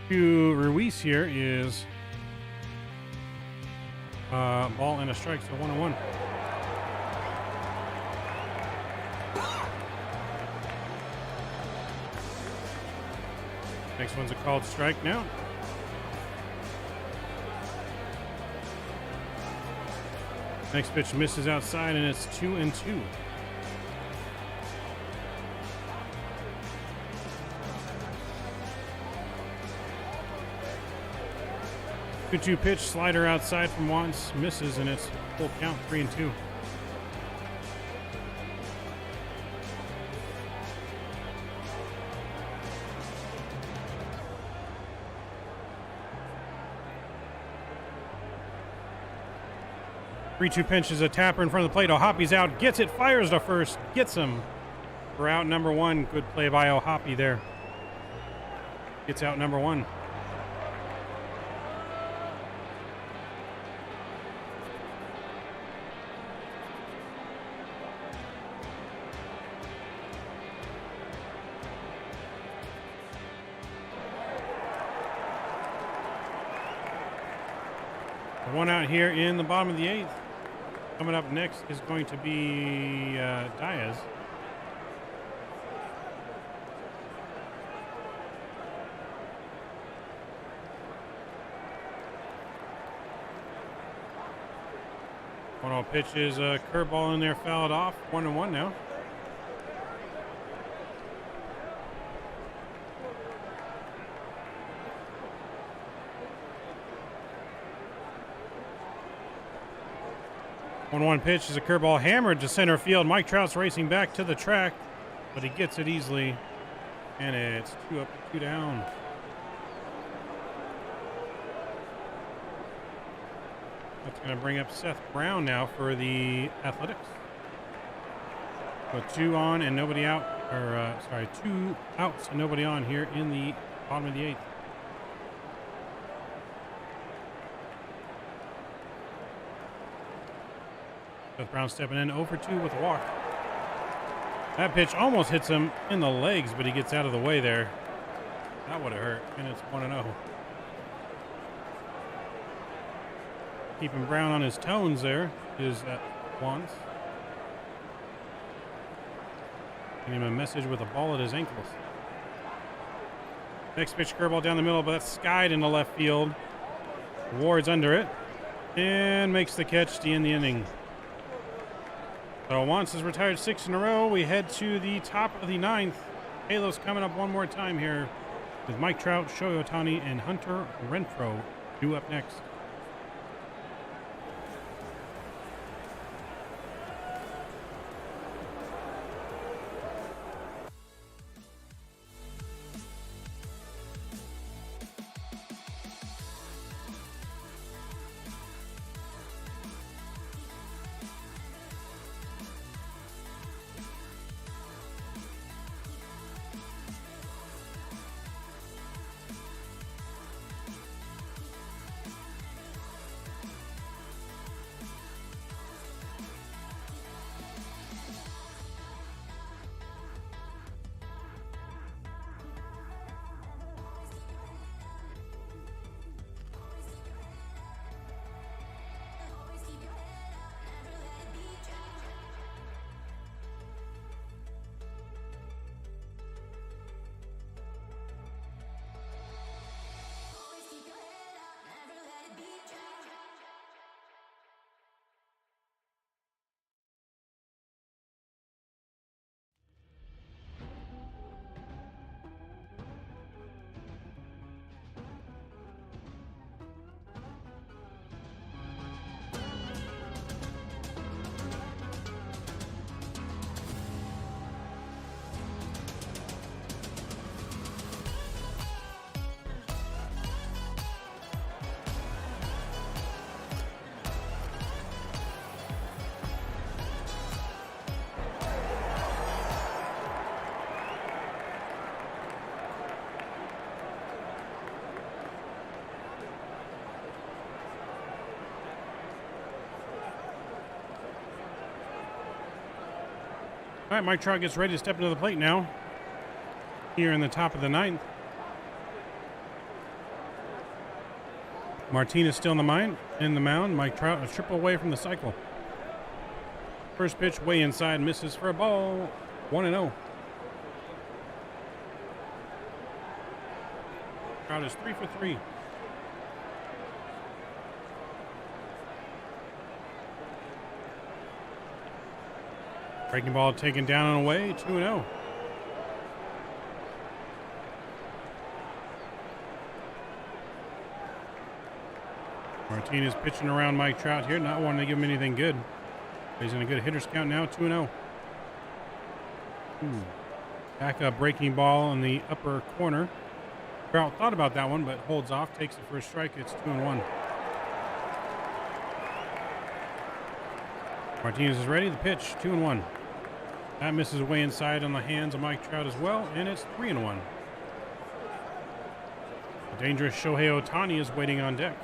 to Ruiz here is ball and a strike, so 1-1. Next one's a called strike now. Next pitch misses outside, and it's 2-2. Two pitch, slider outside from Wants, misses, and it's full count, 3-2. Three-two pitch is a tapper in front of the plate. O'Hoppy's out, gets it, fires to first, gets him for out number one. Good play by O'Hoppy there. Gets out number one. One out here in the bottom of the eighth. Coming up next is going to be Diaz. One pitch is a curveball in there, fouled off. 1-1 now. One pitch is a curveball hammered to center field. Mike Trout's racing back to the track, but he gets it easily, and it's 2 up, 2 down. That's going to bring up Seth Brown now for the Athletics. So 2 on and nobody out, or 2 outs and nobody on here in the bottom of the eighth. Seth Brown stepping in 0-for-2 with a walk. That pitch almost hits him in the legs, but he gets out of the way there. That would have hurt, and it's 1-0. Keeping Brown on his tones there is Wands. Giving him a message with a ball at his ankles. Next pitch, curveball down the middle, but that's skied into left field. Ward's under it and makes the catch to end the inning. So Wants has retired 6 in a row. We head to the top of the ninth. Halos coming up one more time here with Mike Trout, Shohei Ohtani, and Hunter Renfroe due up next. All right, Mike Trout gets ready to step into the plate now. Here in the top of the ninth. Martinez still in the mound. Mike Trout a triple away from the cycle. First pitch way inside, misses for a ball. 1-0. Trout is 3 for 3. Breaking ball taken down and away. 2-0. Martinez pitching around Mike Trout here, not wanting to give him anything good. He's in a good hitter's count now, 2-0. Back up breaking ball in the upper corner. Trout thought about that one, but holds off, takes it for a strike. It's 2-1. Martinez is ready. The pitch, 2-1. That misses way inside on the hands of Mike Trout as well, and it's 3-1. The dangerous Shohei Ohtani is waiting on deck.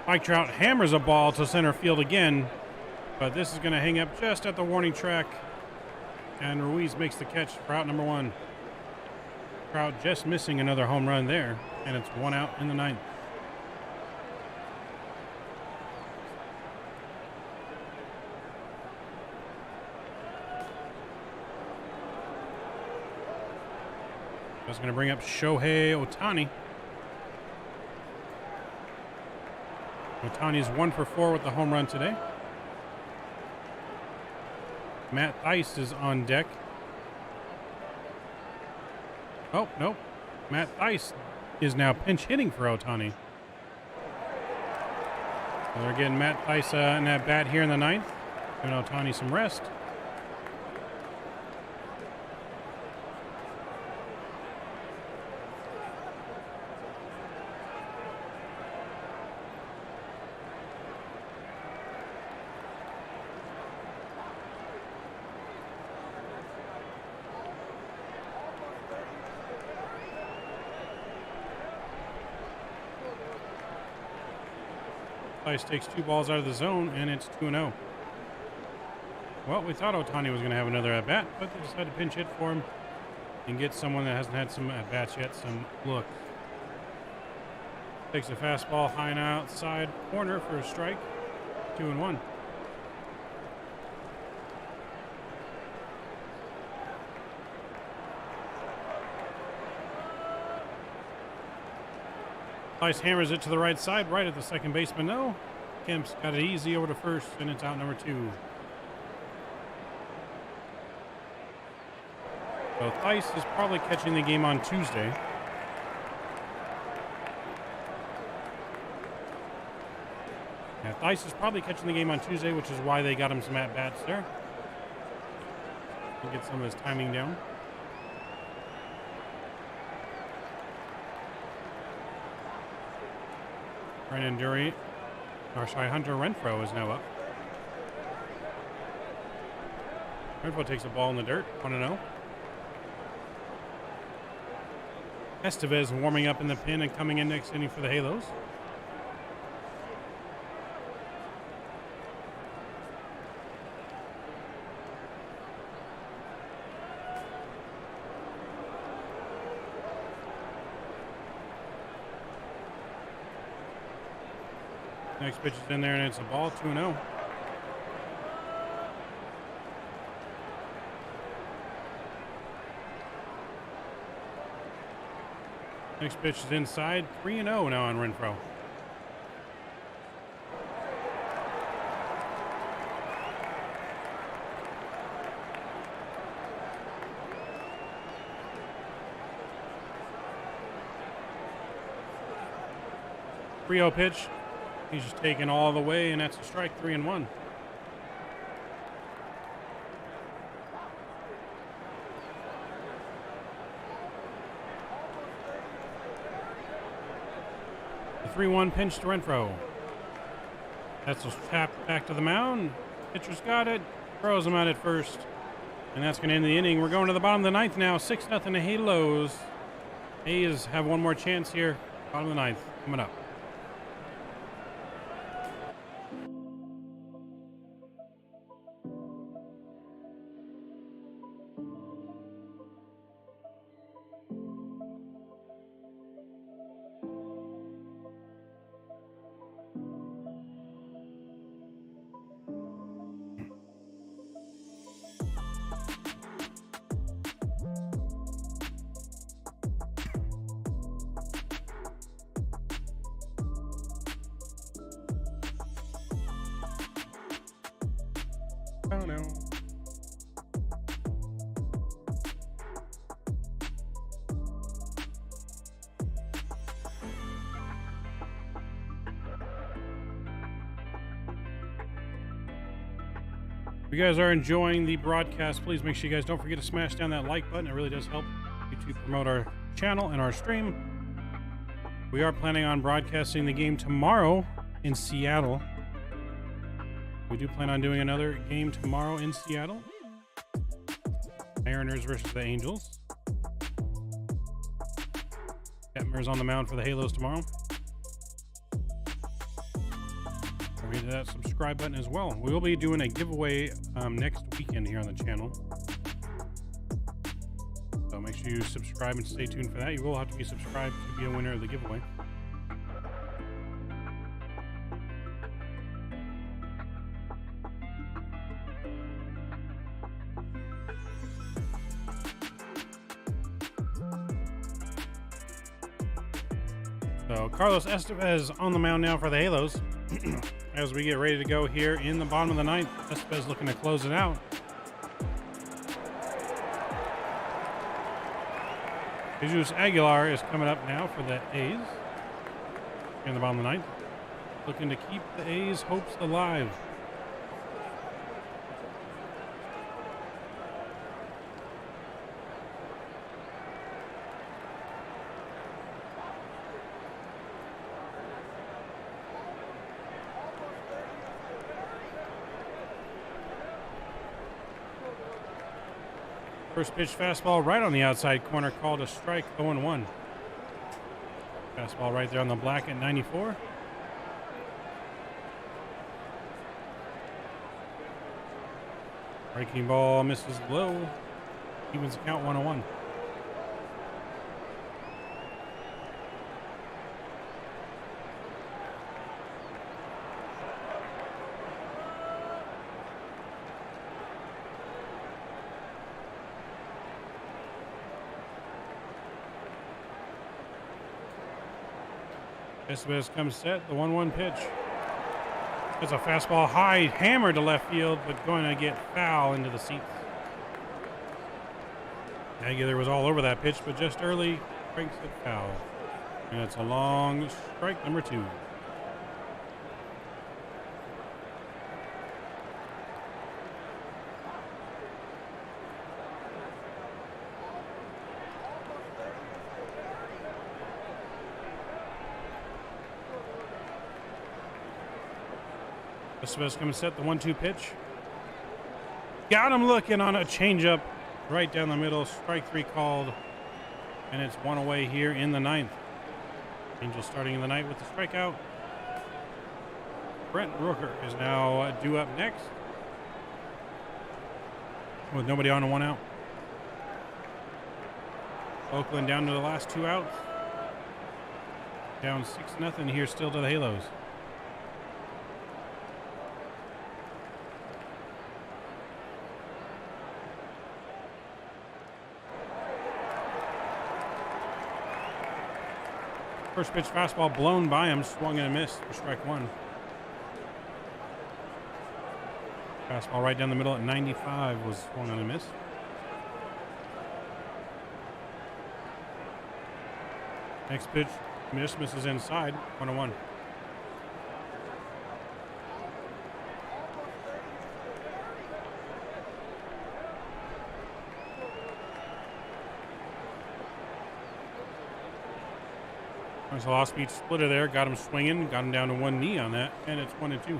Mike Trout hammers a ball to center field again, but this is going to hang up just at the warning track, and Ruiz makes the catch for out number 1. Trout just missing another home run there, and it's 1 out in the ninth. That's going to bring up Shohei Ohtani. Ohtani's 1 for 4 with the home run today. Matt Thaiss is on deck. Oh, nope. Matt Thaiss is now pinch hitting for Ohtani. So they're getting Matt Thaiss in that bat here in the ninth. Giving Ohtani some rest. Thaiss takes 2 balls out of the zone, and it's 2-0. Well, we thought Ohtani was going to have another at-bat, but they decided to pinch hit for him and get someone that hasn't had some at-bats yet some look. Takes a fastball high and outside corner for a strike. 2-1. Thaiss hammers it to the right side, right at the second baseman. No, Kemp's got it easy over to first, and it's out number 2. So Thaiss is probably catching the game on Tuesday. Yeah, Thaiss is probably catching the game on Tuesday, which is why they got him some at-bats there. To get some of his timing down. Hunter Renfroe is now up. Renfroe takes a ball in the dirt, 1-0. Estevez warming up in the pin and coming in next inning for the Halos. Next pitch is in there, and it's a ball, 2-0. Next pitch is inside, 3-0 now on Renfroe. Three-0 pitch. He's just taken all the way, and that's a strike, 3-1. The 3-1 pinch to Renfroe. That's a tap back to the mound. Pitcher's got it. Throws him out at first. And that's going to end the inning. We're going to the bottom of the ninth now. 6-0 Halos. A's have one more chance here. Bottom of the ninth. coming up. Oh no. If you guys are enjoying the broadcast, please make sure you guys don't forget to smash down that like button. It really does help YouTube promote our channel and our stream. We are planning on broadcasting the game tomorrow in Seattle. We do plan on doing another game tomorrow in Seattle. Mariners versus the Angels. Detmer's on the mound for the Halos tomorrow. Don't forget that subscribe button as well. We will be doing a giveaway next weekend here on the channel. So make sure you subscribe and stay tuned for that. You will have to be subscribed to be a winner of the giveaway. So Carlos Estevez on the mound now for the Halos. As we get ready to go here in the bottom of the ninth, Estevez looking to close it out. Jesus Aguilar is coming up now for the A's in the bottom of the ninth, looking to keep the A's hopes alive. First pitch fastball right on the outside corner, called a strike, 0-1. Fastball right there on the black at 94. Breaking ball misses low. Evens the count 1-1. Estevez comes set, the 1-1 pitch. That's a fastball high, hammered to left field, but going to get foul into the seats. Aguilar was all over that pitch, but just early breaks it foul. And it's a long strike, number 2. Estevez coming set, the 1-2 pitch. Got him looking on a changeup right down the middle. Strike 3 called, and it's 1 away here in the ninth. Angels starting in the ninth with the strikeout. Brent Rooker is now due up next with nobody on and 1 out. Oakland down to the last 2 outs. Down 6-0 here still to the Halos. First pitch fastball blown by him, swung and a miss for strike 1. Fastball right down the middle at 95 was swung on a miss. Next pitch, misses inside, 1-1. There's a off-speed splitter there, got him swinging, got him down to 1 knee on that, and it's 1-2.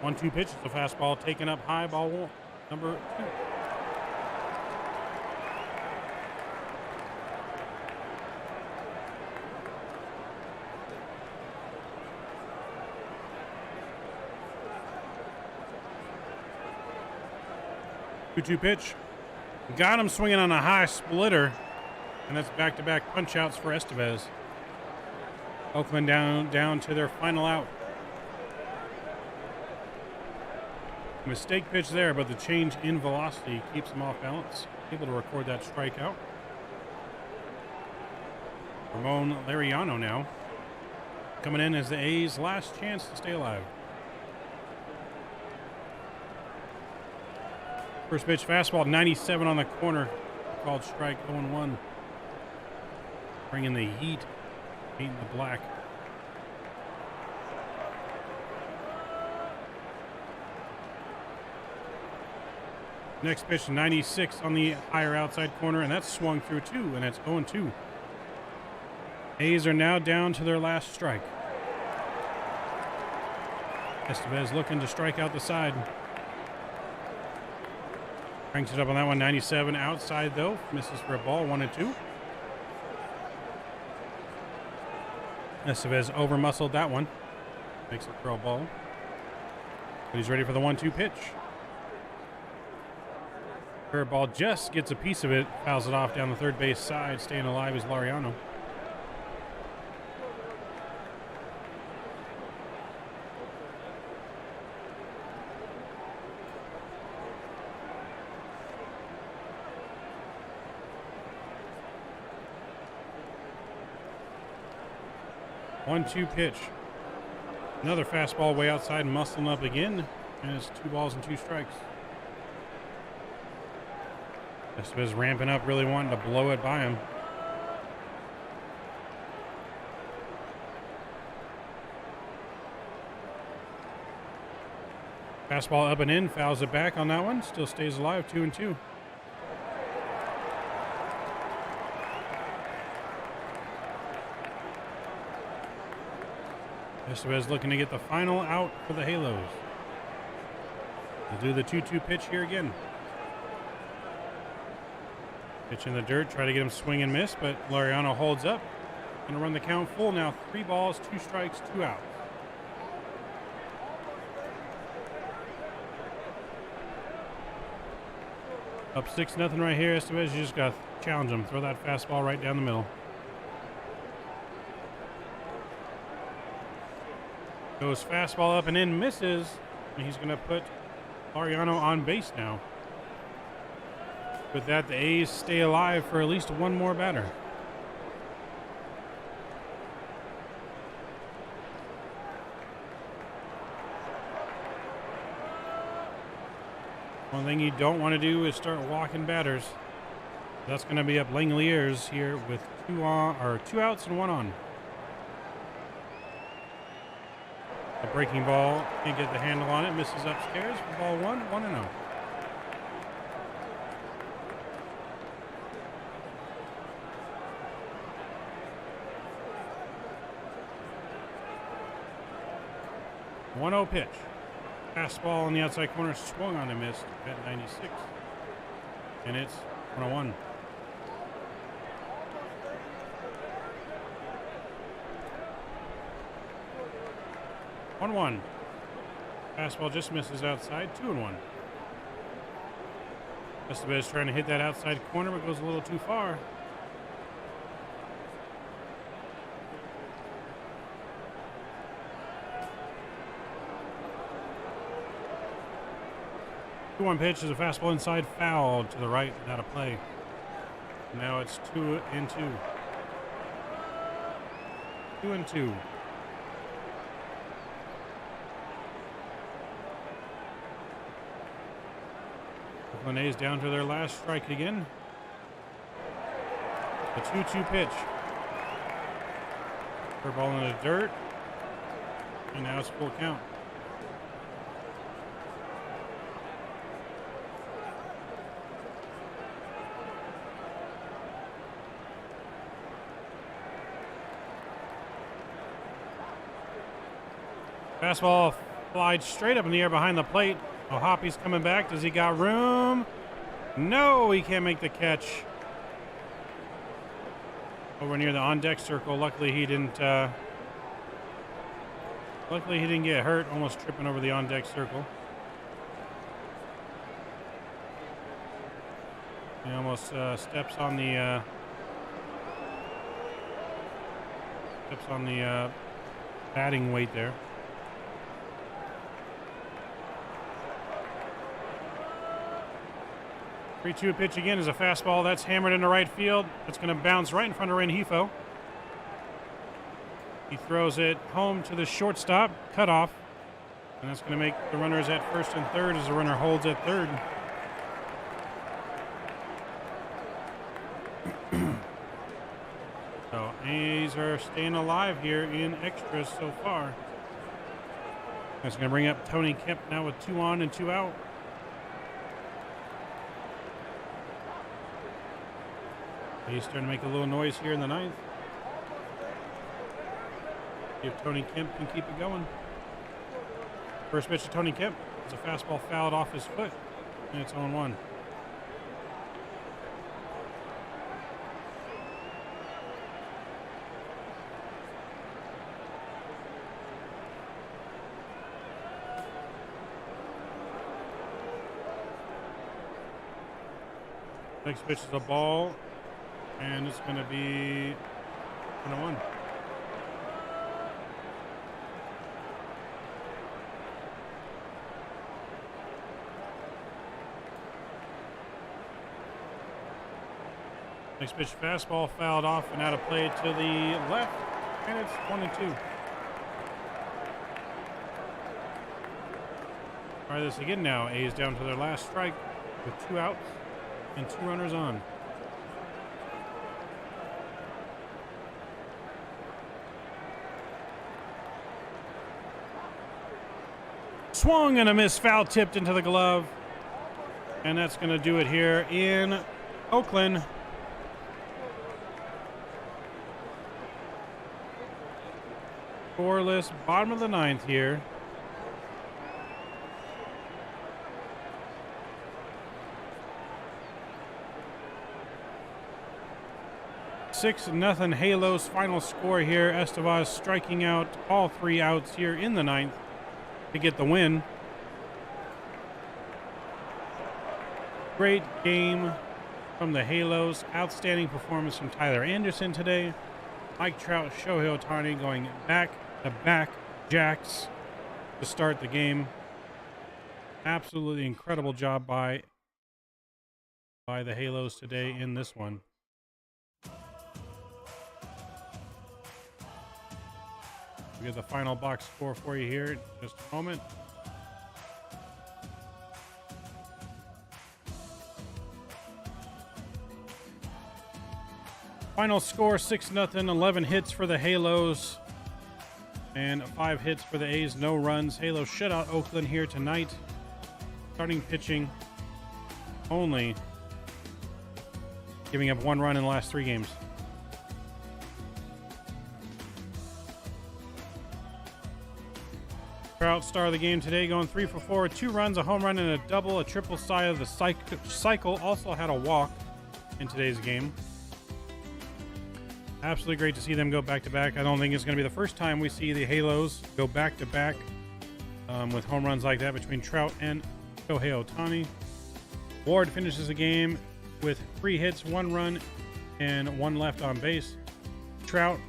1-2 pitch. It's a fastball taken up high, ball one, number 2. Two pitch. Got him swinging on a high splitter, and that's back-to-back punch-outs for Estevez. Oakland down to their final out. Mistake pitch there, but the change in velocity keeps him off balance. Able to record that strikeout. Ramon Lariano now coming in as the A's' last chance to stay alive. First pitch fastball, 97 on the corner. Called strike, 0-1. Bringing the heat, painting the black. Next pitch, 96 on the higher outside corner, and that's swung through 2, and it's 0-2. A's are now down to their last strike. Estevez looking to strike out the side. Cranks it up on that one, 97 outside though. Misses for a ball, 1-2. Estevez over-muscled that one. Makes it throw a ball. But he's ready for the 1-2 pitch. Curveball just gets a piece of it. Fouls it off down the third base side. Staying alive is Lariano. One-two pitch. Another fastball way outside, muscling up again, and it's 2 balls and 2 strikes. Estevez ramping up, really wanting to blow it by him. Fastball up and in, fouls it back on that one. Still stays alive, 2-2. Estevez looking to get the final out for the Halos. They'll do the 2-2 pitch here again. Pitch in the dirt, try to get him swing and miss, but Lariano holds up. Gonna run the count full now. 3 balls, 2 strikes, 2 outs. Up 6-0 right here. Estevez, you just got to challenge him. Throw that fastball right down the middle. Goes fastball up and in, misses. And he's going to put Lariano on base now. With that, the A's stay alive for at least one more batter. One thing you don't want to do is start walking batters. That's going to be up Langeliers here with 2 outs and 1 on. A breaking ball, can't get the handle on it, misses upstairs for ball 1, 1-0. One-0 pitch. Fastball on the outside corner, swung on and missed at 96. And it's 1-1. One. Fastball just misses outside, 2-1. Estevez trying to hit that outside corner, but goes a little too far. One pitch is a fastball inside, foul to the right, not a play. Now it's 2-2. 2-2. Oakland A's down to their last strike again. The 2-2 pitch. Curveball in the dirt. And now it's full count. Fastball Slides straight up in the air behind the plate. Oh, Hoppy's coming back. Does he got room? No, he can't make the catch. Over near the on-deck circle. Luckily, he didn't get hurt. Almost tripping over the on-deck circle. He almost steps on the batting weight there. 3-2 pitch again is a fastball. That's hammered into right field. It's going to bounce right in front of Rengifo. He throws it home to the shortstop, cut off. And that's going to make the runners at first and third as the runner holds at third. So A's are staying alive here in extras so far. That's going to bring up Tony Kemp now with 2 on and 2 out. He's starting to make a little noise here in the 9th. See if Tony Kemp can keep it going. First pitch to Tony Kemp. It's a fastball fouled off his foot, and it's 0-1. Next pitch is a ball, and it's going to be 1-1. Next pitch, fastball fouled off and out of play to the left, and it's 1-2. Try this again now. A's down to their last strike with 2 outs and 2 runners on. Swung and a miss, foul tipped into the glove. And that's going to do it here in Oakland. Scoreless, bottom of the 9th here. Six nothing Halos final score here. Estevez striking out all 3 outs here in the 9th to get the win. Great game from the Halos. Outstanding performance from Tyler Anderson today. Mike Trout, Shohei Ohtani going back-to-back jacks to start the game. Absolutely incredible job by the Halos today in this one. We get the final box score for you here in just a moment. Final score 6-0, 11 hits for the Halos and 5 hits for the A's, no runs. Halos shut out Oakland here tonight. Starting pitching only, giving up 1 run in the last 3 games. Trout, star of the game today, going 3 for 4, 2 runs, a home run, and a double. A triple side of the cycle. Also had a walk in today's game. Absolutely great to see them go back-to-back. I don't think it's going to be the first time we see the Halos go back-to-back with home runs like that between Trout and Shohei Ohtani. Ward finishes the game with 3 hits, 1 run, and 1 left on base. Trout,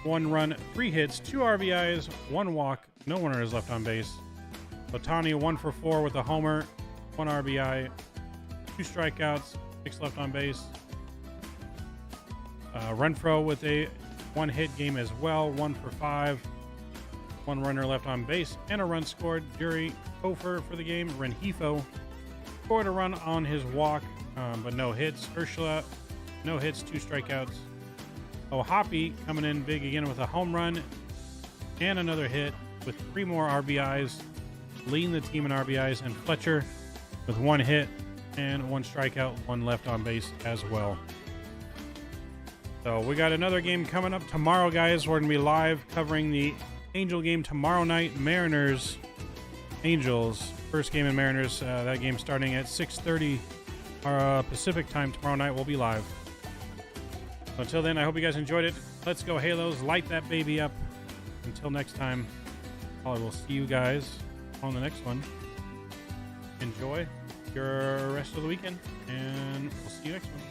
1 run, 3 hits, 2 RBIs, 1 walk, no runner is left on base. Ohtani 1 for 4 with a homer, 1 RBI, 2 strikeouts, 6 left on base. Renfroe with a 1 hit game as well, 1 for 5, 1 runner left on base, and a run scored. Jury Hofer for the game. Rengifo scored a run on his walk, but no hits. Urshela, no hits, 2 strikeouts. Hoppy coming in big again with a home run and another hit with 3 more RBIs, leading the team in RBIs, and Fletcher with 1 hit and 1 strikeout, 1 left on base as well. So we got another game coming up tomorrow, guys. We're going to be live covering the Angel game tomorrow night. Mariners Angels. First game in Mariners. That game starting at 6:30 Pacific time tomorrow night. We'll be live. Until then, I hope you guys enjoyed it. Let's go Halos. Light that baby up. Until next time, I will see you guys on the next one. Enjoy your rest of the weekend, and we'll see you next one.